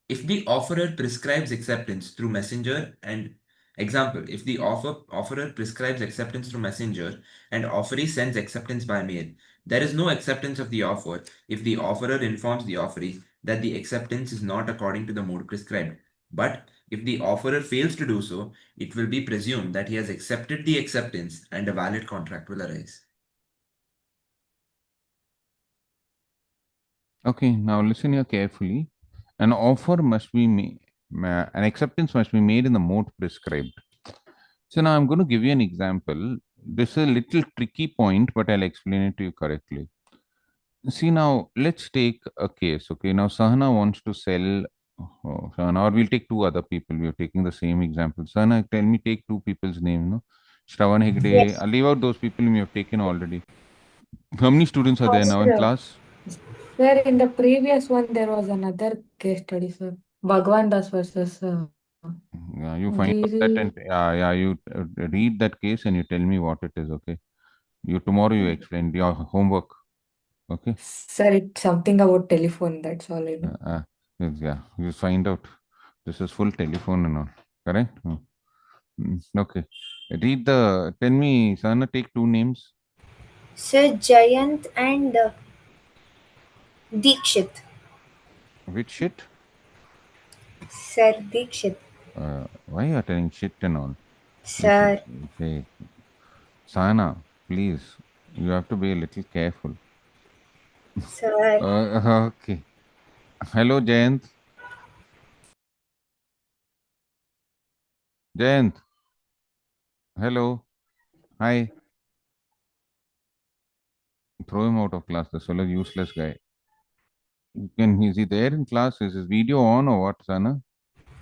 If the offerer prescribes acceptance through messenger and example, if the offerer prescribes acceptance through messenger and offeree sends acceptance by mail, there is no acceptance of the offer if the offerer informs the offeree that the acceptance is not according to the mode prescribed. But if the offerer fails to do so, it will be presumed that he has accepted the acceptance and a valid contract will arise. Okay, now listen here carefully. An offer must be made, an acceptance must be made in the mode prescribed. So now I'm going to give you an example. This is a little tricky point, but I'll explain it to you correctly. See now, let's take a case. Okay, now Sahana wants to sell. Sahana, or we'll take 2 other people. We are taking the same example. Sahana, tell me, take 2 people's name. No, Shravan Hegde. Yes. I'll leave out those people we have taken already. How many students are there now in class? Sir, in the previous one, there was another case study, sir. Bhagwan Das versus Yeah, you find out that and you read that case and you tell me what it is. Okay. Tomorrow you explain your homework. Okay. Sir, it's something about telephone. That's all I know. Yeah, you find out. This is full telephone and all. Correct? Okay. Tell me, Sana, take two names. Sir Jayant and Deekshit. Which shit? Sir Deekshit. Why you are telling shit and all? Sir. Say, Sana, please, you have to be a little careful. Sir. Okay. Hello, Jayant. Jayant. Hello. Hi. Throw him out of class. The solo useless guy. Is he there in class? Is his video on or what, Sana?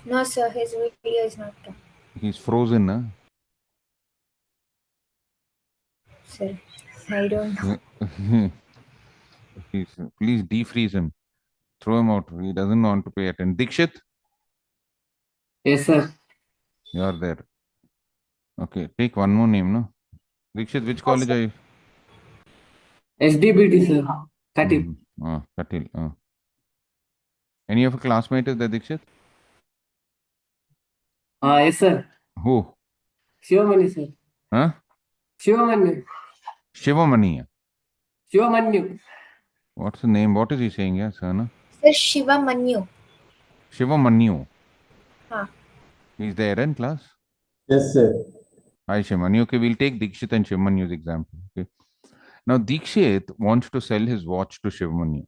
No, sir, his video is not on. He's frozen, huh? Sir, I don't know. Please defreeze him. Throw him out. He doesn't want to pay attention. Dikshit, Yes, sir. you're there. Okay, take one more name, no? Dikshit, which college are you? SDBT, sir. Katil. Katil. Any of your classmates is there, Dikshit? Yes, sir. Who? Shivamani, sir. Huh? Shivamani. Shivamani. Shivamani. What's the name? What is he saying, yeah, Sana? Sir Shiva Manyu. Shivamani. Huh. He's there in class? Yes, sir. Hi, Shivamani. Okay, we'll take Dikshit and Shivamani's example. Okay. Now, Dikshit wants to sell his watch to Shivamani.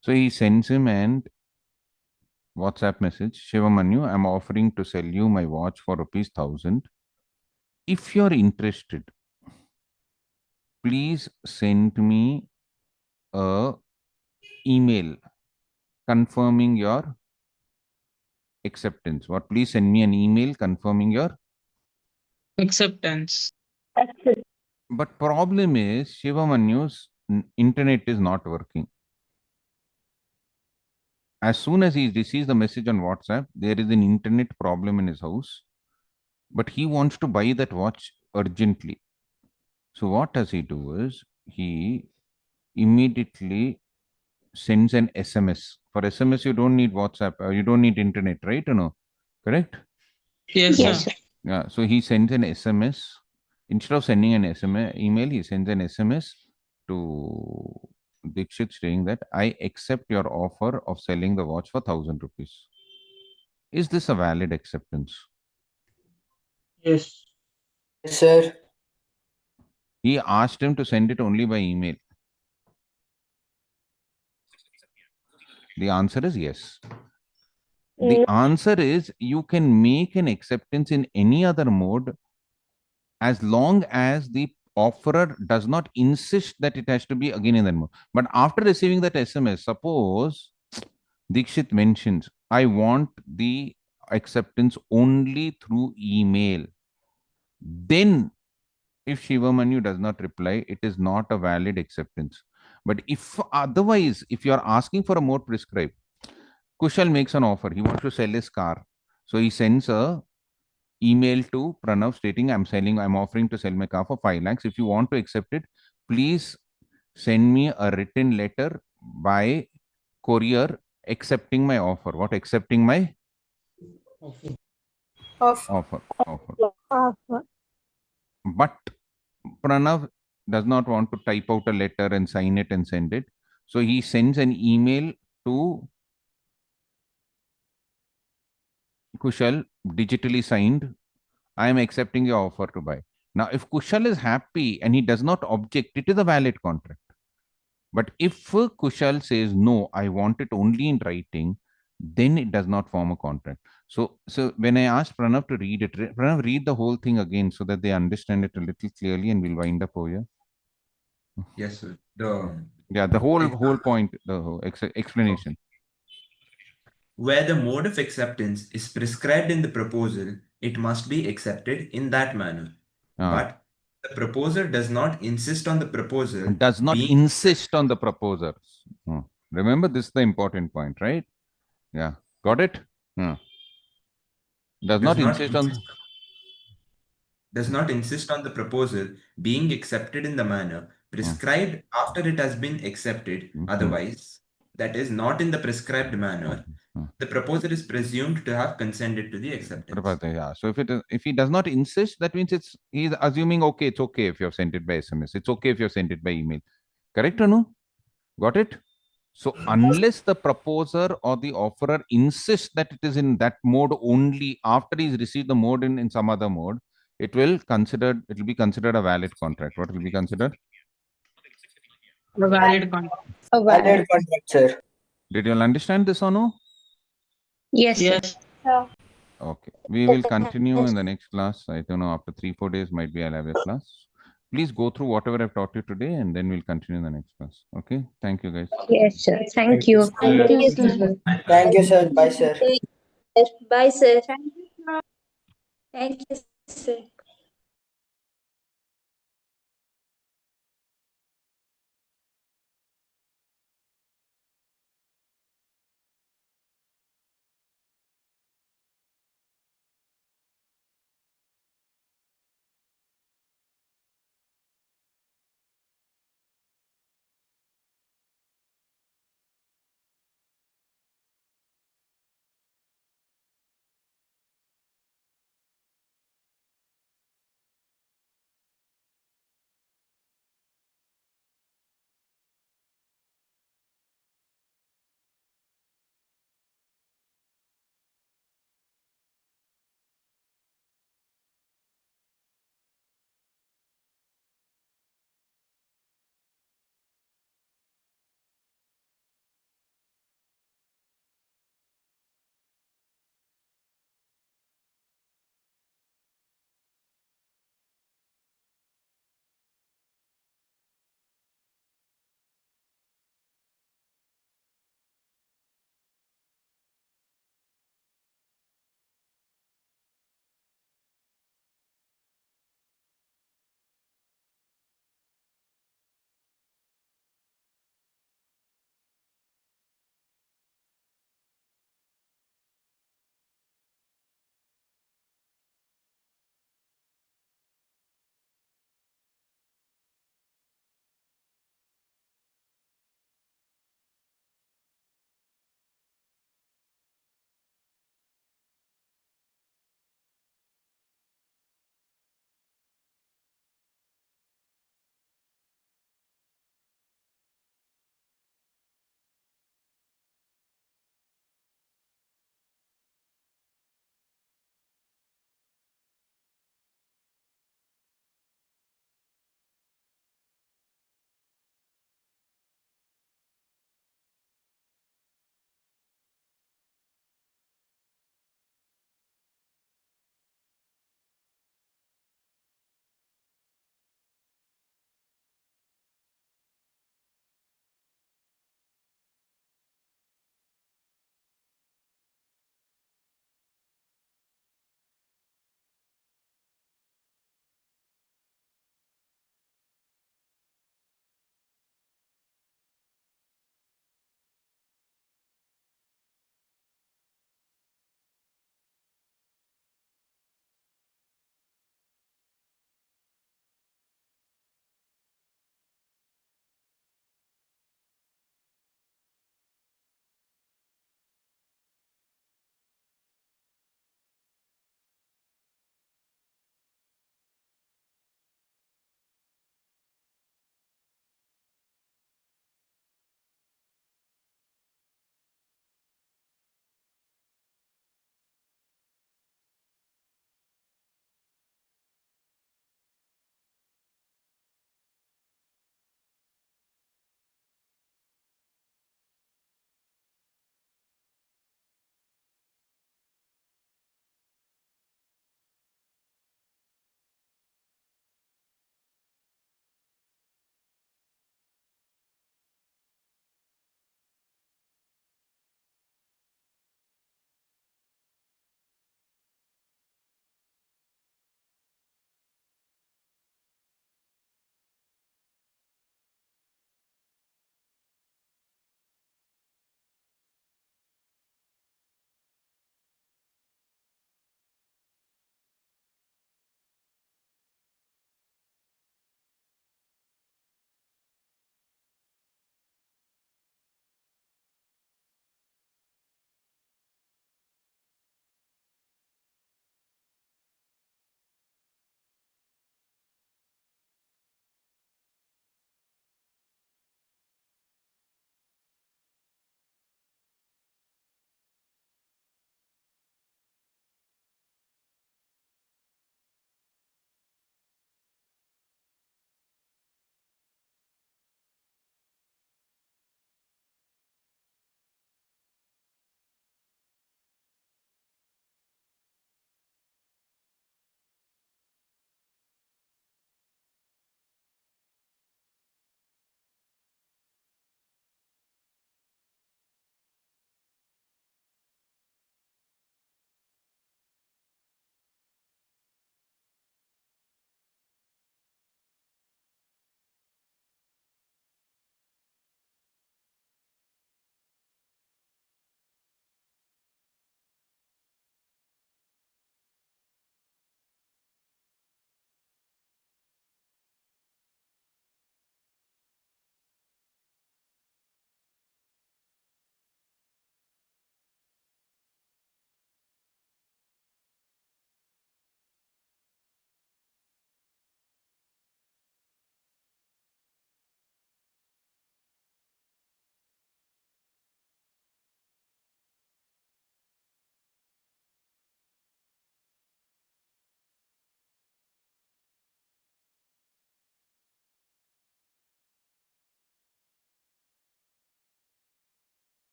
So he sends him an WhatsApp message. Shivamanu, I'm offering to sell you my watch for ₹1,000. If you're interested, please send me a email confirming your acceptance. What? Please send me an email confirming your Acceptance. But problem is Shivamanu's internet is not working. As soon as he receives the message on WhatsApp, there is an internet problem in his house, but he wants to buy that watch urgently. So what does he do is he immediately sends an SMS. For SMS, you don't need WhatsApp, you don't need internet, right? Or no? Correct? Yes, Yes, sir. sir. Yeah. So he sends an SMS. Instead of sending an SMS email, he sends an SMS to Dikshit saying that I accept your offer of selling the watch for ₹1,000. Is this a valid acceptance? Yes. Yes, sir. He asked him to send it only by email. The answer is yes. The answer is you can make an acceptance in any other mode as long as the offerer does not insist that it has to be again in that mode. But after receiving that SMS, suppose Dikshit mentions, I want the acceptance only through email. Then, if Shivamanu does not reply, it is not a valid acceptance. But if otherwise, if you are asking for a more prescribed, Kushal makes an offer. He wants to sell his car. So he sends a email to Pranav stating, I'm offering to sell my car for 5 lakhs. If you want to accept it, please send me a written letter by courier accepting my offer. What? Accepting my offer. But Pranav does not want to type out a letter and sign it and send it. So he sends an email to Kushal, digitally signed, I am accepting your offer to buy. Now, if Kushal is happy and he does not object, it is a valid contract. But if Kushal says, no, I want it only in writing, then it does not form a contract. So when I asked Pranav to read it, Pranav, read the whole thing again so that they understand it a little clearly and we'll wind up over here. Yes, sir. The whole point, the whole explanation. Where the mode of acceptance is prescribed in the proposal, it must be accepted in that manner. But the proposer does not insist on the proposal. Does not insist on the proposer. Remember, this is the important point, right? Yeah. Got it? Does not insist on. does not insist on the proposal being accepted in the manner prescribed after it has been accepted, otherwise, that is not in the prescribed manner, the proposer is presumed to have consented to the acceptance. Prabhata, yeah. So if he does not insist, that means he's assuming okay, it's okay if you have sent it by SMS. It's okay if you have sent it by email. Correct or no? Got it? So unless the proposer or the offerer insists that it is in that mode only after he's received the mode in some other mode, it will be considered a valid contract. What will be considered? A valid contract. A Valid valid. contract, sir. Did you all understand this or no? Yes, sir. Yes. Yeah. Okay. We will continue in the next class. I don't know, after 3-4 days, might be I'll have a class. Please go through whatever I've taught you today and then we'll continue in the next class. Okay. Thank you, guys. Yes, sir. Thank you. Thank you, Yes, sir. Thank you, sir. Bye, sir. bye, sir. Thank you, sir.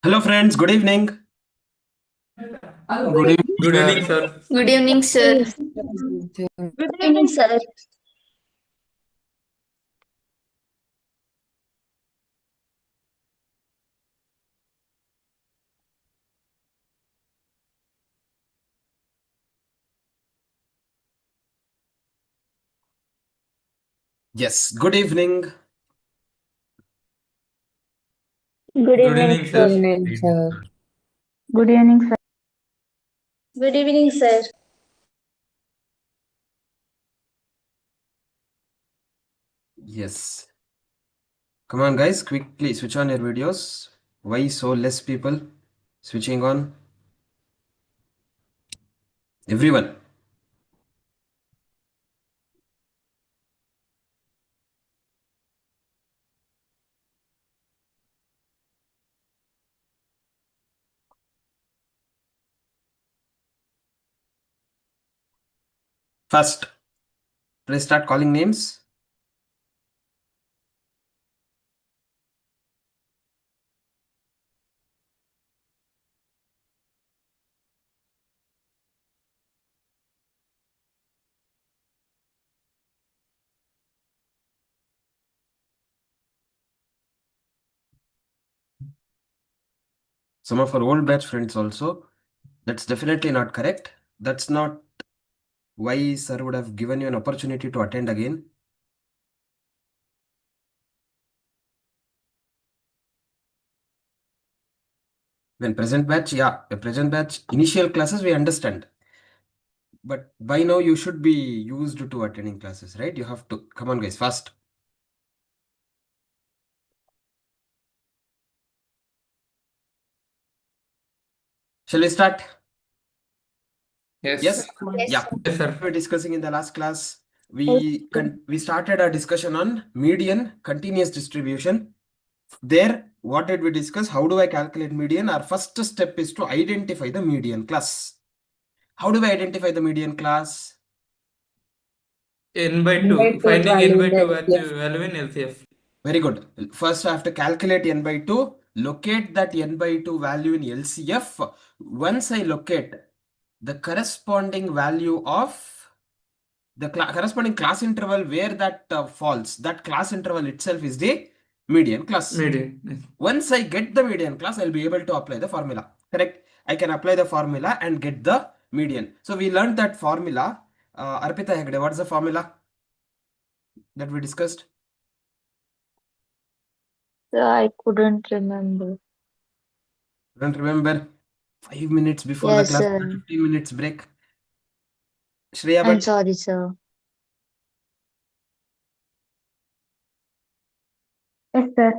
Hello friends, good evening. Good evening, Good evening, sir. Good evening, sir. Good evening, sir. Yes, good evening. Good Good evening, evening, sir. sir. Evening, sir. Good evening, sir. Good evening, sir. Yes. Come on, guys, quickly switch on your videos. Why so less people switching on? Everyone. First, let's start calling names. Some of our old batch friends also. That's definitely not correct. That's not why sir would have given you an opportunity to attend again. When present batch, yeah, the present batch initial classes we understand. But by now you should be used to attending classes, right? You have to come on, guys, fast. Shall we start? Yes. Yes. Yes, Yeah. sir. Yes, sir. We were discussing in the last class. We started our discussion on median continuous distribution. There, what did we discuss? How do I calculate median? Our first step is to identify the median class. How do we identify the median class? N by N by 2. two Finding value N in by the 2 LCF. value in LCF. Very good. First, I have to calculate n by 2, locate that n by 2 value in LCF. Once I locate the corresponding value of the corresponding class interval where that falls, that class interval itself is the median class. Median. Yes. Once I get the median class, I'll be able to apply the formula. Correct? I can apply the formula and get the median. So we learned that formula. Arpita Hegde, what's the formula that we discussed? Sir, I couldn't remember. Don't remember? 5 minutes before the Yes, class, sir. 15 minutes break. Shreya I'm Bhatt. sorry, sir. Yes, sir.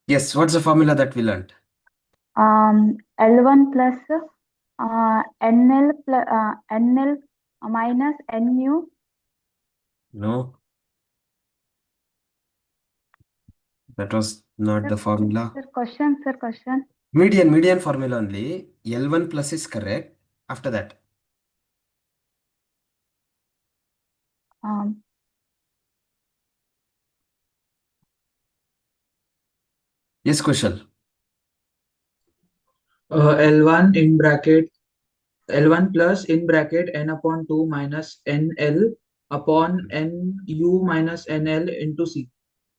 Yes, what's the formula that we learned? L1 plus NL minus NU. No, that was not the formula. Sir, question. Median formula only. L1 plus is correct. After that, Um, yes, Kushal. L1 in bracket L1 plus in bracket n upon 2 minus NL upon NU minus NL into C.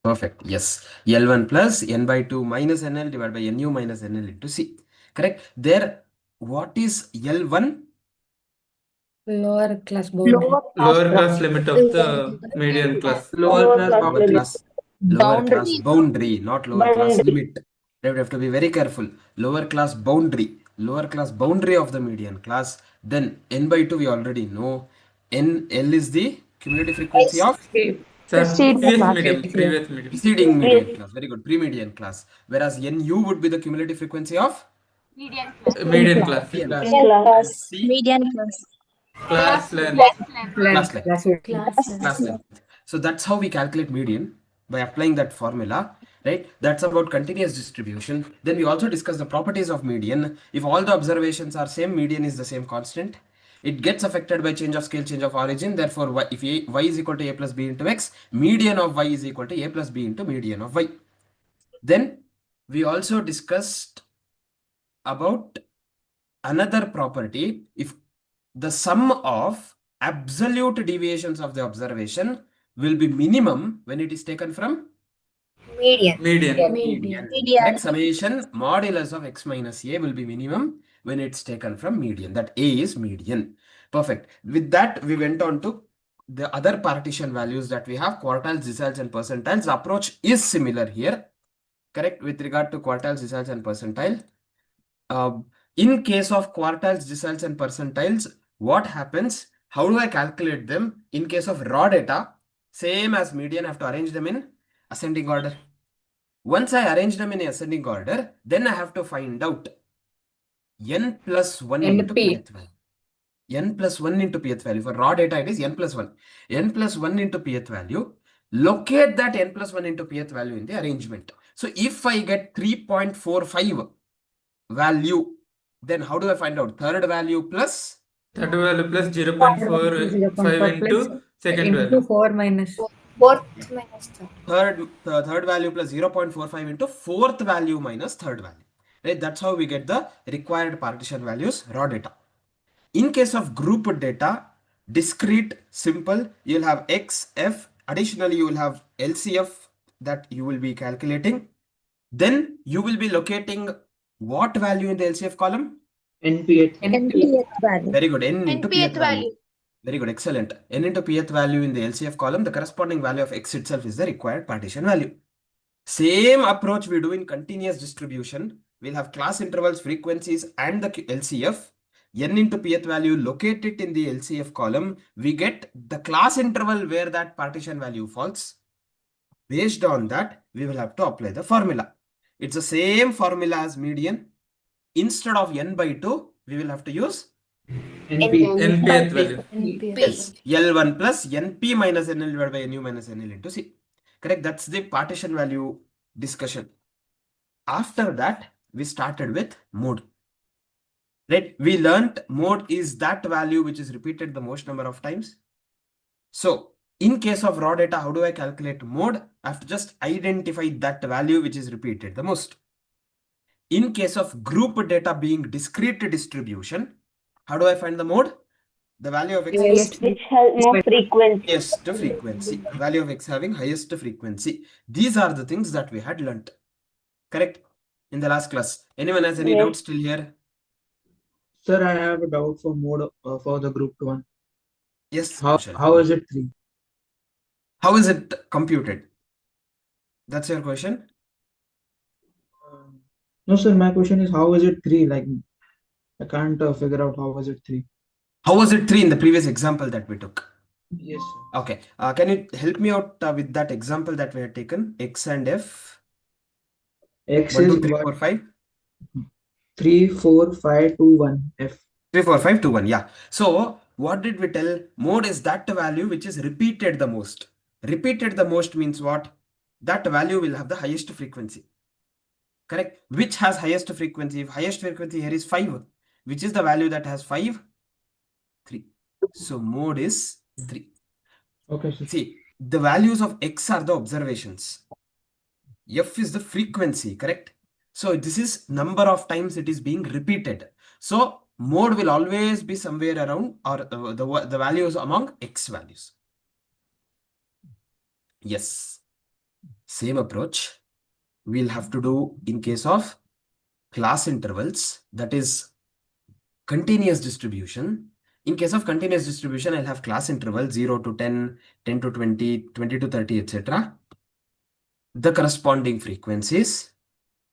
Perfect. Yes. L1 plus n by 2 minus NL divided by NU minus NL into C. Correct. There, what is L1? Lower class boundary. Lower class limit of the median class. Lower class Lower boundary. class boundary, not lower class Boundary. limit. We have to be very careful. Lower class boundary of the median class. Then n by 2 we already know. L is the cumulative frequency of Sir, Preceding previous medium. preceding median class. Very good, pre-median class. Whereas NU would be the cumulative frequency of Median class. Median class. median class. Class. C, Median class. Class length. class length. Class length. So that's how we calculate median by applying that formula, right? That's about continuous distribution. Then we also discuss the properties of median. If all the observations are same, median is the same constant. It gets affected by change of scale, change of origin. Therefore, if y is equal to a plus b into x, median of y is equal to a plus b into median of y. Then we also discussed about another property. If the sum of absolute deviations of the observation will be minimum when it is taken from Median. Median. Correct. Summation modulus of x minus a will be minimum when it's taken from median. That a is median. Perfect. With that, we went on to the other partition values that we have, quartiles, deciles, and percentiles. The approach is similar here. Correct. With regard to quartiles, deciles, and percentile. In case of quartiles, deciles, and percentiles, what happens? How do I calculate them? In case of raw data, same as median, I have to arrange them in ascending order. Once I arrange them in ascending order, then I have to find out n plus 1 into pth value. N plus 1 into pth value. For raw data, it is n plus 1. N plus 1 into pth value. Locate that n plus 1 into pth value in the arrangement. So if I get 3.45 value, then how do I find out? Third value plus? Third value plus 0.45 into second value. 4 minus. Fourth minus third. Third value plus 0.45 into fourth value minus third value. Right? That's how we get the required partition values, raw data. In case of group data, discrete, simple, you'll have X, F. Additionally, you will have LCF that you will be calculating. Then you will be locating what value in the LCF column? NPth. value. Very good. N into NPth pth value. Very good. Excellent. N into pth value in the LCF column. The corresponding value of X itself is the required partition value. Same approach we do in continuous distribution. We'll have class intervals, frequencies, and the LCF. N into pth value, locate it in the LCF column. We get the class interval where that partition value falls. Based on that, we will have to apply the formula. It's the same formula as median. Instead of n by 2, we will have to use NPth value. Yes, L1 plus NP minus NL divided by NU minus NL into C. Correct? That's the partition value discussion. After that, we started with mode. Right? We learned mode is that value which is repeated the most number of times. So, in case of raw data, how do I calculate mode? I have to just identify that value which is repeated the most. In case of group data being discrete distribution, how do I find the mode? The value of X Which has more frequency. highest frequency. Value of X having highest frequency. These are the things that we had learnt. Correct? In the last class. Anyone has any doubts still here? Sir, I have a doubt for mode for the group one. Yes. How is it 3? How is it computed? That's your question? No, sir. My question is how is it 3? Like I can't figure out how was it 3. How was it 3 in the previous example that we took? Yes, sir. Okay. Can you help me out with that example that we had taken? X and F. X 1, is 2, 3, 4, 5. 3, 4, 5, 2, 1. F. 3, 4, 5, 2, 1. Yeah. So what did we tell? Mode is that value which is repeated the most. Repeated the most means what? That value will have the highest frequency. Correct? Which has highest frequency? If highest frequency here is 5, which is the value that has 5? 3. So mode is 3. Okay, sir. See, the values of X are the observations. F is the frequency, correct? So this is number of times it is being repeated. So mode will always be somewhere around or the values among X values. Yes. Same approach we'll have to do in case of class intervals, that is continuous distribution. In case of continuous distribution, I'll have class interval 0 to 10, 10 to 20, 20 to 30, etc. The corresponding frequencies.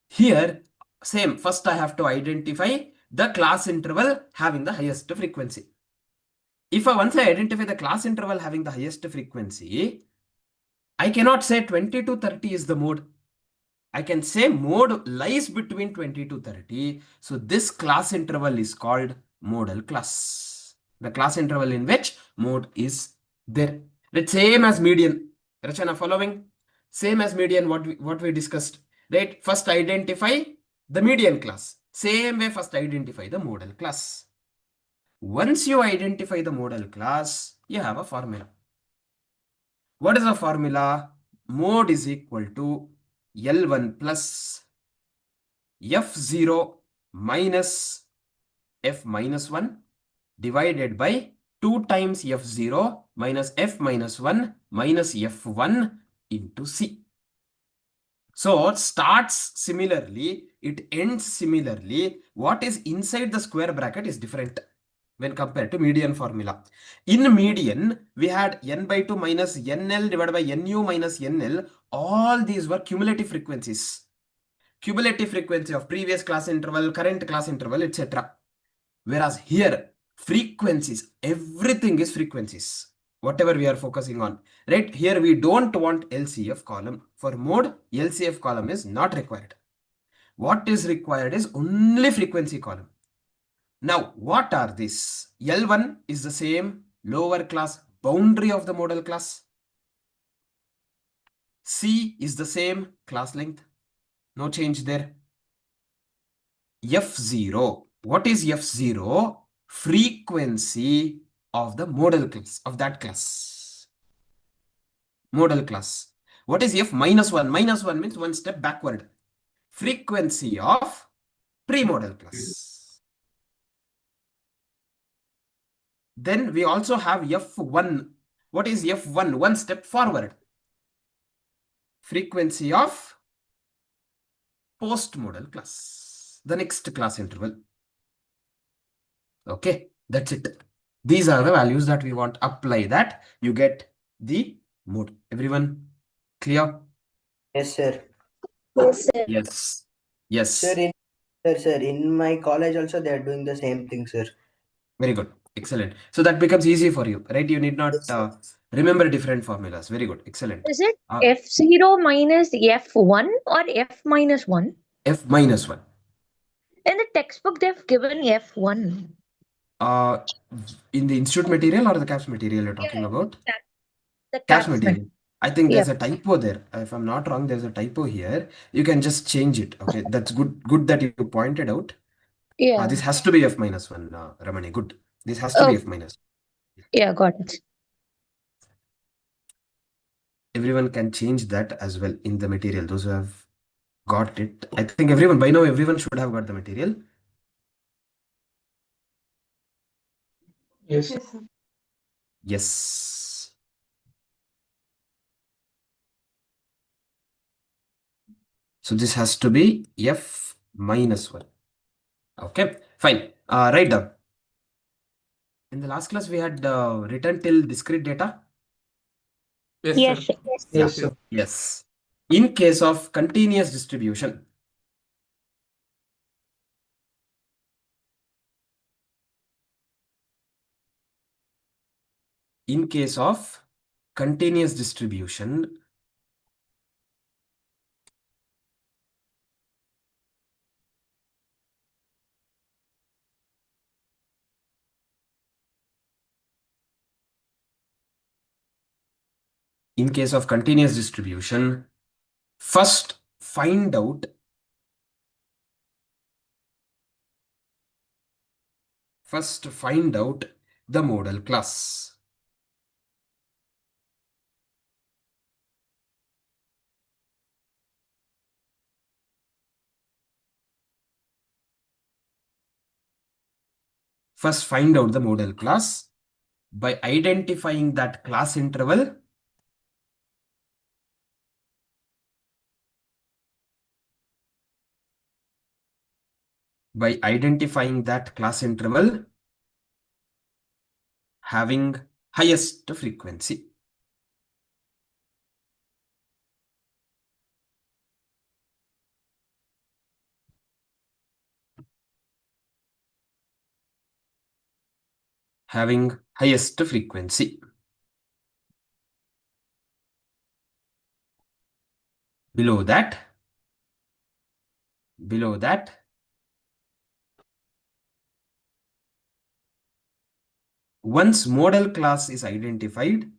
Here, same. First, I have to identify the class interval having the highest frequency. Once I identify the class interval having the highest frequency, I cannot say 20 to 30 is the mode. I can say mode lies between 20 to 30. So this class interval is called modal class. The class interval in which mode is there. It's same as median. Rachana, following? Same as median, what we discussed. Right? First identify the median class. Same way, first identify the modal class. Once you identify the modal class, you have a formula. What is the formula? Mode is equal to L1 plus F0 minus F minus 1 divided by 2 times F0 minus F minus 1 minus F1 into C. So it starts similarly, it ends similarly. What is inside the square bracket is different when compared to median formula. In median, we had n by 2 minus nl divided by nu minus nl. All these were cumulative frequencies. Cumulative frequency of previous class interval, current class interval, etc. Whereas here, frequencies, everything is frequencies. Whatever we are focusing on, right? Here we don't want LCF column. For mode, LCF column is not required. What is required is only frequency column. Now, what are these? L1 is the same lower class boundary of the model class. C is the same class length. No change there. F0. What is F0? Frequency of the model class, of that class. Model class. What is F minus 1? Minus 1 means one step backward. Frequency of pre-model class. Then we also have F1. What is F1? One step forward. Frequency of post-model class. The next class interval. Okay, that's it. These are the values that we want. Apply that. You get the mode. Everyone clear? Yes, sir. Yes, sir. Yes. Yes. Sir, in my college also they are doing the same thing, sir. Very good. Excellent. So that becomes easy for you, right? You need not remember different formulas. Very good. Excellent. Is it F0 minus F1 or F minus 1? F minus 1. In the textbook, they've given F1. In the institute material or the CAPS material you're talking about? The CAPS CAPS material. I think there's Yeah. a typo there. If I'm not wrong, there's a typo here. You can just change it. Okay, that's good. Good that you pointed out. Yeah. This has to be F minus 1, Ramani. Good. This has to be F minus. Yeah, got it. Everyone can change that as well in the material. Those who have got it. I think everyone, by now, everyone should have got the material. Yes. Yes. So this has to be F minus 1. Okay, fine. Write down. In the last class, we had written till discrete data. Yes, sir. Yes, sir. Yes. In case of continuous distribution, first find out the model class. First find out the model class by identifying that class interval having highest frequency. Having highest frequency. Below that, once model class is identified,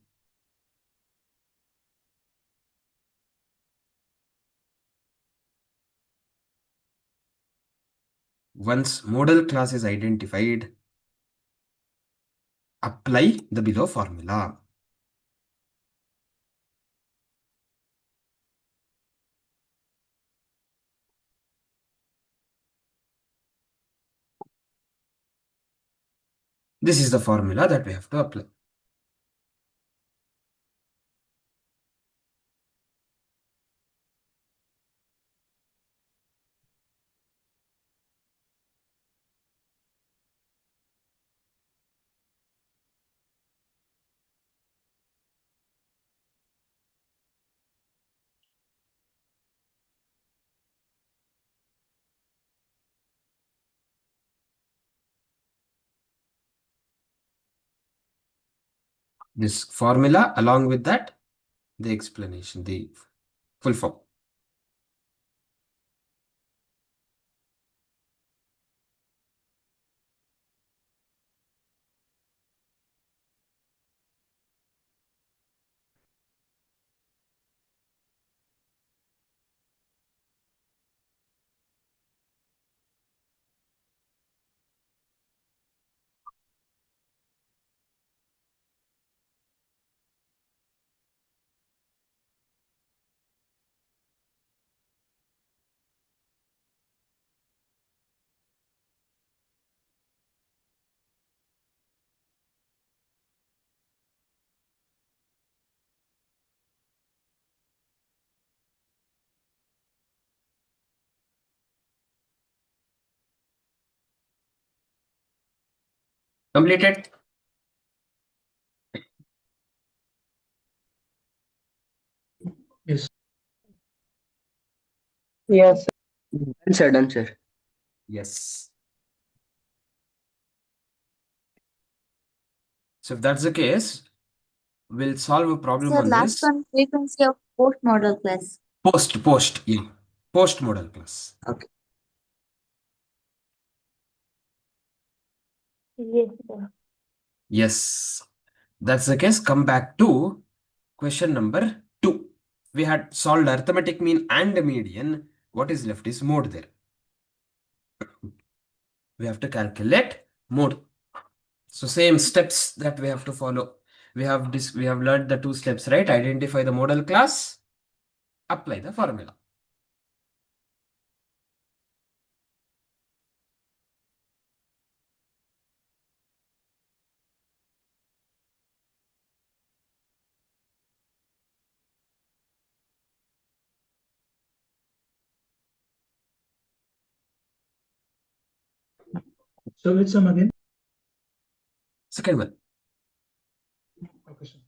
apply the below formula. This is the formula that we have to apply. This formula, along with that, the explanation, the full form. Completed. Yes. Yes. Done, sir. Done, sir. Yes. So if that's the case, we'll solve a problem Sir, on last this. one, frequency of post model class. Yeah. Post model class. Okay. Yes, sir. Yes. That's the case. Come back to question number 2. We had solved arithmetic mean and median. What is left is mode there. We have to calculate mode. So same steps that we have to follow. We have learned the 2 steps, right? Identify the model class, apply the formula. So which sum again? Second one. Okay, sir.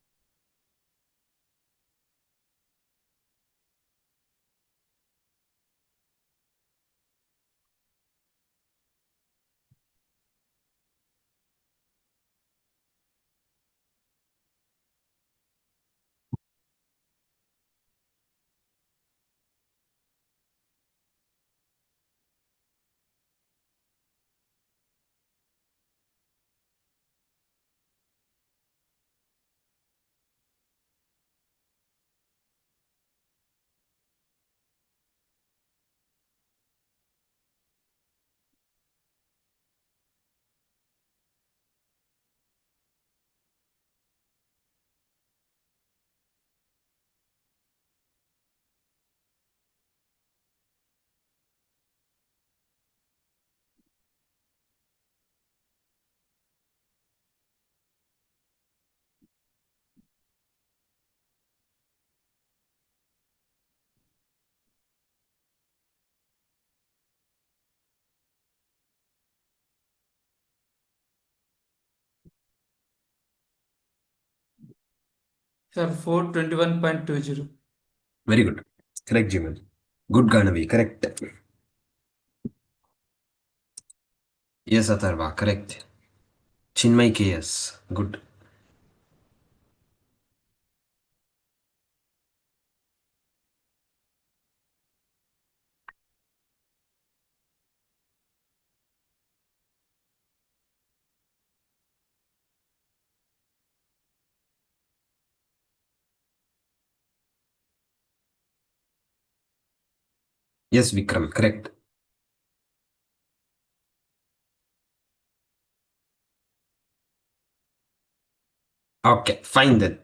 Sir, 421.20. Very good. Correct, Jimal. Good, Ganavi. Correct. Yes, Atharva. Correct. Chinmay KS. Good. Yes, Vikram. Correct. Okay, fine then.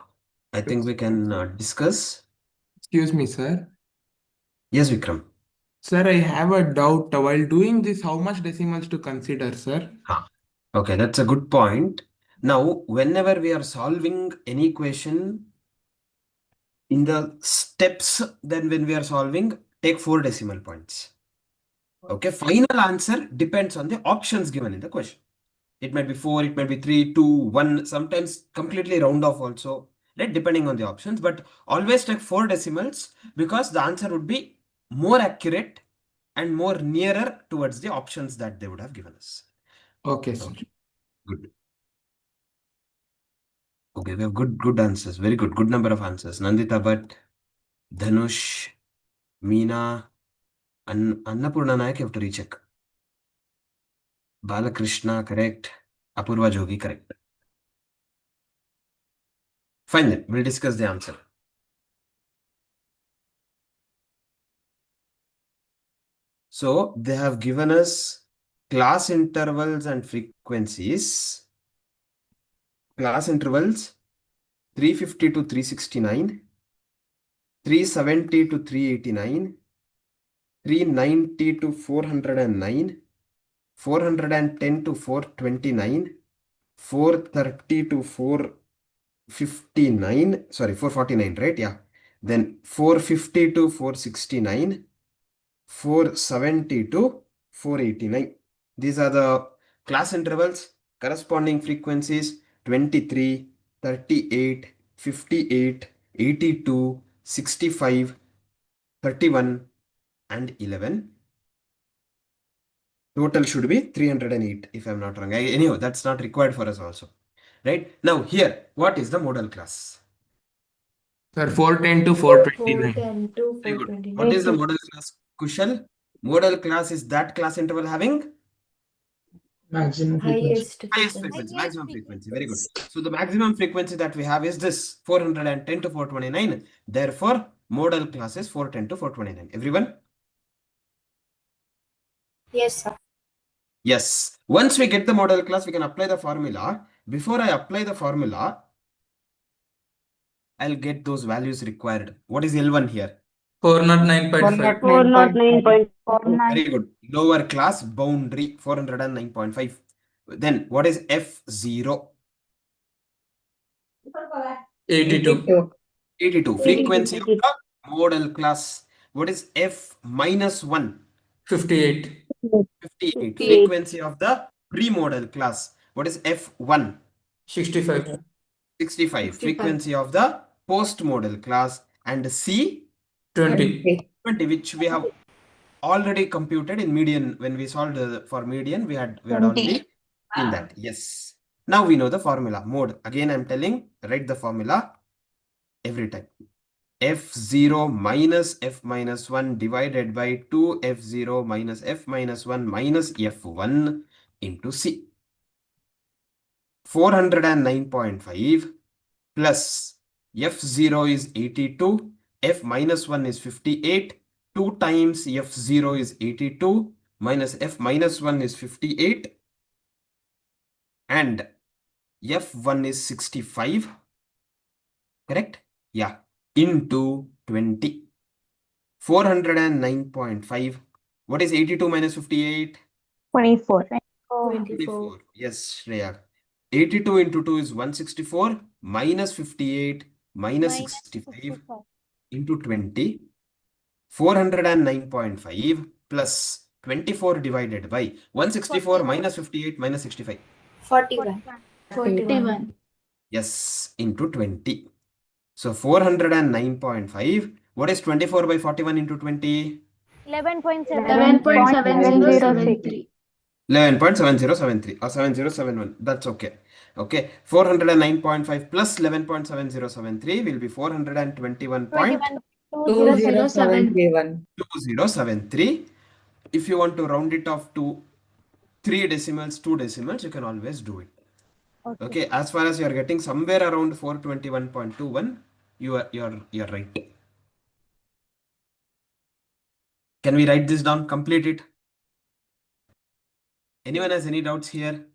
I think we can discuss. Excuse me, sir. Yes, Vikram. Sir, I have a doubt. While doing this, how much decimals to consider, sir? Okay, that's a good point. Now, whenever we are solving any equation in the steps, then when we are solving, take 4 decimal points. Okay, final answer depends on the options given in the question. It might be 4, it might be 3, 2, 1, sometimes completely round off also, right? Depending on the options, but always take 4 decimals because the answer would be more accurate and more nearer towards the options that they would have given us. Okay, sir. Okay, good. Okay, we have good answers. Very good. Good number of answers. Nandita Bhatt, Dhanush, Meena, Annapurna Nayak, you have to recheck. Balakrishna, correct. Apurva Jogi, correct. Fine then, we'll discuss the answer. So they have given us class intervals and frequencies. Class intervals 350 to 369, 370 to 389, 390 to 409, 410 to 429, 430 to 459, sorry, 449, right? Yeah. Then 450 to 469, 470 to 489. These are the class intervals, corresponding frequencies 23, 38, 58, 82, 65, 31, and 11. Total should be 308 if I'm not wrong. Anyhow, that's not required for us also. Right? Now here, what is the modal class? Sir, 410 to 429. 410 to Very good. 429. What is the modal class, Kushal? Modal class is that class interval having Maximum frequency. highest frequency, maximum frequency. Very good. So the maximum frequency that we have is this 410 to 429. Therefore, modal class is 410 to 429. Everyone? Yes, sir. Yes. Once we get the modal class, we can apply the formula. Before I apply the formula, I'll get those values required. What is L1 here? 409.5. 409.5. Very good. Lower class boundary 409.5. Then what is F0? 82. 82. Frequency of the modal class. What is F minus 1? 58. 58. Frequency of the pre-modal class. What is F1? 65. 65. Frequency of the post-modal class. And C? 20. 20, which we have already computed in median. When we solved for median, we had already seen that. Yes. Now we know the formula. Mode. Again, I'm telling, write the formula every time. F0 minus F minus 1 divided by 2 F0 minus F minus 1 minus F1 into C. 409.5 plus F0 is 82, F minus 1 is 58, 2 times F0 is 82, minus F minus 1 is 58, and F1 is 65, correct? Yeah, into 20. 409.5. What is 82 minus 58? 24. 24. Yes, Shreya. 82 into 2 is 164 minus 58 minus 65 into 20. 409.5 plus 24 divided by 164 minus 58 minus 65. 41. 41. Yes, into 20. So 409.5. What is 24 by 41 into 20? 11.7073. 11.7073 or 7071. That's okay. Okay. 409.5 plus 11.7073 will be 421.2073. 2073. If you want to round it off to 3 decimals, 2 decimals, you can always do it. Okay. As far as you are getting somewhere around 421.21, you're right. Can we write this down? Complete it. Anyone has any doubts here?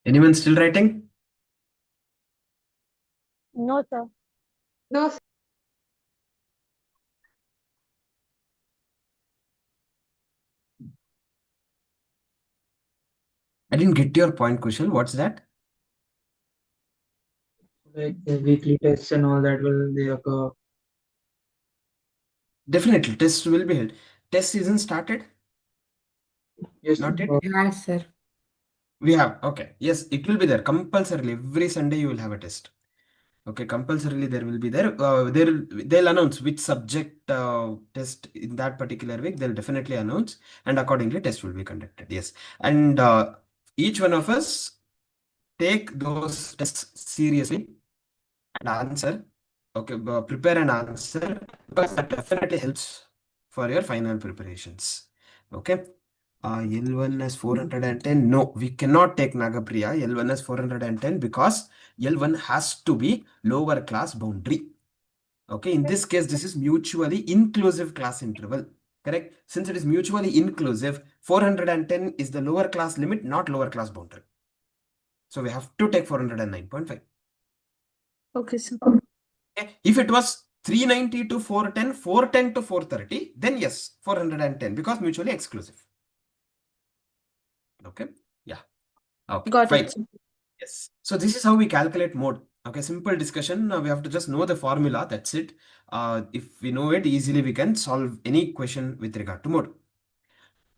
Anyone still writing? No, sir. No, sir. I didn't get your point, Kushal. What's that? Like the weekly tests and all that will they occur? Definitely, tests will be held. Test season started? Yes, Not yet? Yes, sir. We have. Okay. Yes, it will be there. Compulsorily, every Sunday you will have a test. Okay, compulsorily there will be there. They'll announce which subject test in that particular week. They'll definitely announce, and accordingly test will be conducted. Yes, and each one of us take those tests seriously and answer. Okay, prepare and answer because that definitely helps for your final preparations. Okay. L1 is 410. No, we cannot take Nagapriya. L1 is 410 because L1 has to be lower class boundary. Okay, in this case, this is mutually inclusive class interval. Correct? Since it is mutually inclusive, 410 is the lower class limit, not lower class boundary. So we have to take 409.5. Okay, sir. Okay. If it was 390 to 410, 410 to 430, then yes, 410 because mutually exclusive. Okay. Yeah. Okay. Got Fine. it, sir. Yes. So this is how we calculate mode. Okay, simple discussion. We have to just know the formula. That's it. If we know it easily, we can solve any question with regard to mode.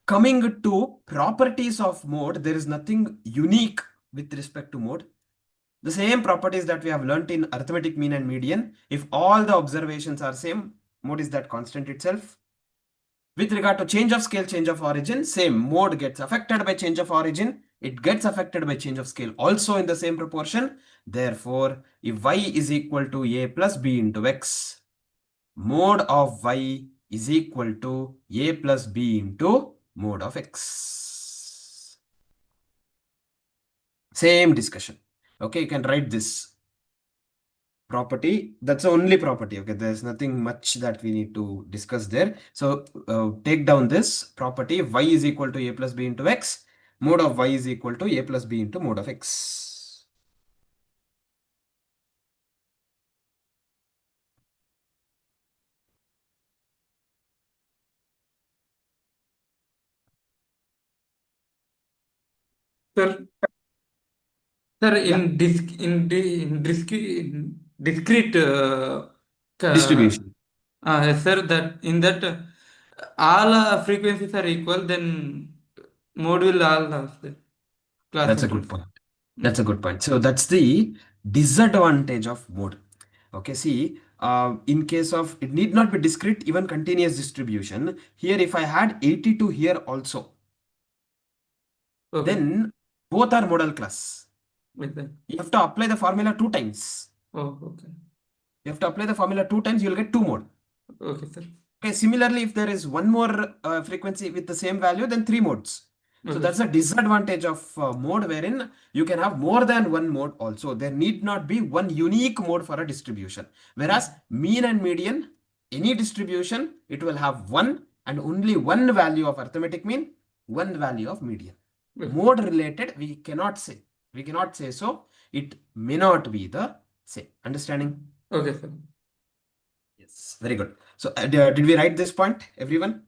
Coming to properties of mode, there is nothing unique with respect to mode. The same properties that we have learnt in arithmetic mean and median. If all the observations are same, mode is that constant itself. With regard to change of scale, change of origin, same. Mode gets affected by change of origin. It gets affected by change of scale also in the same proportion. Therefore, if y is equal to a plus b into x, mode of y is equal to a plus b into mode of x. Same discussion. Okay, you can write this property. That's the only property. Okay, there's nothing much that we need to discuss there. So take down this property. Y is equal to a plus b into x. Mode of y is equal to a plus b into mode of x. Sir, sir, Yeah. in discrete Distribution. sir, that in that all frequencies are equal, then mode will all have the class That's a interval. good point. That's a good point. So that's the disadvantage of mode. Okay, see, in case of it need not be discrete, even continuous distribution. Here, if I had 82 here also, Okay. then both are modal class. Like that. You have to apply the formula 2 times. Oh, okay. You have to apply the formula 2 times, you'll get 2 mode. Okay, sir. Okay, similarly, if there is one more frequency with the same value, then 3 modes. So Okay. that's a disadvantage of mode wherein you can have more than one mode also. There need not be one unique mode for a distribution. Whereas mean and median, any distribution, it will have one and only one value of arithmetic mean, one value of median. Okay. Mode related, we cannot say. We cannot say so. It may not be the same. Understanding? Okay, sir. Yes, very good. So did we write this point, everyone?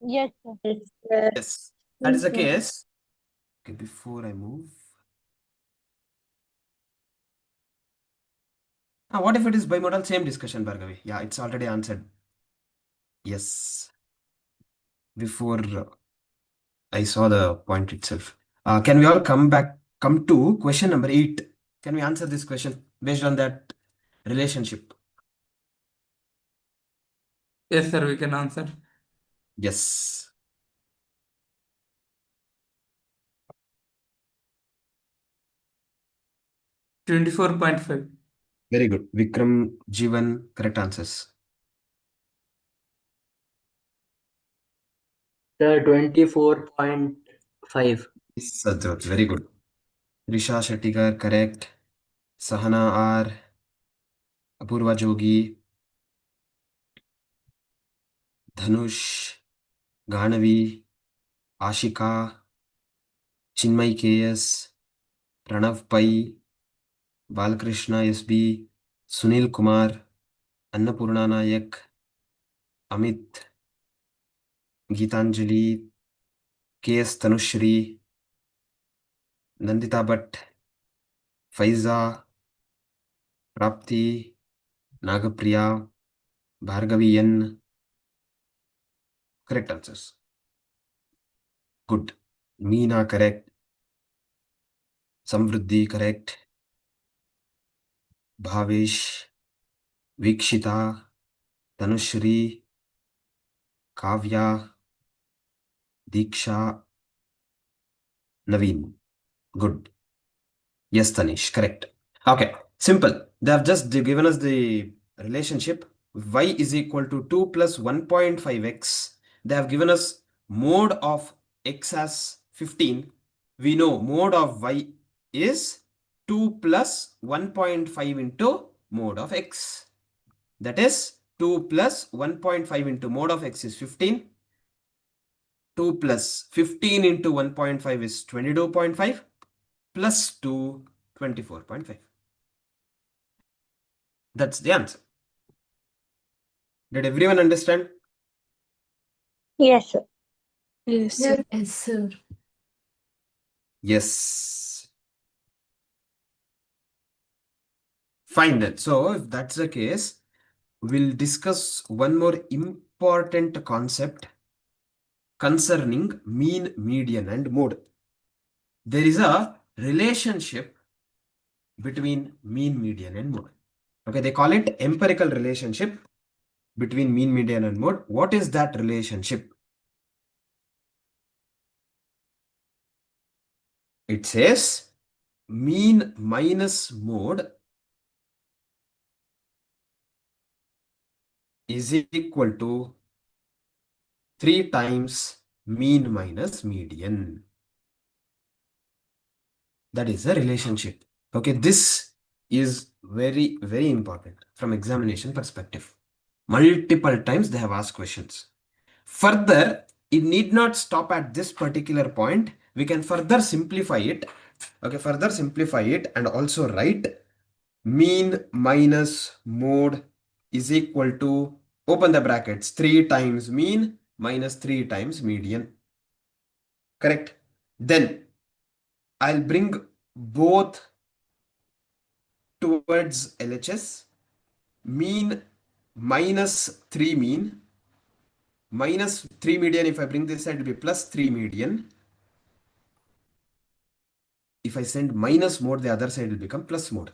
Yes, sir. Yes, that is the case. Okay, before I move. What if it is bimodal? Same discussion, Bhargavi. Yeah, it's already answered. Yes. Before I saw the point itself. Can we all come to question number 8? Can we answer this question based on that relationship? Yes, sir, we can answer. Yes. $24.5. Very good. Vikram, Jivan, correct answers. The 24.5. Sajjot, very good. Risha Shettikar, correct. Sahana R, Apurva Jogi, Dhanush, Ganavi, Ashika, Chinmay KS, Pranav Pai, Balakrishna SB, Sunil Kumar, Annapurna Nayak, Amit, Geetanjali, KS Tanushri, Nandita Bhatt, Faiza, Prapti, Nagapriya, Bhargavi N. Correct answers. Good. Meena correct. Samvriddhi correct. Bhavesh, Vikshita, Tanushri, Kavya, Diksha, Naveen. Good. Yes, Tanish, correct. Okay, simple. They have just given us the relationship y is equal to 2 plus 1.5x. They have given us mode of x as 15. We know mode of y is 2 plus 1.5 into mode of x. That is 2 plus 1.5 into mode of x is 15. 2 plus 15 into 1.5 is 22.5 plus 2, 24.5. That's the answer. Did everyone understand? Yes, sir. Yes, sir. Yes, sir. Yes. Fine then. So if that's the case, we'll discuss one more important concept concerning mean, median, and mode. There is a relationship between mean, median, and mode. Okay, they call it empirical relationship between mean, median, and mode. What is that relationship? It says mean minus mode is equal to 3 times mean minus median. That is the relationship. Okay, this is very, very important from examination perspective. Multiple times they have asked questions. Further, it need not stop at this particular point. We can further simplify it. Okay, further simplify it and also write mean minus mode is equal to, open the brackets, 3 times mean minus 3 times median. Correct? Then I'll bring both towards LHS. Mean minus 3 mean minus 3 median. If I bring this side, it will be plus 3 median. If I send minus mode, the other side will become plus mode.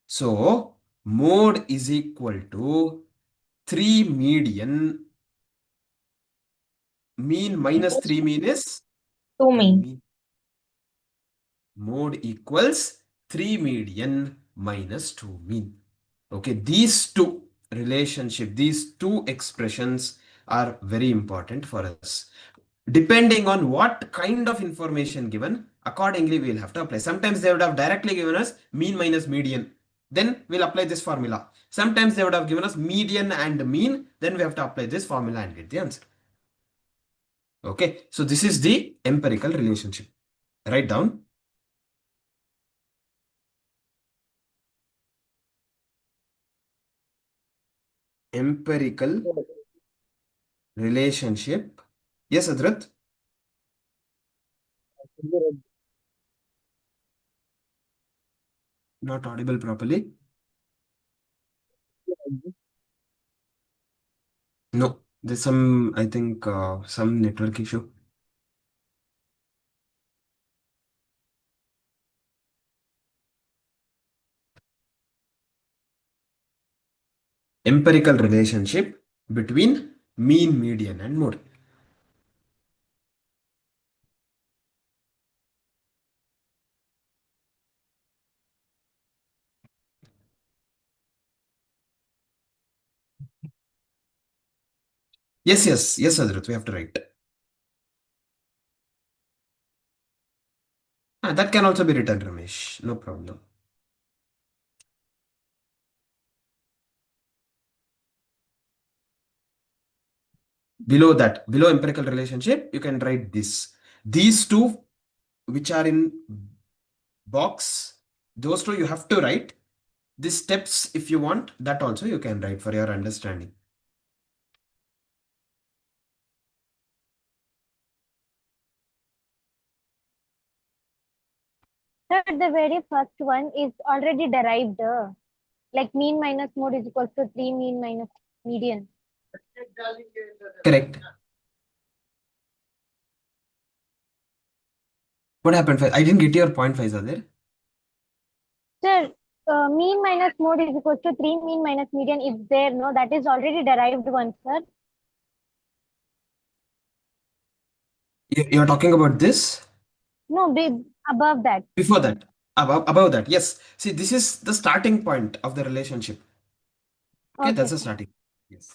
So mode is equal to 3 median. Mean minus 3 mean is 2 mean. Mode equals 3 median minus 2 mean. Okay, these two relationship, these two expressions are very important for us. Depending on what kind of information given, accordingly we'll have to apply. Sometimes they would have directly given us mean minus median. Then we'll apply this formula. Sometimes they would have given us median and mean. Then we have to apply this formula and get the answer. Okay, so this is the empirical relationship. Write down. Empirical relationship. Yes, Adrat? Not audible properly. No, there's some, I think, some network issue. Empirical relationship between mean, median, and mode. Yes, Adrat, we have to write. That can also be written, Ramesh. No problem. Below that, below empirical relationship, you can write this. These two which are in box, those two you have to write. These steps, if you want, that also you can write for your understanding. Sir, the very first one is already derived. Like mean minus mode is equal to 3 mean minus median. Correct. What happened? I didn't get your point, Faizal. Sir, mean minus mode is equal to 3 mean minus median is there. No, that is already derived one, sir. You're talking about this? No, above that. Before that. Above that. Yes. See, this is the starting point of the relationship. Okay, that's the starting. Yes.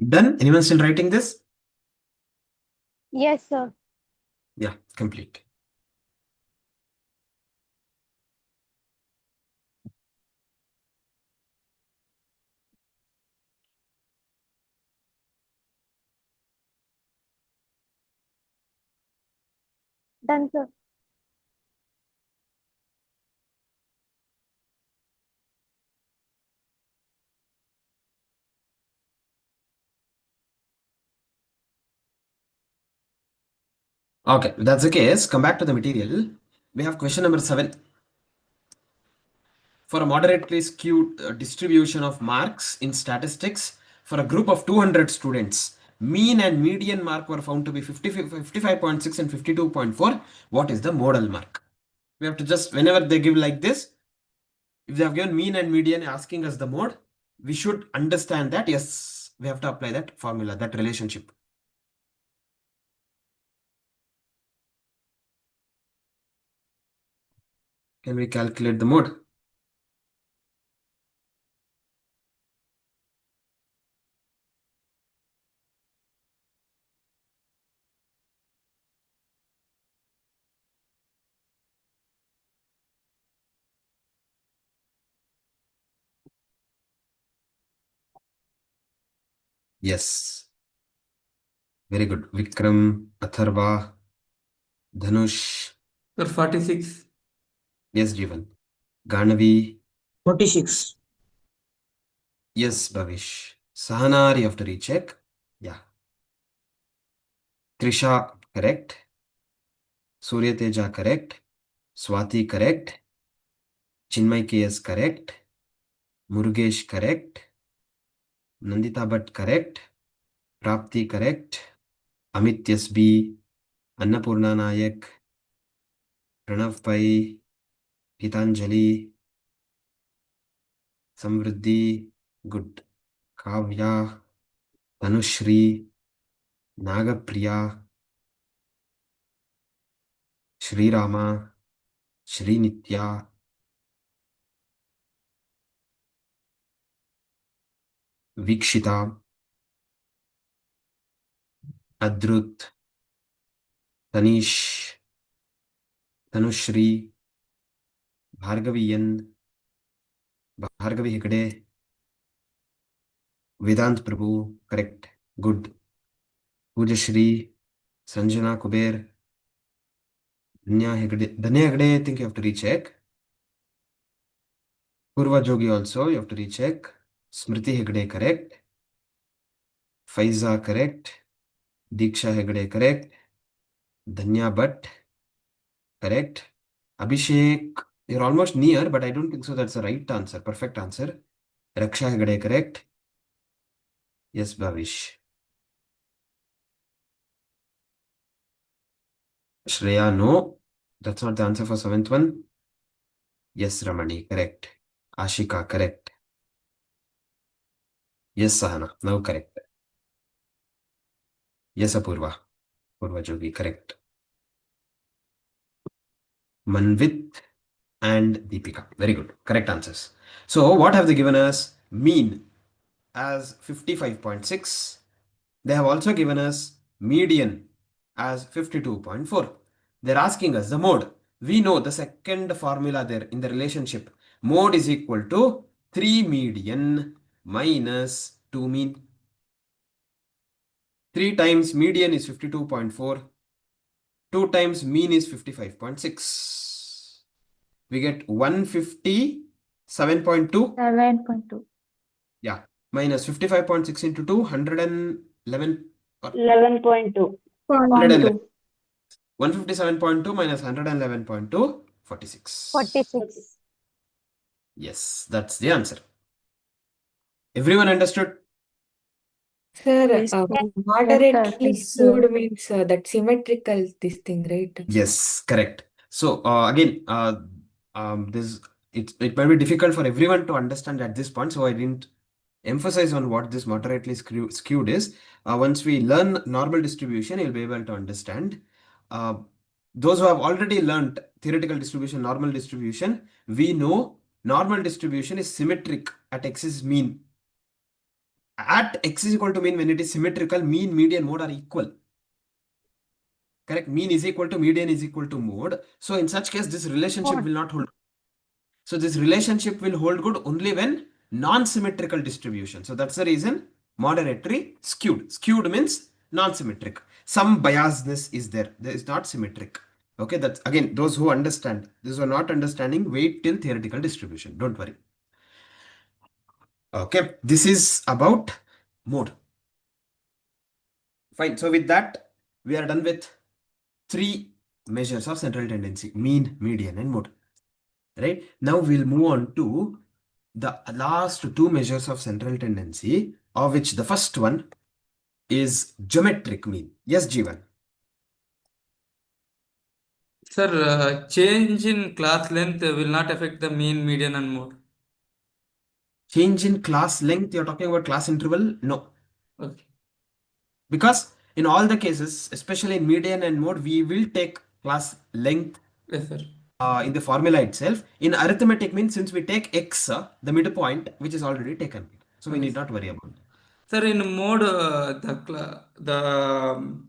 Done? Anyone still writing this? Yes, sir. Yeah, complete. Done, sir. Okay, if that's the case, come back to the material. We have question number 7. For a moderately skewed distribution of marks in statistics for a group of 200 students, mean and median mark were found to be 55.6 and 52.4. What is the modal mark? We have to just, whenever they give like this, if they have given mean and median asking us the mode, we should understand that, yes, we have to apply that formula, that relationship. Can we calculate the mode? Yes. Very good. Vikram, Atharva, Dhanush. Sir, 46. Yes, Jivan. Ganavi. 46. Yes, Bhavish. Sahanar, you have to recheck. Yeah. Trisha, correct. Surya Teja, correct. Swati, correct. Chinmay KS, correct. Murugesh, correct. Nandita Bhatt, correct. Prapti, correct. Amit SB, Annapurna Nayak, Pranav Pai, Gitanjali, Samvriddhi, good. Kavya, Tanushri, Nagapriya, Shri Rama, Shri Nitya, Vikshita, Adrut, Tanish, Tanushri, Bhargavi N, Bhargavi Hegde, Vedant Prabhu, correct, good. Pujashri, Sanjana Kuber, Dhanya Hegde, I think you have to recheck. Purva Jogi also, you have to recheck. Smriti Hegde, correct. Faiza, correct. Diksha Hegde, correct. Dhanya Bhatt, correct. Abhishek, you're almost near, but I don't think so. That's the right answer. Perfect answer. Raksha Hegde, correct. Yes, Bhavish. Shreya, no. That's not the answer for 7th one. Yes, Ramani, correct. Ashika, correct. Yes, Sahana, now correct. Yes, Apurva. Purvajogi, correct. Manvit and Deepika. Very good. Correct answers. So what have they given us? Mean as 55.6. They have also given us median as 52.4. They're asking us the mode. We know the second formula there in the relationship. Mode is equal to 3 median minus 2 mean. 3 times median is 52.4. 2 times mean is 55.6. We get 157.2. 7.2. Yeah. Minus 55.6 into 2, 111. 11.2. 111. 157.2 minus 111.2, 46. 46. Yes, that's the answer. Everyone understood? Sir, Yes. moderately Yes, skewed means that symmetrical this thing, right? Yes, correct. So again, this it might be difficult for everyone to understand at this point, so I didn't emphasize on what this moderately skewed is. Once we learn normal distribution, you'll be able to understand. Those who have already learned theoretical distribution, normal distribution, we know normal distribution is symmetric at x is mean. At x is equal to mean, when it is symmetrical, mean, median, mode are equal. Correct? Mean is equal to median is equal to mode. So in such case, this relationship will not hold. So this relationship will hold good only when non-symmetrical distribution. So that's the reason moderatory skewed. Skewed means non-symmetric. Some biasness is there. There is not symmetric. Okay, that's again, those who understand. Those who are not understanding, wait till theoretical distribution. Don't worry. Okay, this is about mode. Fine. So with that, we are done with 3 measures of central tendency: mean, median, and mode. Right? Now we'll move on to the last 2 measures of central tendency, of which the first one is geometric mean. Yes, Jeevan. Sir, change in class length will not affect the mean, median, and mode. Change in class length, you're talking about class interval? No. Okay. Because in all the cases, especially in median and mode, we will take class length. Yes, sir. In the formula itself. In arithmetic means, since we take x, the midpoint, which is already taken. So we need not worry about it. Sir, in mode, the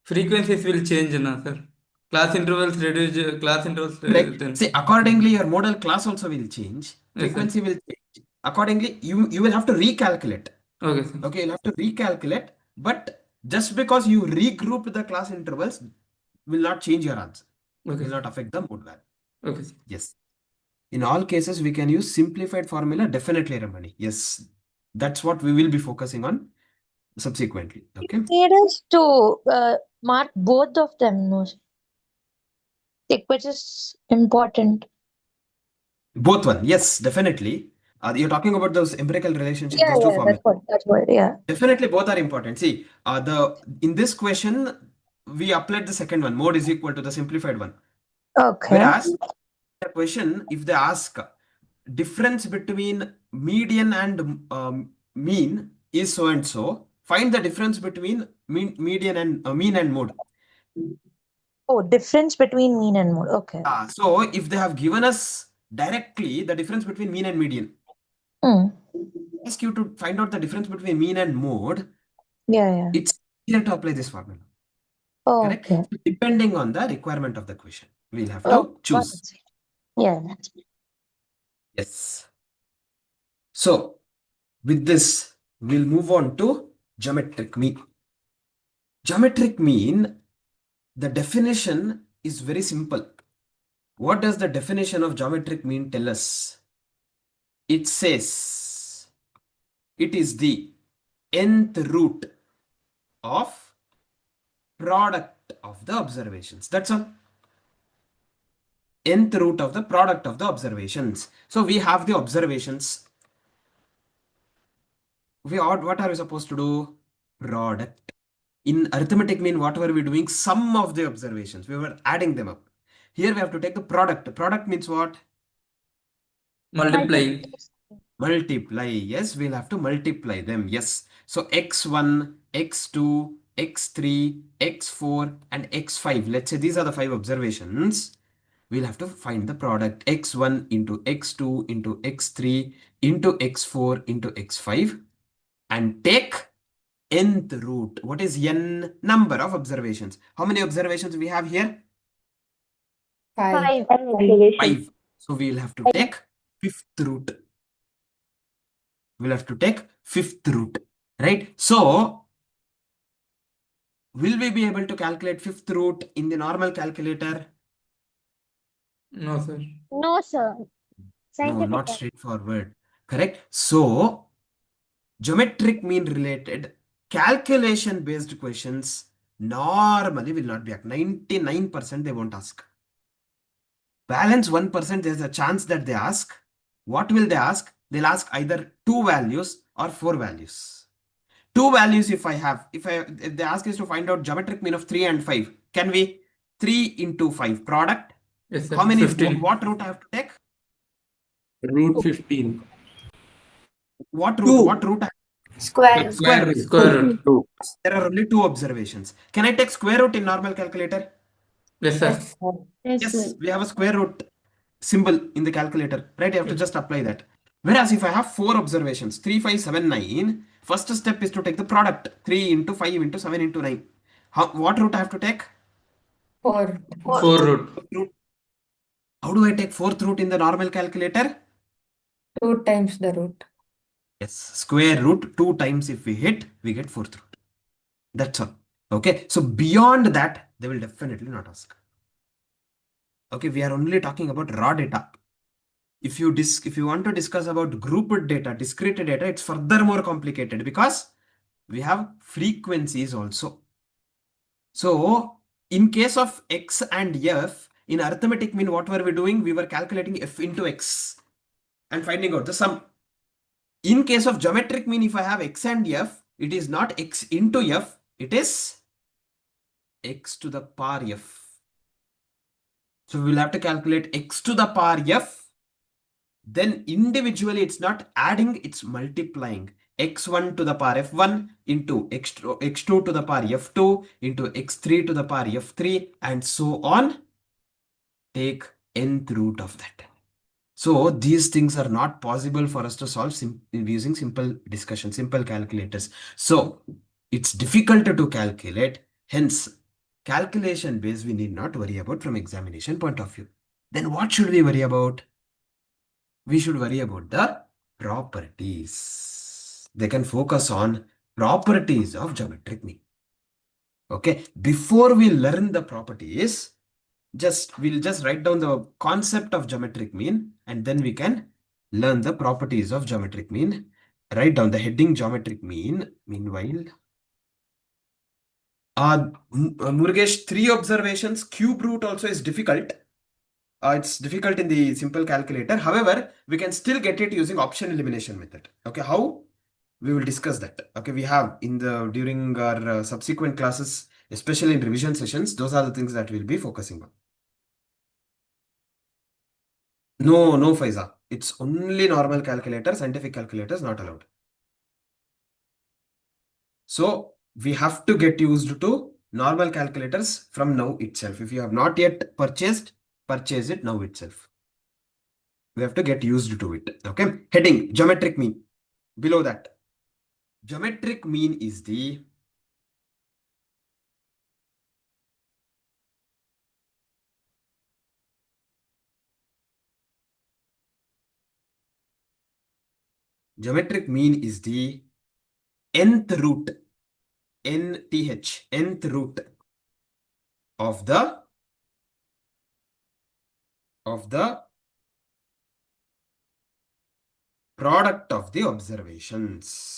frequencies will change, na, sir. Class intervals reduce, class intervals then. See, accordingly, your modal class also will change. Frequency will change. Accordingly, you will have to recalculate. Okay, sir. Okay, you'll have to recalculate. But just because you regroup the class intervals will not change your answer. Okay. Will not affect the mode value. Okay, sir. Yes. In all cases, we can use simplified formula, definitely, Ramani. Yes, that's what we will be focusing on subsequently. Okay. Need us to mark both of them, no? Like, which is important. Both one, yes, definitely. You're talking about those empirical relationships, Yeah, those 2 yeah, formulas. that's what, yeah. Definitely, both are important. See, in this question, we applied the second one, mode is equal to the simplified one. Okay. Whereas, the question, if they ask difference between median and mean is so and so, find the difference between median and mean and mode. Oh, difference between mean and mode. Okay. So if they have given us directly the difference between mean and median, ask you to find out the difference between mean and mode. Yeah. It's easier to apply this formula. Oh, Correct? okay. So depending on the requirement of the question, we'll have to choose. Yeah. Yes. So with this, we'll move on to geometric mean. Geometric mean, the definition is very simple. What does the definition of geometric mean tell us? It says it is the nth root of product of the observations. That's all. Nth root of the product of the observations. So we have the observations. What are we supposed to do? Product. In arithmetic mean, what were we doing? Sum of the observations. We were adding them up. Here we have to take the product. Product means what? Multiplying. Multiply. Yes, we'll have to multiply them. Yes. So x1, x2, x3, x4, and x5. Let's say these are the 5 observations. We'll have to find the product x1 into x2 into x3 into x4 into x5 and take nth root. What is n? Number of observations. How many observations we have here? 5. 5. So we'll have to take fifth root. We'll have to take fifth root, right? So will we be able to calculate fifth root in the normal calculator? No, sir. No, sir. No, Scientific not error. straightforward. Correct? So geometric mean related calculation based questions normally will not be asked. 99% they won't ask. Balance 1% there's a chance that they ask. What will they ask? They'll ask either 2 values or 4 values. 2 values if they ask us to find out geometric mean of 3 and 5, can we 3 into 5 product? Yes, sir. How many 15. what root I have to take? Root 15. What root? Two. What root? Square. Square root. Square root. There are only 2 observations. Can I take square root in normal calculator? Yes, sir. Yes, we have a square root symbol in the calculator, right? You have to just apply that. Whereas if I have 4 observations, 3, 5, 7, 9, first step is to take the product 3 into 5 into 7 into 9. What root I have to take? 4. 4 root. How do I take 4th root in the normal calculator? 2 times the root. Yes, square root 2 times if we hit, we get 4th root. That's all. Okay, so beyond that, they will definitely not ask. Okay, we are only talking about raw data. If you want to discuss about grouped data, discrete data, it's further more complicated because we have frequencies also. So in case of x and f, in arithmetic mean, what were we doing? We were calculating f into x and finding out the sum. In case of geometric mean, if I have x and f, it is not x into f, it is x to the power f. So we will have to calculate x to the power f. Then individually it's not adding, it's multiplying. x1 to the power f1 into x2 to the power f2 into x3 to the power f3 and so on. Take nth root of that. So these things are not possible for us to solve using simple discussion, simple calculators. So it's difficult to calculate. Hence, calculation base we need not worry about from examination point of view. Then what should we worry about? We should worry about the properties. They can focus on properties of geometric mean. Okay, before we learn the properties, we'll just write down the concept of geometric mean and then we can learn the properties of geometric mean. Write down the heading geometric mean. Meanwhile, Murugesh, 3 observations, cube root also is difficult. It's difficult in the simple calculator. However, we can still get it using option elimination method. Okay, how? We will discuss that. Okay, we have during our subsequent classes, especially in revision sessions, those are the things that we'll be focusing on. No, Faiza. It's only normal calculator, scientific calculators not allowed. So we have to get used to normal calculators from now itself. If you have not yet purchase it now itself. We have to get used to it. Okay. Heading geometric mean. Below that, geometric mean is the nth root, nth root of the product of the observations.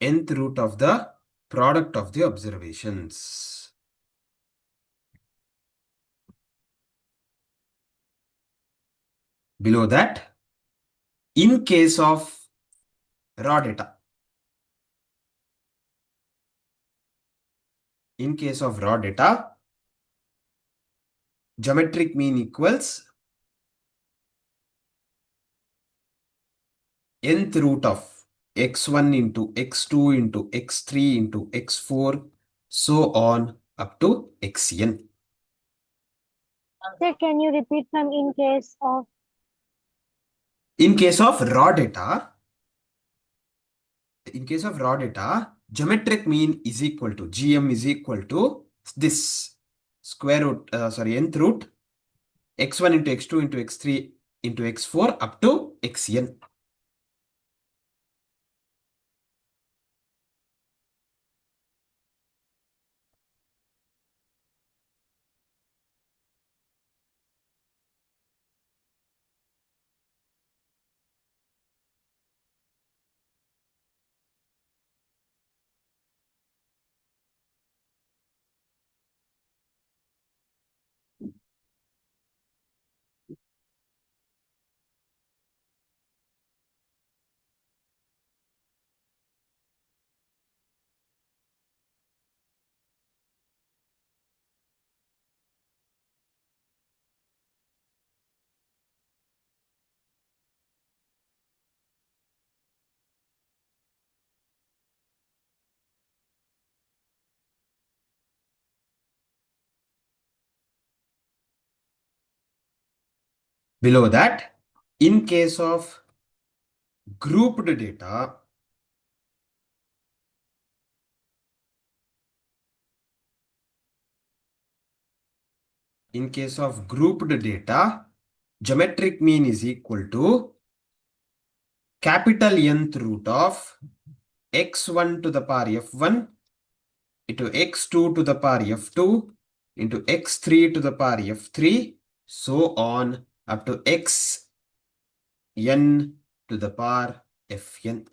Nth root of the product of the observations. Below that, in case of raw data, geometric mean equals nth root of x1 into x2 into x3 into x4, so on up to xn. Sir, can you repeat from in case of? In case of raw data, geometric mean is equal to GM is equal to this square root, nth root x1 into x2 into x3 into x4 up to xn. Below that, in case of grouped data, geometric mean is equal to capital nth root of x1 to the power f1 into x2 to the power f2 into x3 to the power f3, so on up to xn to the power fn.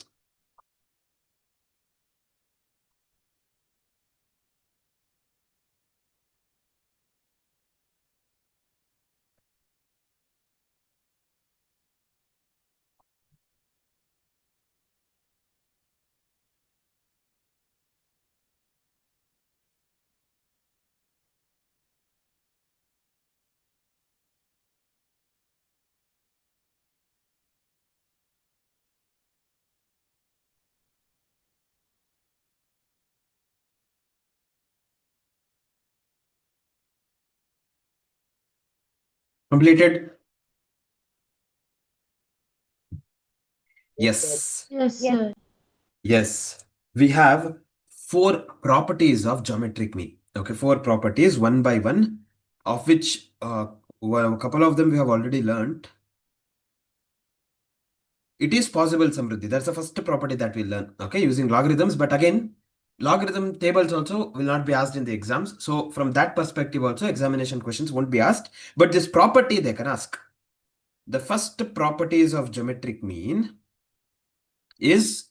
Completed? Yes. Yes, Yes. sir. Yes. We have 4 properties of geometric mean. Okay, 4 properties one by one, of which well, a couple of them we have already learned. It is possible, Samruddhi. That's the first property that we learn. Okay, using logarithms. But again, logarithm tables also will not be asked in the exams. So from that perspective also, examination questions won't be asked. But this property they can ask. The first properties of geometric mean is,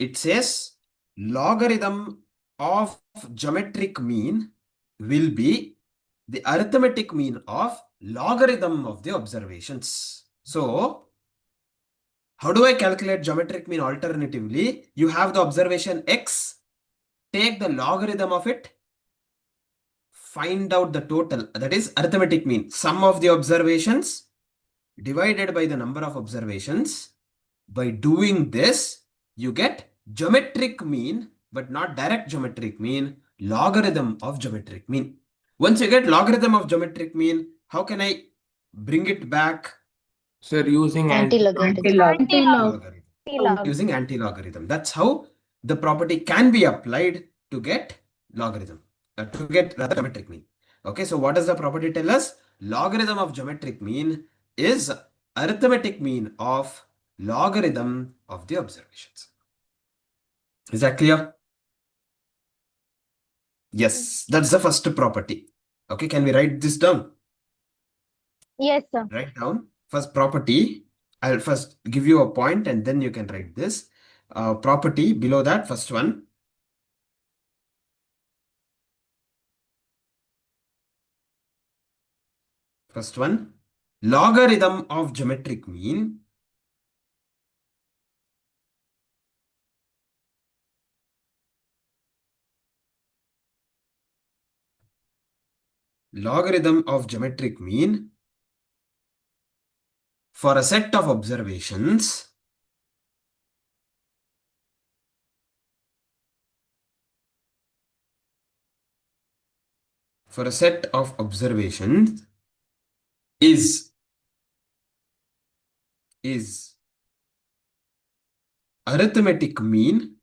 it says logarithm of geometric mean will be the arithmetic mean of logarithm of the observations. So how do I calculate geometric mean alternatively? You have the observation x, take the logarithm of it, find out the total, that is arithmetic mean, sum of the observations divided by the number of observations. By doing this, you get geometric mean, but not direct geometric mean, logarithm of geometric mean. Once you get logarithm of geometric mean, how can I bring it back? Sir, using Anti-logarithm. Anti-log. Anti-log. Using anti-logarithm. That's how the property can be applied to get logarithm, to get rather geometric mean. Okay, so what does the property tell us? Logarithm of geometric mean is arithmetic mean of logarithm of the observations. Is that clear? Yes, that's the first property. Okay, can we write this down? Yes, sir. Write down first property. I'll first give you a point and then you can write this. Property below that, first one. First one, logarithm of geometric mean for a set of observations for a set of observations is arithmetic mean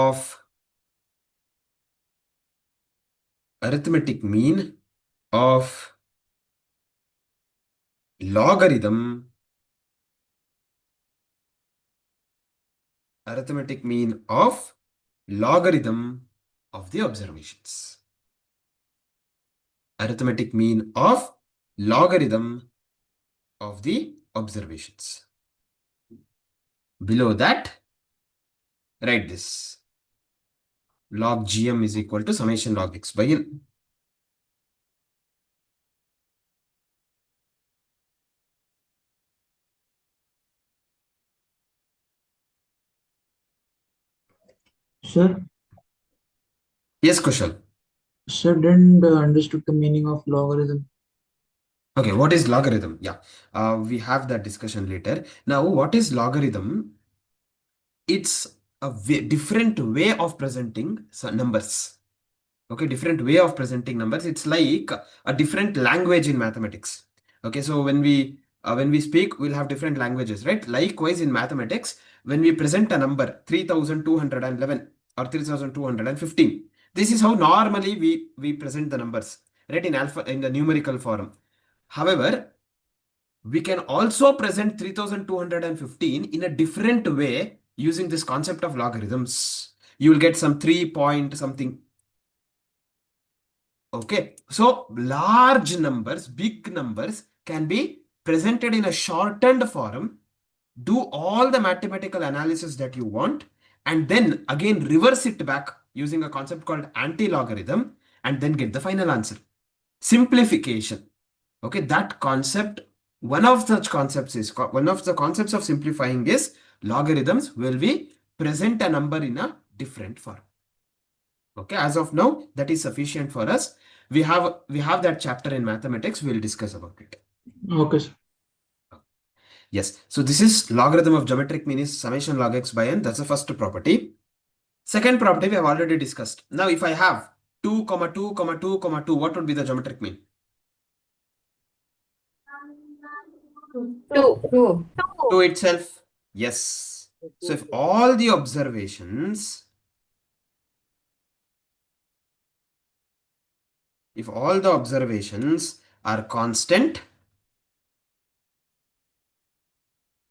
of logarithm of the observations. Arithmetic mean of logarithm of the observations. Below that, write this. Log gm is equal to summation log x by n. Sir, Yes, Kushal. sir didn't understood the meaning of logarithm. Okay, what is logarithm? Yeah, we have that discussion later. Now, what is logarithm? It's a different way of presenting numbers. Okay, different way of presenting numbers. It's like a different language in mathematics. Okay, so when we speak, we'll have different languages, right? Likewise, in mathematics, when we present a number 3211 or 3215, this is how normally we present the numbers, right? In the numerical form. However, we can also present 3215 in a different way using this concept of logarithms. You will get some 3 point something. Okay, so large numbers, big numbers can be presented in a shortened form. Do all the mathematical analysis that you want, and then again reverse it back using a concept called anti-logarithm, and then get the final answer. Simplification. Okay, that concept, one of the concepts of simplifying is logarithms will be present a number in a different form. Okay, as of now, that is sufficient for us. We have that chapter in mathematics. We'll discuss about it. Okay, sir. Yes. So this is logarithm of geometric mean is summation log x by n. That's the first property. Second property we have already discussed. Now, if I have 2, 2, 2, 2, what would be the geometric mean? 2. 2 itself. Yes. So if all the observations are constant,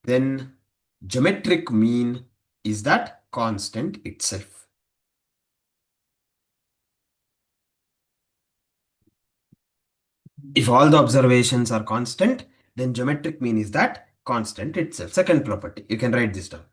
then geometric mean is that constant itself. If all the observations are constant, then geometric mean is that constant itself. Second property. You can write this down.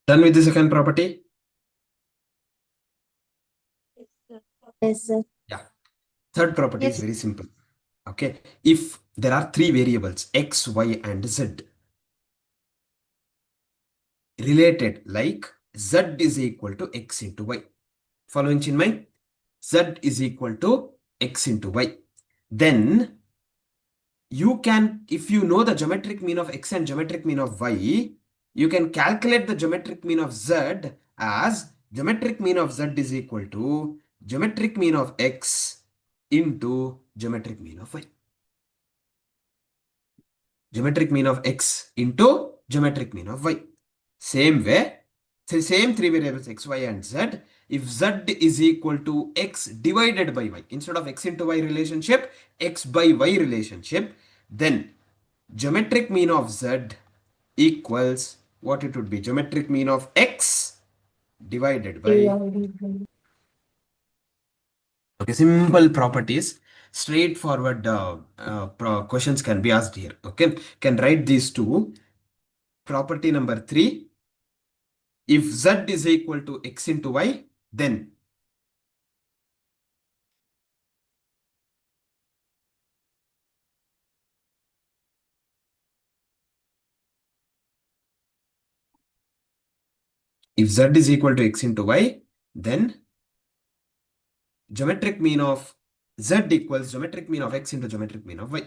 Done with the second property? Yes, sir. Yeah. Third property is very simple. Okay. If there are three variables, x, y, and z, related like z is equal to x into y. Following Chinmay? Z is equal to x into y. Then you can, if you know the geometric mean of x and geometric mean of y, you can calculate the geometric mean of z as geometric mean of z is equal to geometric mean of x into geometric mean of y. Geometric mean of x into geometric mean of y. Same way, the same three variables x, y, and z. If z is equal to x divided by y, instead of x into y relationship, x by y relationship, then geometric mean of z equals what it would be? Geometric mean of x divided by. Okay, simple properties. straightforward questions can be asked here. Okay, can write these two. Property number 3. If z is equal to x into y, then if z is equal to x into y, then geometric mean of z equals geometric mean of x into geometric mean of y.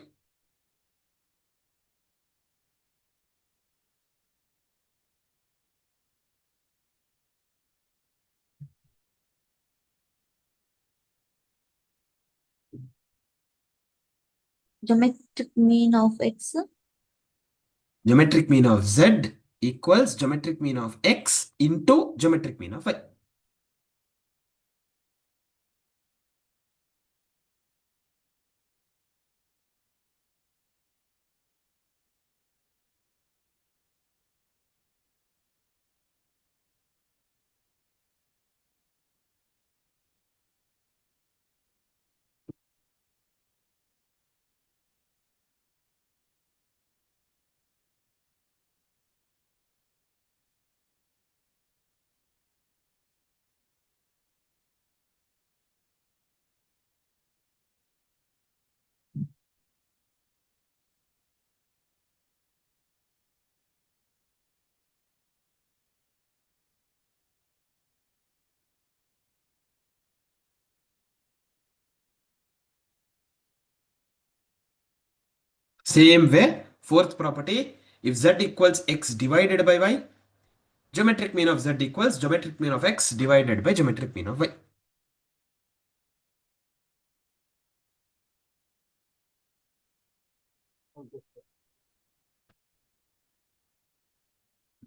Geometric mean of x. Geometric mean of z equals geometric mean of x into geometric mean of y. Same way, fourth property, if z equals x divided by y, geometric mean of z equals geometric mean of x divided by geometric mean of y.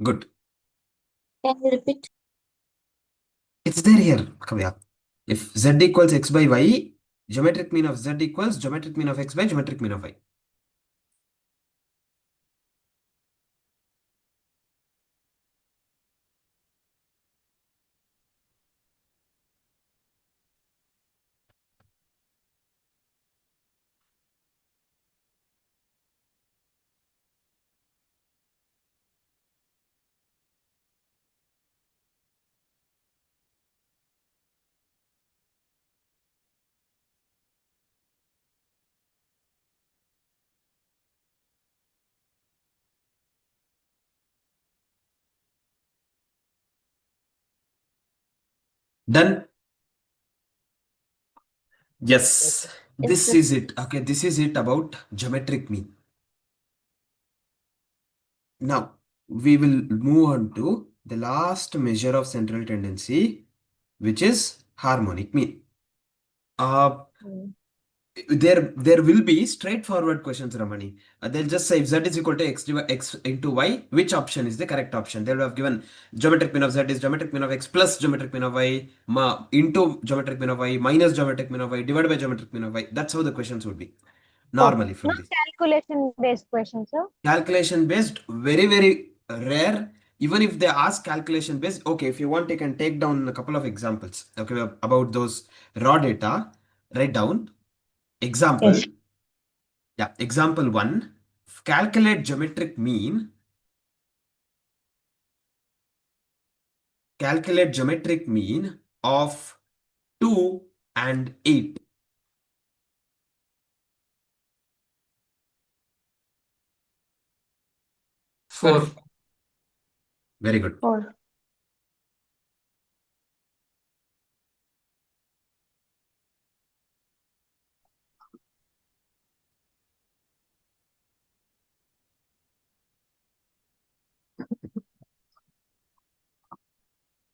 Good. Can you repeat? It's there here. Come here. If z equals x by y, geometric mean of z equals geometric mean of x by geometric mean of y. Done. Yes, this sir. is it. Okay, this is it about geometric mean. Now, we will move on to the last measure of central tendency, which is harmonic mean. There will be straightforward questions, Ramani. They'll just say if z is equal to x into y, which option is the correct option? They'll have given geometric mean of z is geometric mean of x plus geometric mean of y into geometric mean of y minus geometric mean of y divided by geometric mean of y. That's how the questions would be normally from Not this. calculation based question, sir. Calculation based, very rare. Even if they ask calculation based, okay, if you want, you can take down a couple of examples. Okay, about those raw data, write down. Example. Yes. Yeah, example 1. Calculate geometric mean. Calculate geometric mean of 2 and 8. Four. Very good. 4.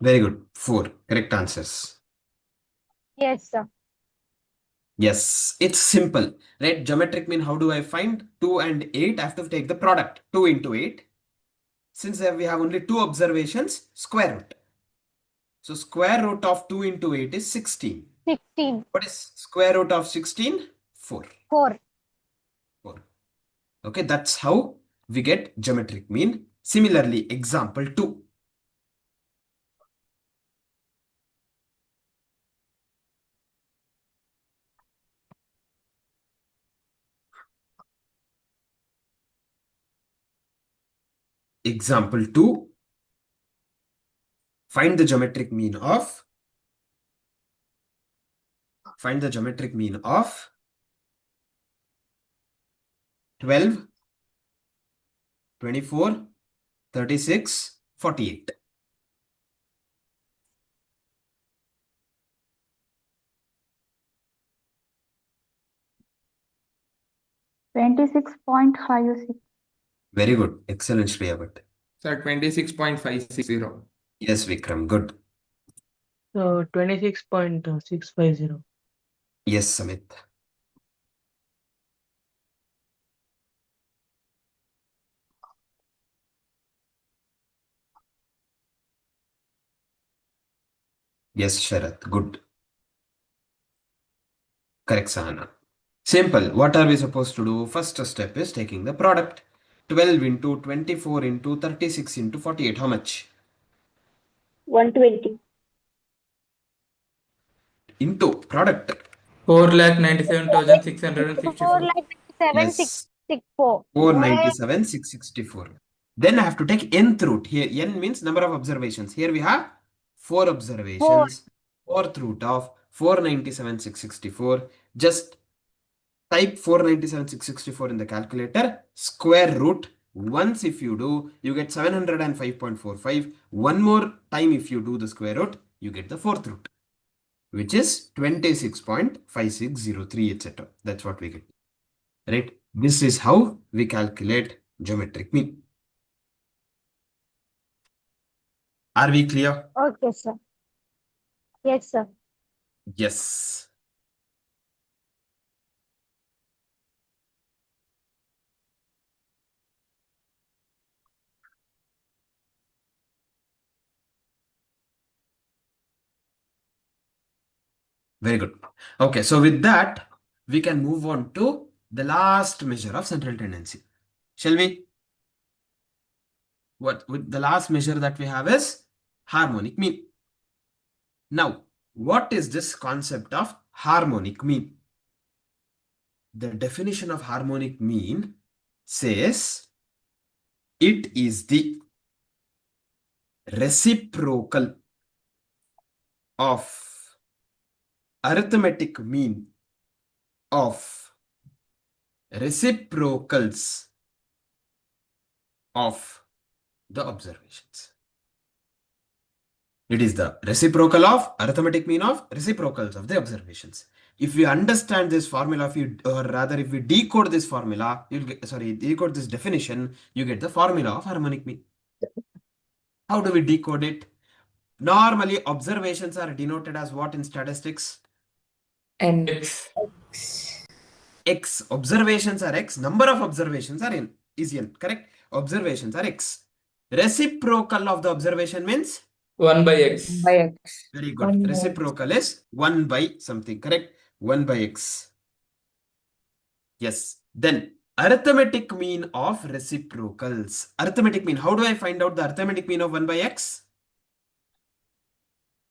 Very good. 4 correct answers. Yes, sir. Yes, it's simple, right? Geometric mean, how do I find 2 and 8? I have to take the product 2 into 8. Since we have only 2 observations, square root. So square root of 2 into 8 is 16. 16. What is square root of 16? 4. 4. 4. Okay, that's how we get geometric mean. Similarly, example 2. Example 2. Find the geometric mean of 12, 24, 36, 48. $26.56. Very good. Excellent, Shreya Bhatt. Sir, 26.560. Yes, Vikram. Good. So 26.650. Yes, Samit. Yes, Sharath. Good. Correct, Sahana. Simple. What are we supposed to do? First step is taking the product. 12 into 24 into 36 into 48. How much? 120. Into product. 4,97,664. 4,97,664. 497,664. Then I have to take nth root. Here, n means number of observations. Here we have 4 observations. 4th root of 497,664. Just type 497,664 in the calculator. Square root. Once if you do, you get 705.45. One more time if you do the square root, you get the 4th root, which is 26.5603, etc. That's what we get. Right? This is how we calculate geometric mean. Are we clear? Okay, sir. Yes, sir. Yes. Very good. Okay, so with that, we can move on to the last measure of central tendency. Shall we? What with the last measure that we have is harmonic mean. Now, what is this concept of harmonic mean? The definition of harmonic mean says it is the reciprocal of arithmetic mean of reciprocals of the observations. It is the reciprocal of arithmetic mean of reciprocals of the observations. If we understand this formula, or rather if we decode this formula, you'll get, decode this definition, you get the formula of harmonic mean. How do we decode it? Normally, observations are denoted as what in statistics? X. X. Observations are X. Number of observations are is N. Correct? Observations are X. Reciprocal of the observation means? 1 by X. By X. Very good. Reciprocal is 1 by something. Correct? 1 by X. Yes. Then arithmetic mean of reciprocals. Arithmetic mean. How do I find out the arithmetic mean of 1 by X?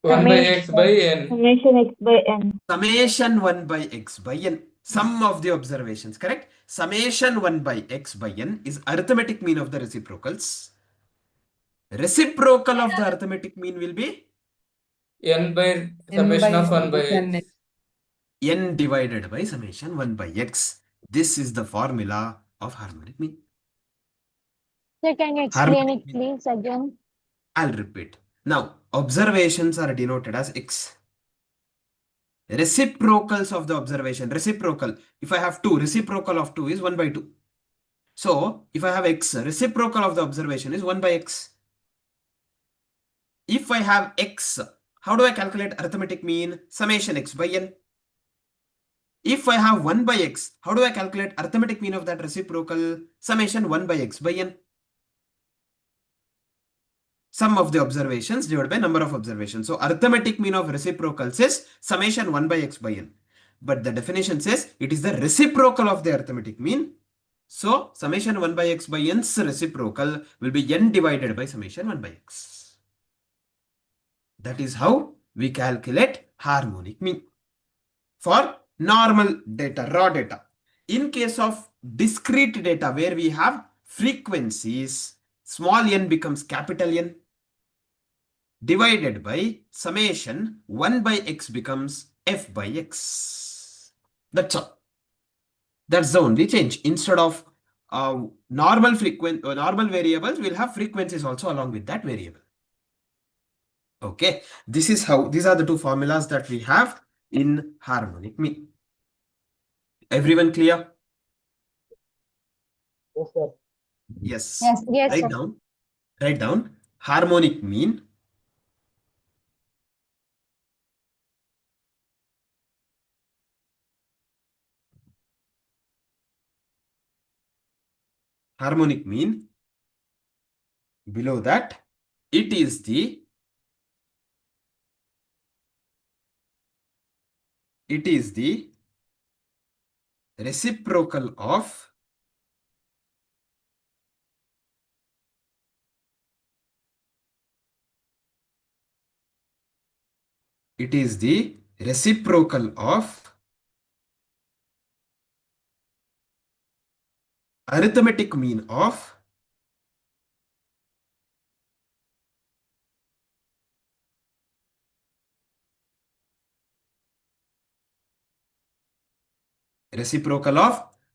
1 by X by N. Summation X by N. Summation 1 by X by N. Sum of the observations. Correct? Summation 1 by X by N is arithmetic mean of the reciprocals. Reciprocal of the arithmetic mean will be? N by summation of 1 by X. N divided by summation 1 by X. This is the formula of harmonic mean. Sir, can you explain it please again? I'll repeat. Now, observations are denoted as X. Reciprocals of the observation. Reciprocal. If I have 2, reciprocal of 2 is 1 by 2. So, if I have X, reciprocal of the observation is 1 by X. If I have X, how do I calculate arithmetic mean? Summation X by N. If I have 1 by X, how do I calculate arithmetic mean of that reciprocal? Summation 1 by X by N. Sum of the observations divided by number of observations. So arithmetic mean of reciprocals is summation 1 by X by N. But the definition says it is the reciprocal of the arithmetic mean. So summation 1 by X by N's reciprocal will be N divided by summation 1 by X. That is how we calculate harmonic mean for normal data, raw data. In case of discrete data where we have frequencies, small n becomes capital N, divided by summation 1 by x becomes f by x. That's all. That's the only change. Instead of normal variables, we'll have frequencies also along with that variable. Okay, these are the two formulas that we have in harmonic mean. Everyone clear? Yes, sir. Yes. Yes, Write sir. down. Write down harmonic mean. Harmonic mean. Below that, it is the reciprocal of arithmetic mean of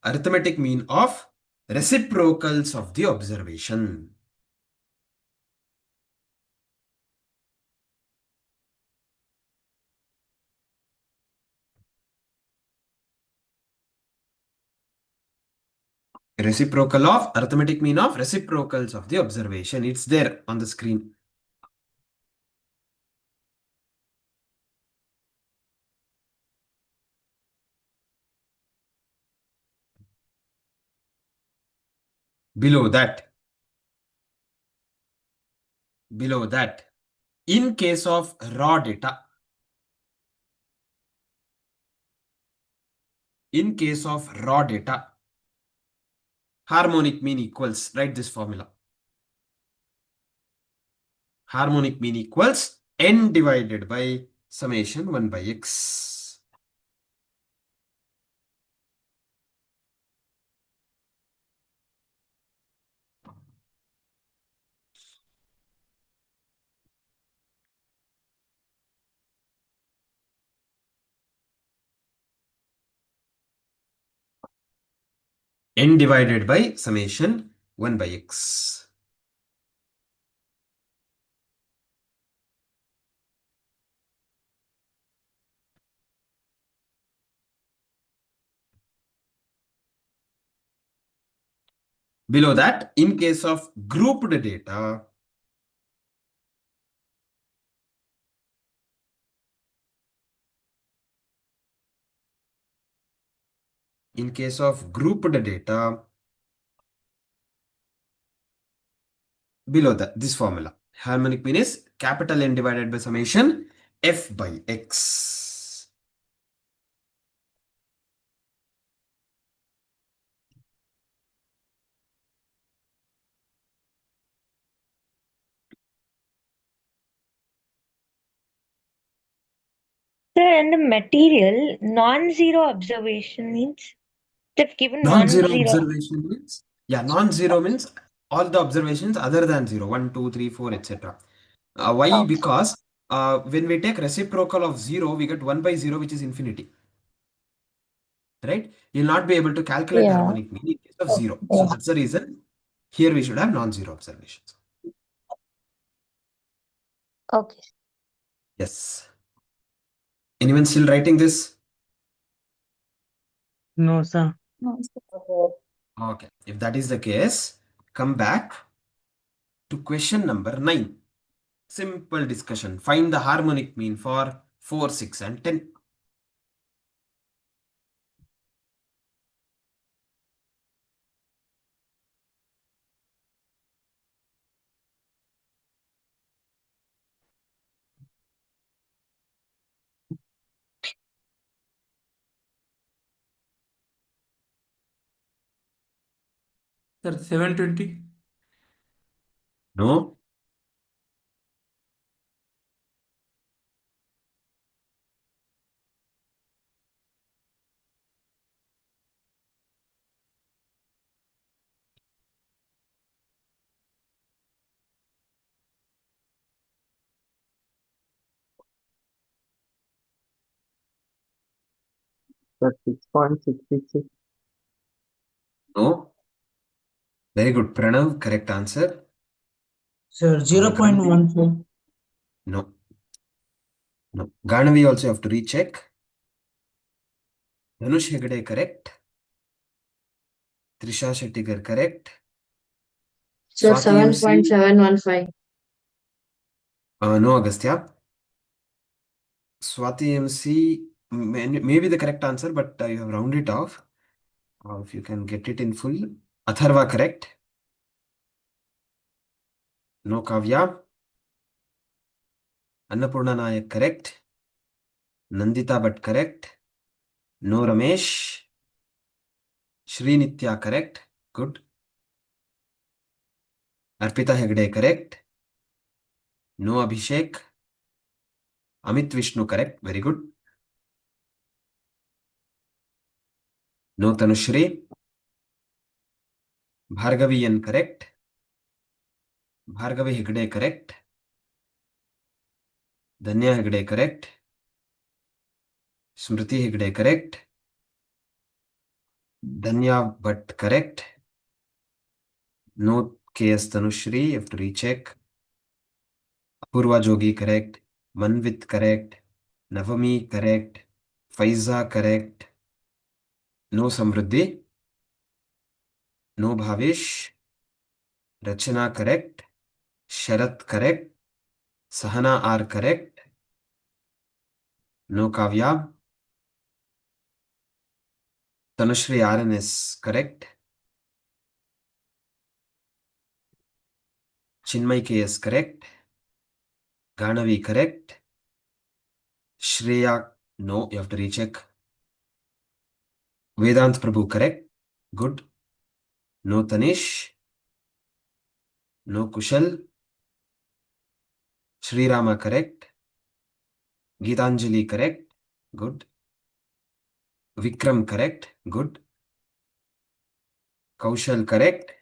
arithmetic mean of reciprocals of the observation. Reciprocal of arithmetic mean of reciprocals of the observation. It's there on the screen. Below that, in case of raw data, harmonic mean equals, write this formula. Harmonic mean equals n divided by summation 1 by x. N divided by summation 1 by x. Below that, in case of grouped data, below that, this formula. Harmonic mean is capital N divided by summation f by x. Sir, and the material, non-zero observation means they've given Non-zero non-zero. observation means, non-zero means all the observations other than 0, 1, 2, 3, 4, etc. Why? Okay. Because when we take reciprocal of 0, we get 1 by 0, which is infinity. Right? You'll not be able to calculate harmonic mean in case of 0. So that's the reason here we should have non-zero observations. Okay. Yes. Anyone still writing this? No, sir. No. Okay. If that is the case, come back to question number 9. Simple discussion. Find the harmonic mean for 4, 6, and 10. Sir, 720. No? That's 6.666. No. Very good. Pranav, correct answer. Sir, 0.14. No. No. Ganavi also have to recheck. Dhanush Hegde correct. Trisha Shettigar correct. Sir, Swati MC. 7.715. No, Agastya. Swati MC may be the correct answer, but you have rounded it off. If you can get it in full. Atharva correct. No, Kavya. Annapurna Nayak correct. Nandita Bhatt correct. No, Ramesh. Srinitya correct. Good. Arpita Hegde correct. No, Abhishek. Amit Vishnu correct. Very good. No, Tanushri. Bhargavi N correct. Bhargavi Hegde correct. Danya Hegde correct. Smriti Hegde correct. Danya Bhatt correct. No, KS Tanushri. You have to recheck. Apurva Jogi correct. Manvit correct. Navami correct. Faiza correct. No, Samruddhi. No, Bhavish. Rachana correct. Sharat correct. Sahana R correct. No, Kavya. Tanushri RN is correct. Chinmay K is correct. Ganavi correct. Shreya, no, you have to recheck. Vedant Prabhu correct. Good. No, Tanish. No, Kushal. Sri Rama correct. Geetanjali correct. Good. Vikram correct. Good. Kaushal correct.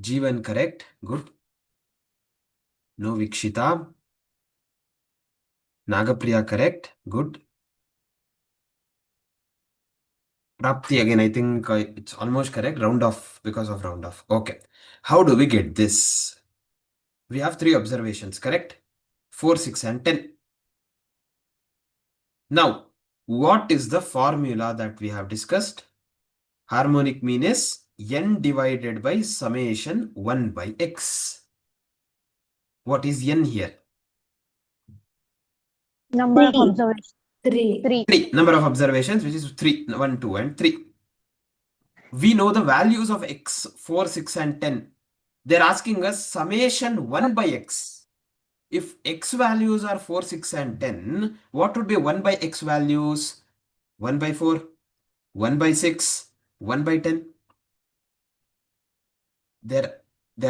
Jeevan correct. Good. No, Vikshita. Nagapriya correct. Good. Prapti again, I think it's almost correct. Round off because of round off. Okay. How do we get this? We have 3 observations, correct? 4, 6, and 10. Now, what is the formula that we have discussed? Harmonic mean is n divided by summation 1 by x. What is n here? Number of 3. observations. 3. 3. Number of observations, which is 3, 1, 2, and 3. We know the values of x, 4, 6, and 10. They're asking us summation 1 by x. If x values are 4, 6, and 10, what would be 1 by x values? 1 by 4, 1 by 6, 1 by 10. They're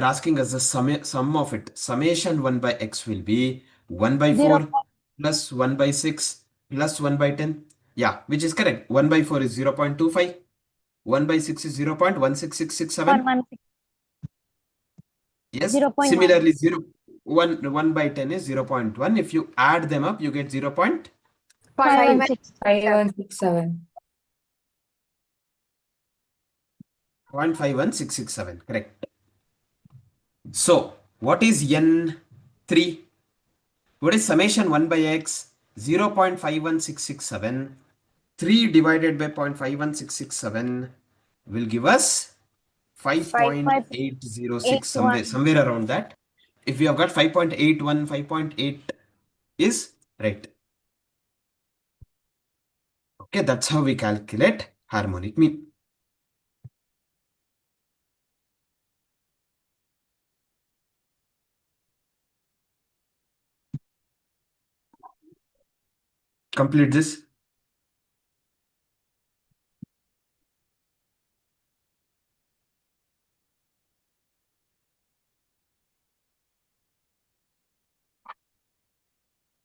asking us the sum of it. Summation 1 by x will be 1 by 4 plus 1 by 6 plus 1 by 10. Yeah, which is correct. 1 by 4 is 0.25. 1 by 6 is 0.16667. 116. Yes. 0.1. Similarly, 1 by 10 is 0.1. If you add them up, you get 0.5167. 5167. 0.51667. Correct. So, what is n3? What is summation 1 by x? 0.51667. 3 divided by 0.51667 will give us 5.806, somewhere around that. If we have got 5.81, 5.8 is right. Okay, that's how we calculate harmonic mean. Complete this.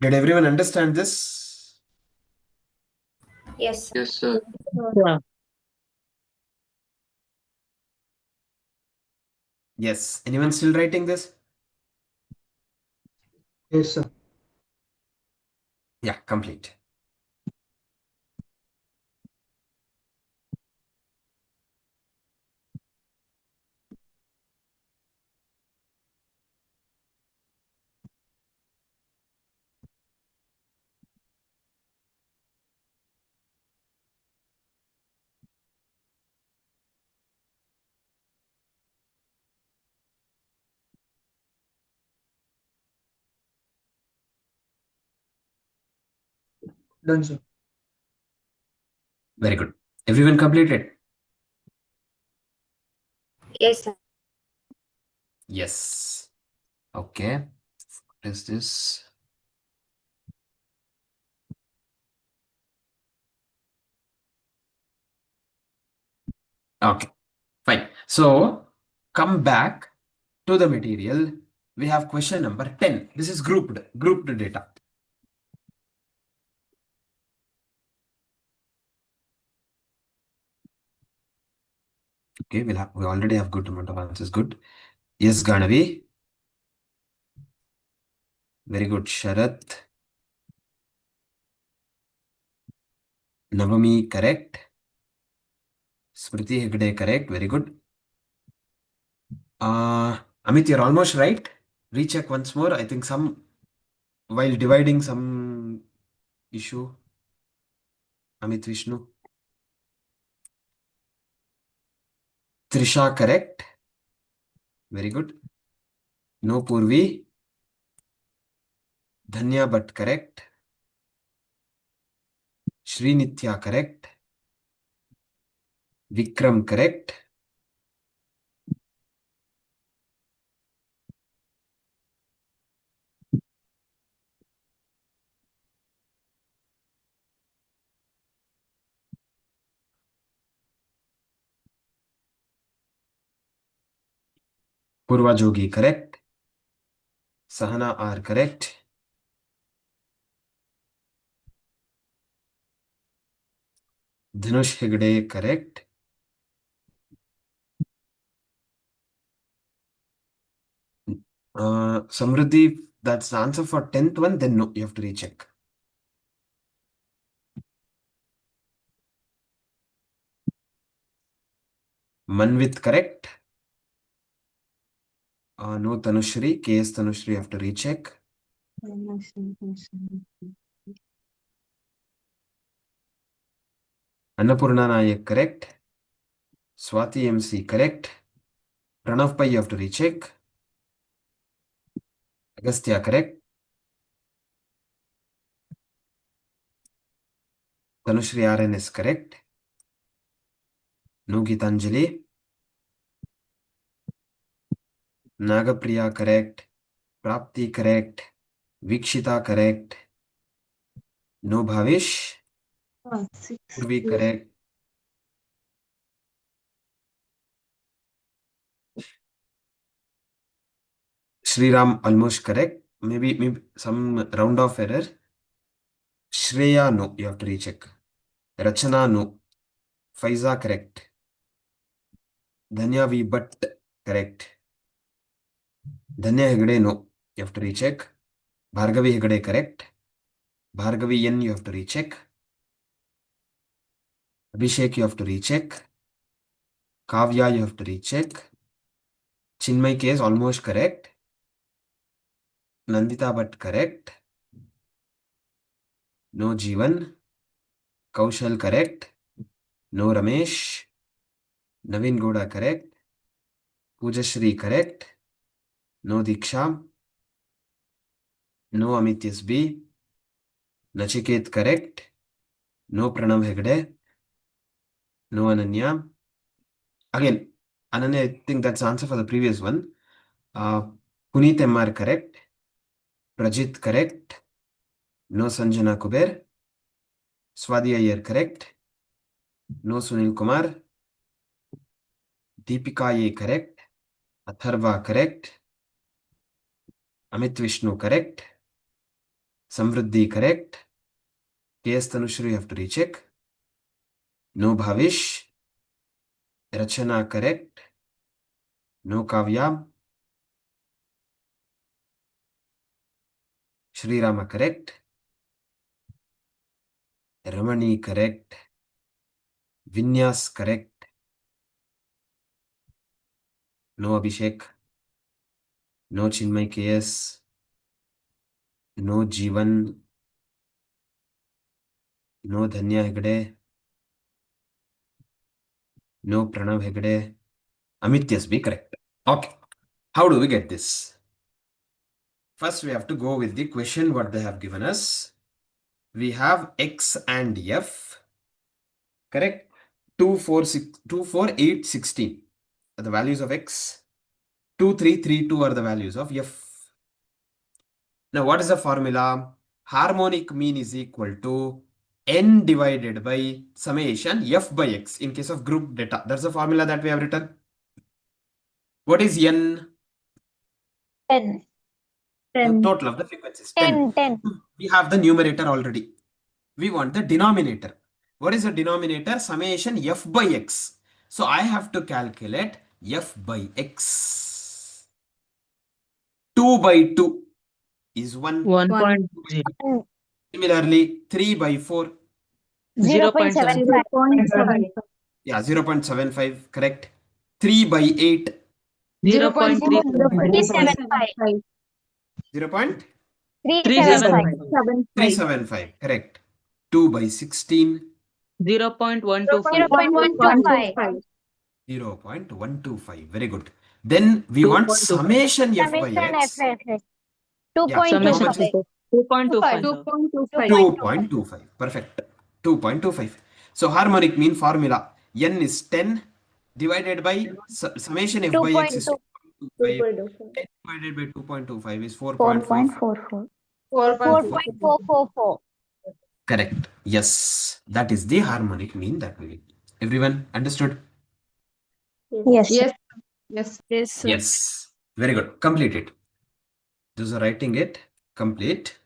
Did everyone understand this? Yes. Yes, sir. Yeah. Yes. Anyone still writing this? Yes, sir. Yeah, complete. Done, sir. Very good. Everyone completed? Yes, sir. Yes. Okay. What is this? Okay, fine. So come back to the material. We have question number 10. This is grouped data. Okay, we already have good amount of answers. Good. Yes, Ganavi. Very good. Sharath. Navami, correct. Smriti Hegde, correct. Very good. Amit, you're almost right. Recheck once more. I think while dividing some issue. Amit Vishnu. Trisha, correct. Very good. No Purvi. Dhanya, but correct. Srinitya, correct. Vikram, correct. Purva Jogi, correct. Sahana are correct. Dhanush Hegde, correct. Samriddhi, that's the answer for 10th one. Then no, you have to recheck. Manvit, correct. No Tanushri. KS Tanushri, you have to recheck. Annapurna Nayak, correct. Swati MC, correct. Pranav Pai, you have to recheck. Agastya, correct. Tanushri RN is correct. No Gitanjali. Nagapriya, correct. Prapti, correct. Vikshita, correct. No Bhavish. Purvi, correct. Sriram, almost correct. Maybe some round off error. Shreya, no. You have to recheck. Rachana, no. Faiza, correct. Dhanya V, but correct. Dhanya Hegde, no. You have to recheck. Bhargavi Hegde, correct. Bhargavi N, you have to recheck. Abhishek, you have to recheck. Kavya, you have to recheck. Chinmay K is almost correct. Nandita, but correct. No Jeevan. Kaushal, correct. No Ramesh. Naveen Goda, correct. Pujashri, correct. No Diksha. No Amit SB. Nachiket, correct. No Pranav Hegde. No Ananya. Again, Ananya, I think that's the answer for the previous one. Puneet MR, correct. Prajit, correct. No Sanjana Kuber. Swadi Iyer, correct. No Sunil Kumar. Deepika Ye, correct. Atharva, correct. Amit Vishnu, correct. Samriddhi, correct. KS Tanushri, you have to recheck. No Bhavish. Rachana, correct. No Kavya. Sri Rama, correct. Ramani, correct. Vinyas, correct. No Abhishek. No Chinmay KS. No Jeevan. No Dhanya Hegde. No Pranav Hegde. Amit SB, correct. Okay. How do we get this? First, we have to go with the question what they have given us. we have X and F, correct? 2, 4, 6, 2, 4, 8, 16 are the values of X. 2, 3, 3, 2 are the values of F. Now, what is the formula? Harmonic mean is equal to n divided by summation F by X in case of group data. That's the formula that we have written. What is n? 10. The total of the frequencies. 10. 10. We have the numerator already. We want the denominator. What is the denominator? Summation F by X. So I have to calculate F by X. 2 by 2 is 1. 1.0. Similarly, 3 by 4. 0.75. Yeah, 0.75, correct. 3 by 8. 0.375. 375. 375, correct. 2 by 16. 0.125. 0.125, very good. Then we want 2.25. summation F by Summation X. F. Yeah, how much is 2.25. 2.25, perfect. 2.25. So harmonic mean formula, n is 10 divided by summation F by X is 2.25. 10 divided by 2.25 is 4.44. 4.444. Correct. Yes, that is the harmonic mean that we need. Everyone understood? Yes. Yes. Yes. Very good. Complete it. Those are writing it. Complete.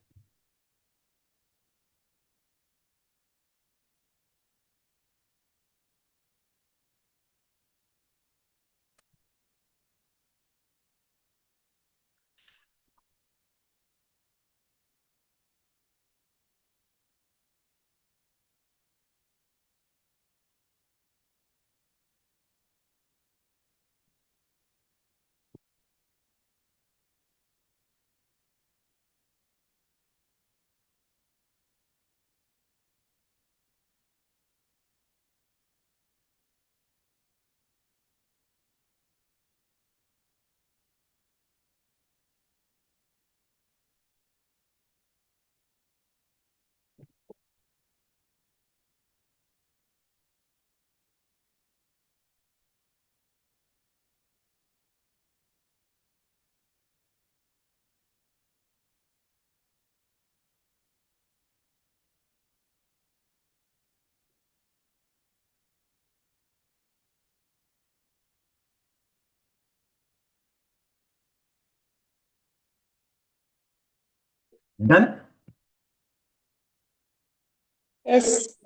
Done? Yes.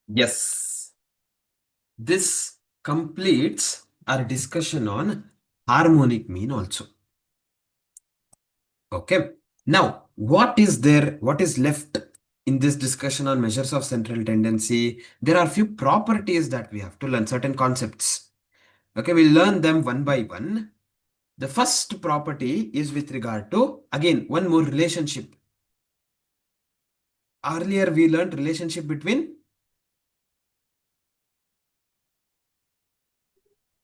Yes. This completes our discussion on harmonic mean also. Okay. Now, what is there? What is left in this discussion on measures of central tendency? There are few properties that we have to learn, certain concepts. Okay, we'll learn them one by one. The first property is with regard to, again, one more relationship. Earlier, we learned relationship between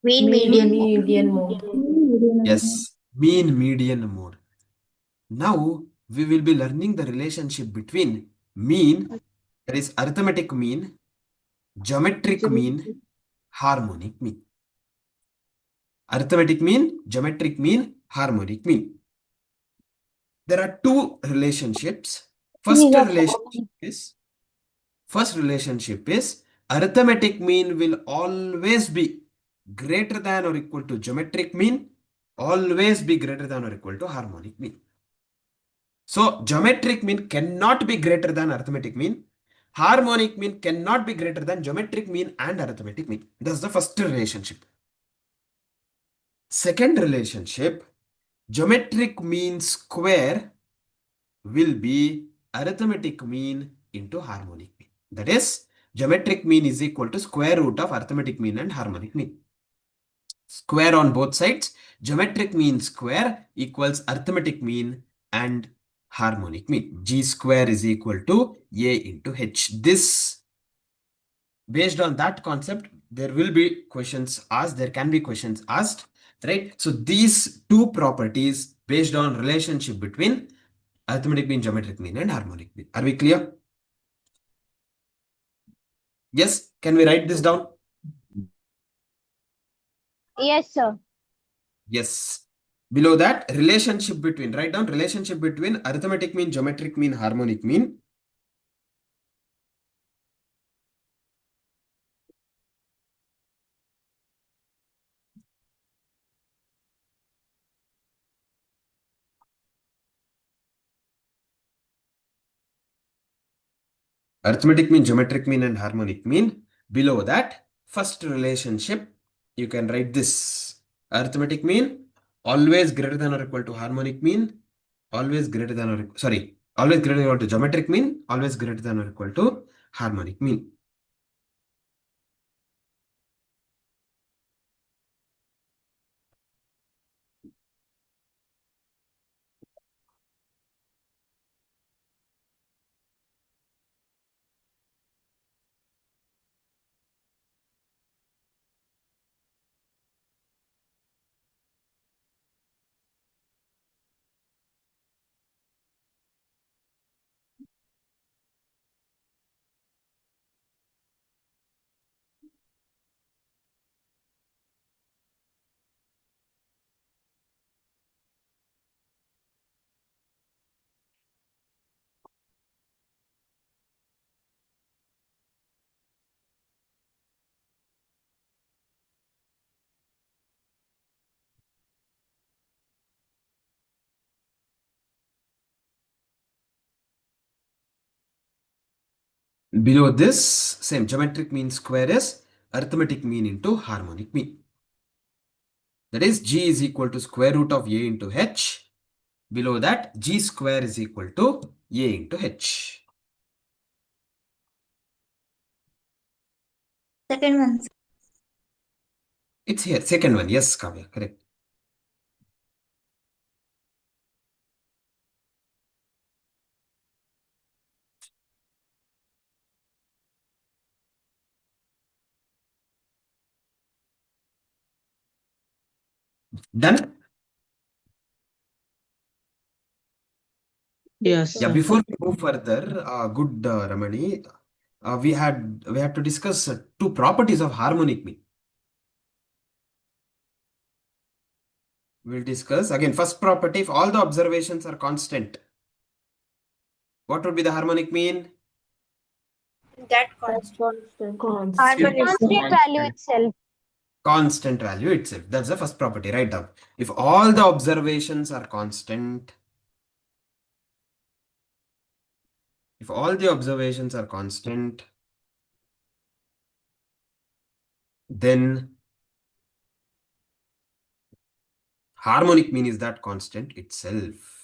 Mean median mode. yes, mean median mode. Now we will be learning the relationship between mean, that is arithmetic mean, geometric mean, harmonic mean. Arithmetic mean, geometric mean, harmonic mean. There are two relationships. First relationship is arithmetic mean will always be greater than or equal to geometric mean, always be greater than or equal to harmonic mean. So geometric mean cannot be greater than arithmetic mean. Harmonic mean cannot be greater than geometric mean and arithmetic mean. That's the first relationship. Second relationship, geometric mean square will be arithmetic mean into harmonic mean. That is, geometric mean is equal to square root of arithmetic mean and harmonic mean. Square on both sides. Geometric mean square equals arithmetic mean and harmonic mean. G square is equal to A into H. This, based on that concept, there will be questions asked. There can be questions asked, right? So these two properties based on relationship between arithmetic mean, geometric mean, and harmonic mean. Are we clear? Yes, can we write this down? Yes, sir. Yes. Below that, relationship between, write down relationship between arithmetic mean, geometric mean, harmonic mean. Arithmetic mean, geometric mean, and harmonic mean. Below that, first relationship, you can write this. Arithmetic mean, always greater than or equal to harmonic mean, always greater than or, sorry, always greater than or equal to geometric mean, always greater than or equal to harmonic mean. Below this, same geometric mean square is arithmetic mean into harmonic mean. That is g is equal to square root of a into h. Below that, g square is equal to a into h. Second one. It's here, second one. Yes, Kavya, correct. Done? Yes, Yeah, sir. before we move further, good Ramani, we had to discuss two properties of harmonic mean. We'll discuss again. First property, if all the observations are constant, what would be the harmonic mean? That constant. Constant value itself. Constant value itself. That's the first property. Write down. If all the observations are constant, if all the observations are constant, then harmonic mean is that constant itself.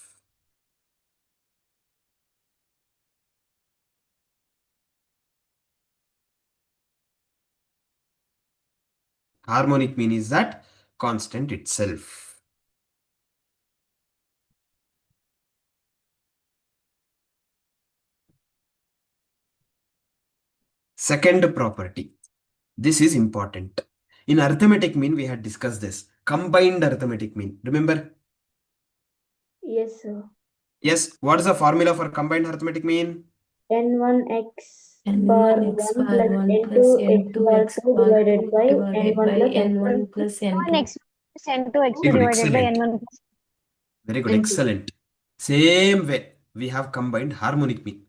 Harmonic mean is that constant itself. Second property. This is important. In arithmetic mean, we had discussed this. Combined arithmetic mean. Remember? Yes, sir. Yes. What is the formula for combined arithmetic mean? N1x bar 1 plus N2 x bar 2 divided by N1 plus N2. Plus N2 plus N2 Very good. divided by Excellent. N1 plus Very good. N2. Excellent. Same way, we have combined harmonic mean.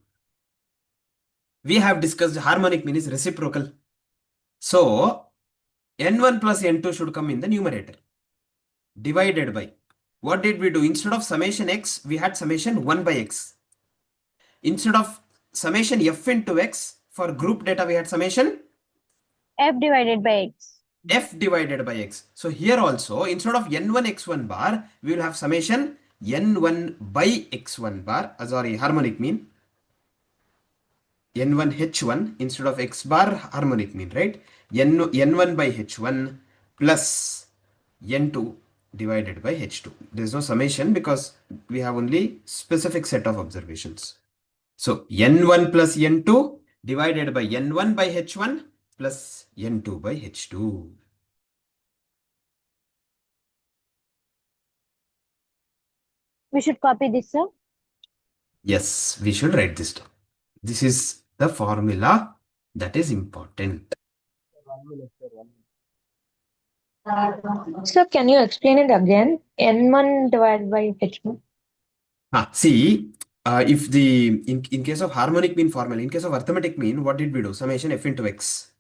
We have discussed harmonic mean is reciprocal. So, N1 plus N2 should come in the numerator. Divided by. What did we do? Instead of summation x, we had summation 1 by x. Instead of summation f into x, for group data, we had summation F divided by X. f divided by x. So here also, instead of n1 x1 bar, we will have summation n1 by x1 bar, sorry, harmonic mean. n1 h1 instead of x bar, harmonic mean, right? n1 by h1 plus n2 divided by h2. There is no summation because we have only specific set of observations. So n1 plus n2 divided by n1 by h1 plus n2 by h2. We should copy this, sir. Yes, we should write this down. This is the formula that is important. Sir, can you explain it again? N1 divided by H1. See, if in case of harmonic mean formula, in case of arithmetic mean, what did we do? Summation f into x.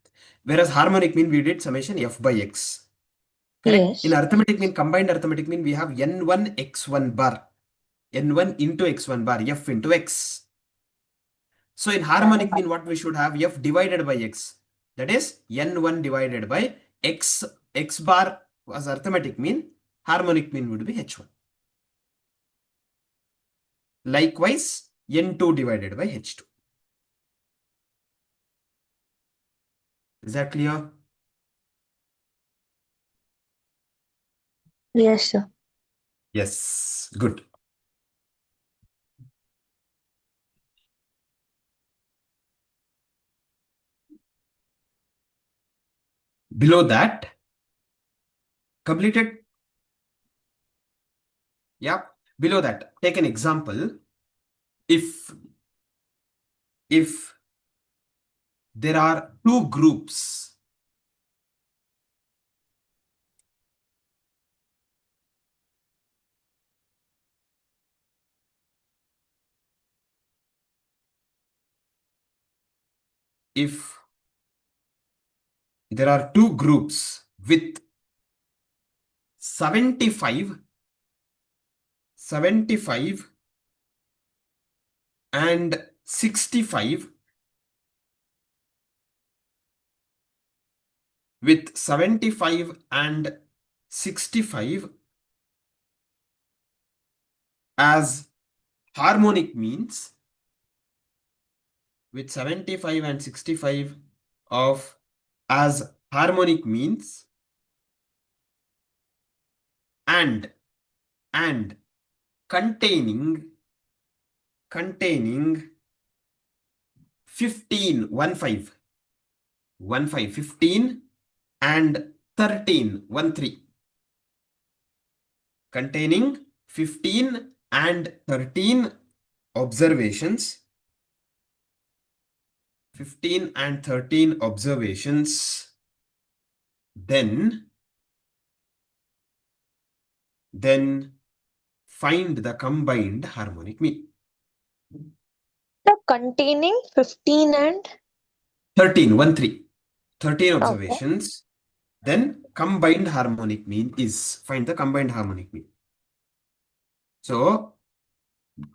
Whereas harmonic mean, we did summation f by x. Correct? Yes. In arithmetic mean, combined arithmetic mean, we have n1 x1 bar. n1 into x1 bar, f into x. So in harmonic mean, what we should have? F divided by x. That is n1 divided by x. X bar was arithmetic mean. Harmonic mean would be h1. Likewise, n2 divided by h2. Is that clear? Yes, sir. Yes, good. Below that, completed. Yeah, below that, take an example. If there are two groups, if there are two groups with 75 and 65, with 75 and 65 as harmonic means, with 75 and 65 of as harmonic means, and containing 15 15 and 13 containing 15 and 13 observations, 15 and 13 observations, then find the combined harmonic mean. So containing 15 and 13 observations, then combined harmonic mean is, find the combined harmonic mean. So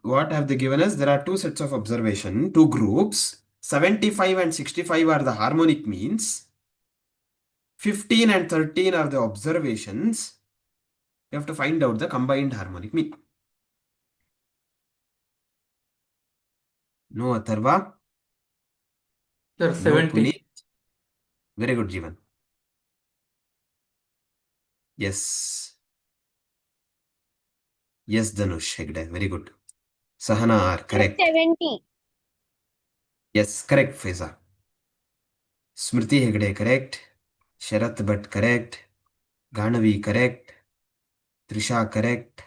what have they given us? There are two sets of observation, two groups. 75 and 65 are the harmonic means. 15 and 13 are the observations. You have to find out the combined harmonic mean. No, Atharva? Sir, No, 70. Puneet? Very good, Jeevan. Yes. Yes, Dhanush Hegde. Very good. Sahana R. Correct. 70. Yes, correct, Faiza. Smriti Hegde, correct. Sharat Bhatt, correct. Ganavi, correct. Trisha, correct.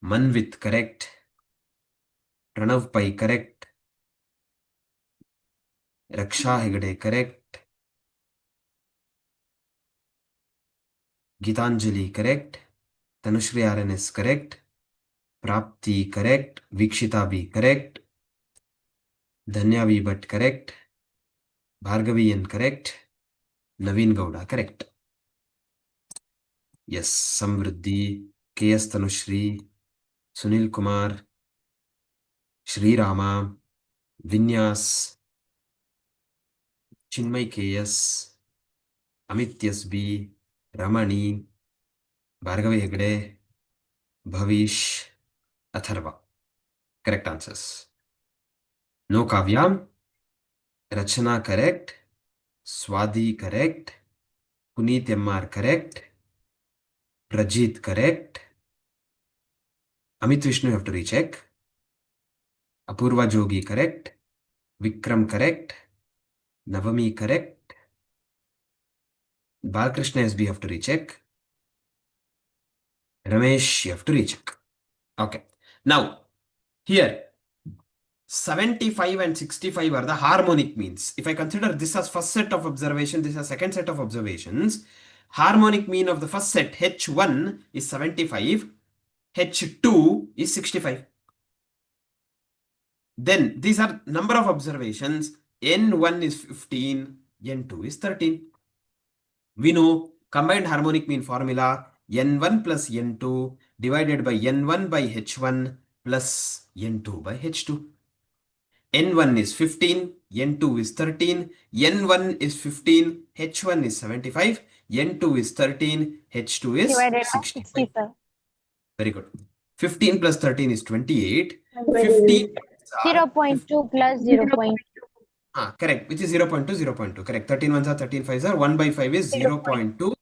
Manvit, correct. Pranav Pai, correct. Raksha Hegde, correct. Gitanjali, correct. Tanushri RNS, correct. Prapti, correct. Vikshita B, correct. Dhanya V, Bhatt, correct. Bhargavi N, correct. Naveen Gowda, correct. Yes, Samvriddhi, KS Tanushri, Sunil Kumar, Shri Rama, Vinyas, Chinmay KS, Amit SB, Ramani, Bhargavi Hegde, Bhavish, Atharva. Correct answers. No Kavya. Rachana, correct. Swadi, correct. Puneet MR, correct. Prajit, correct. Amit Vishnu, you have to recheck. Apurva Jogi, correct. Vikram, correct. Navami, correct. Balakrishna SB, you have to recheck. Ramesh, you have to recheck. Okay. Now, Here, 75 and 65 are the harmonic means. If I consider this as first set of observations, this as second set of observations, harmonic mean of the first set, H1 is 75, H2 is 65. Then these are number of observations, N1 is 15, N2 is 13. We know combined harmonic mean formula, N1 plus N2 divided by N1 by H1 plus N2 by H2. N1 is 15, N2 is 13, N1 is 15, H1 is 75, N2 is 13, H2 is Divided by 65. 65. Very good. 15 plus 13 is 28. 28. 15 are 0.2 plus 0.2. correct, which is 0.2, 0.2. Correct. 13 ones are 13 fives are 1 by 5 is 0.2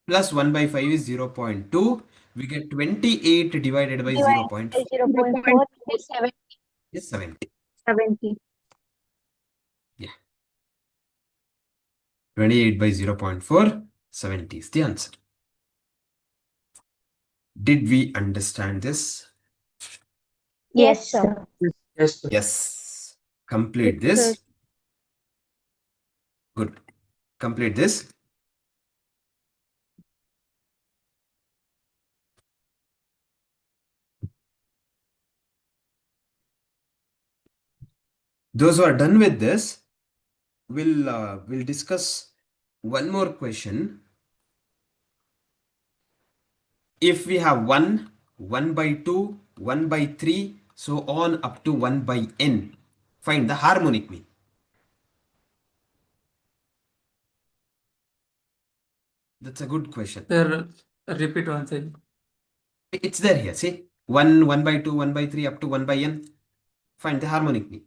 plus 1 by 5 is 0.2. We get 28 divided by 0.4 0.4 is 70. is 70. 70. Yeah. 28 by 0.4, 70 is the answer. Did we understand this? Yes, sir. Yes, sir. Yes. Complete this. Good. Complete this. Those who are done with this, we'll discuss one more question. If we have 1, 1 by 2, 1 by 3, so on up to 1 by n, find the harmonic mean. That's a good question. Sir, repeat once again. It's there here. See, 1, 1 by 2, 1 by 3, up to 1 by n. Find the harmonic mean.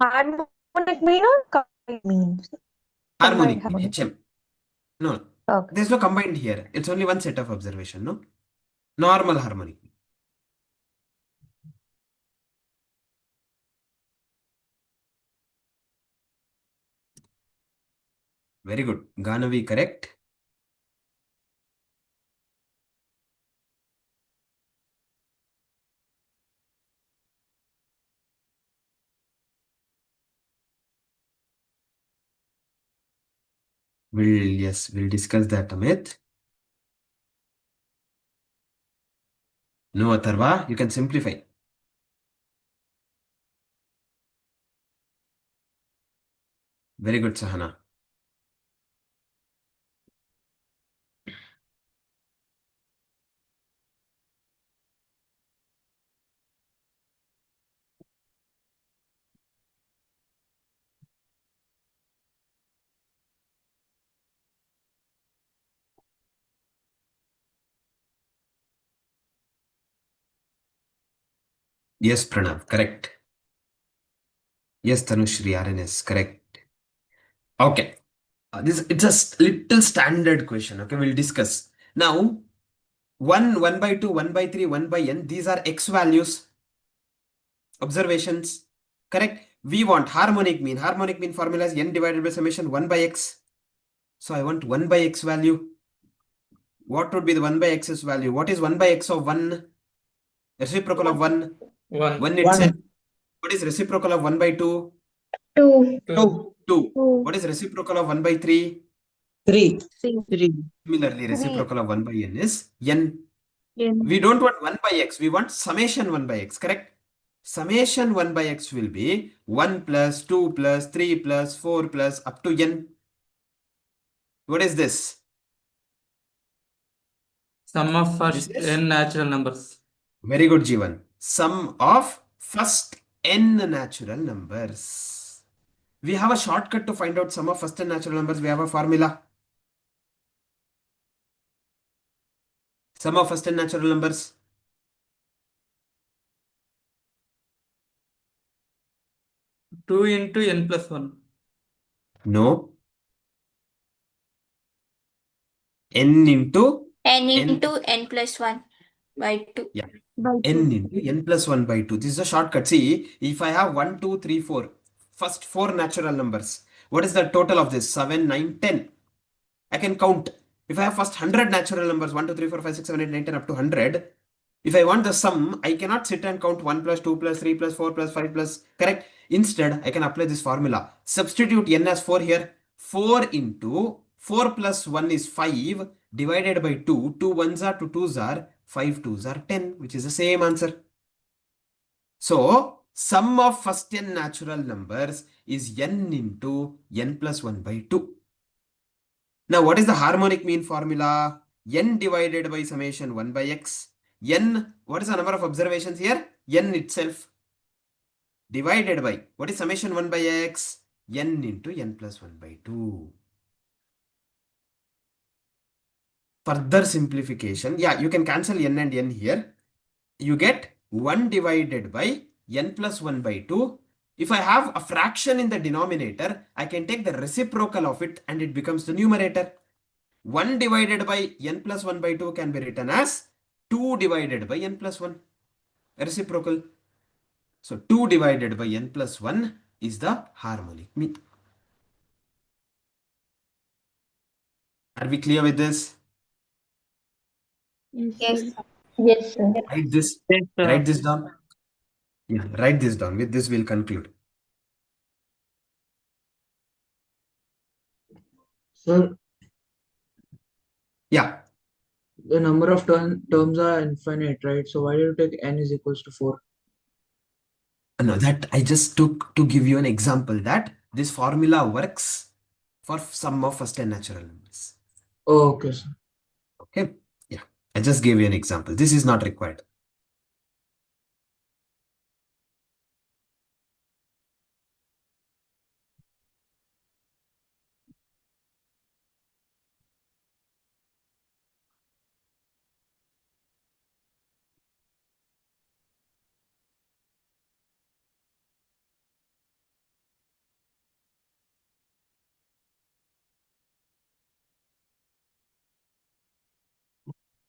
Harmonic mean or combined mean? Harmonic Combined mean, HM. No, Okay. there's no combined here. It's only one set of observation, no? Normal harmonic mean. Very good. Ganavi, correct? We'll discuss that, Amit. No, Atharva, you can simplify. Very good, Sahana. Yes, Pranav, correct. Yes, Tanushri, RNS, correct. Okay. It's a little standard question. Okay, we'll discuss. Now, 1, 1 by 2, 1 by 3, 1 by n, these are x values, observations, correct? We want harmonic mean. Harmonic mean formula is n divided by summation 1 by x. So I want 1 by x value. What would be the 1 by x's value? What is 1 by x of 1? Reciprocal of 1? 1 itself. What is reciprocal of 1 by 2? 2. 2. What is reciprocal of 1 by 3? 3. Similarly, reciprocal of 1 by n is n. We don't want 1 by x. We want summation 1 by x, correct? Summation 1 by x will be 1 plus 2 plus 3 plus 4 plus up to n. What is this? Sum of first n natural numbers. Very good, Jeevan. Sum of first n natural numbers. We have a shortcut to find out sum of first n natural numbers. We have a formula. Sum of first n natural numbers. Two into n plus 1. No. N into n plus 1 by 2. Yeah. N into n plus 1 by 2. This is a shortcut. See, if I have 1, 2, 3, 4, first 4 natural numbers, what is the total of this? 7, 9, 10. I can count. If I have first 100 natural numbers, 1, 2, 3, 4, 5, 6, 7, 8, 9, 10 up to 100, If I want the sum, I cannot sit and count 1 plus 2 plus 3 plus 4 plus 5 plus, correct? Instead, I can apply this formula. Substitute n as 4 here. 4 into 4 plus 1 is 5 divided by 2. 2 ones are 2 twos are 5 twos are 10, which is the same answer. So, sum of first n natural numbers is n into n plus 1 by 2. Now, what is the harmonic mean formula? N divided by summation 1 by x. N, what is the number of observations here? N itself divided by, what is summation 1 by x? N into n plus 1 by 2. Further simplification, yeah, you can cancel n and n here. You get 1 divided by n plus 1 by 2. If I have a fraction in the denominator, I can take the reciprocal of it and it becomes the numerator. 1 divided by n plus 1 by 2 can be written as 2 divided by n plus 1, reciprocal. So 2 divided by n plus 1 is the harmonic mean. Are we clear with this? Yes. Yes, sir. Write this. Write this down. Yeah, write this down. With this, we'll conclude. Sir, Yeah. the number of terms are infinite, right? So why do you take n is equals to 4? No, that I just took to give you an example that this formula works for sum of first n natural numbers. Oh, okay, sir. Okay. Yeah. I just gave you an example. This is not required.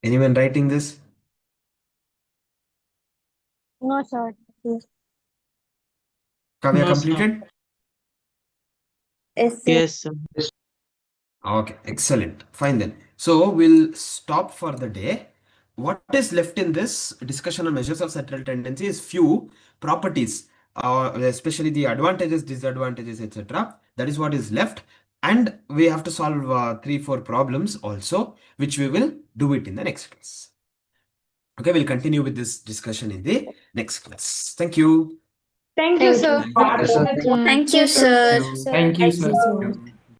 Anyone writing this? No, sir. Kavya No, sir. completed? Yes, sir. Yes, sir. Okay, excellent. Fine then. So we'll stop for the day. What is left in this discussion on measures of central tendency is few properties, especially the advantages, disadvantages, etc. That is what is left. And we have to solve 3-4 problems also, which we will do it in the next class. Okay, we'll continue with this discussion in the next class. Thank you. Thank you, sir. Thank you, sir. Thank you, sir. Thank you, sir.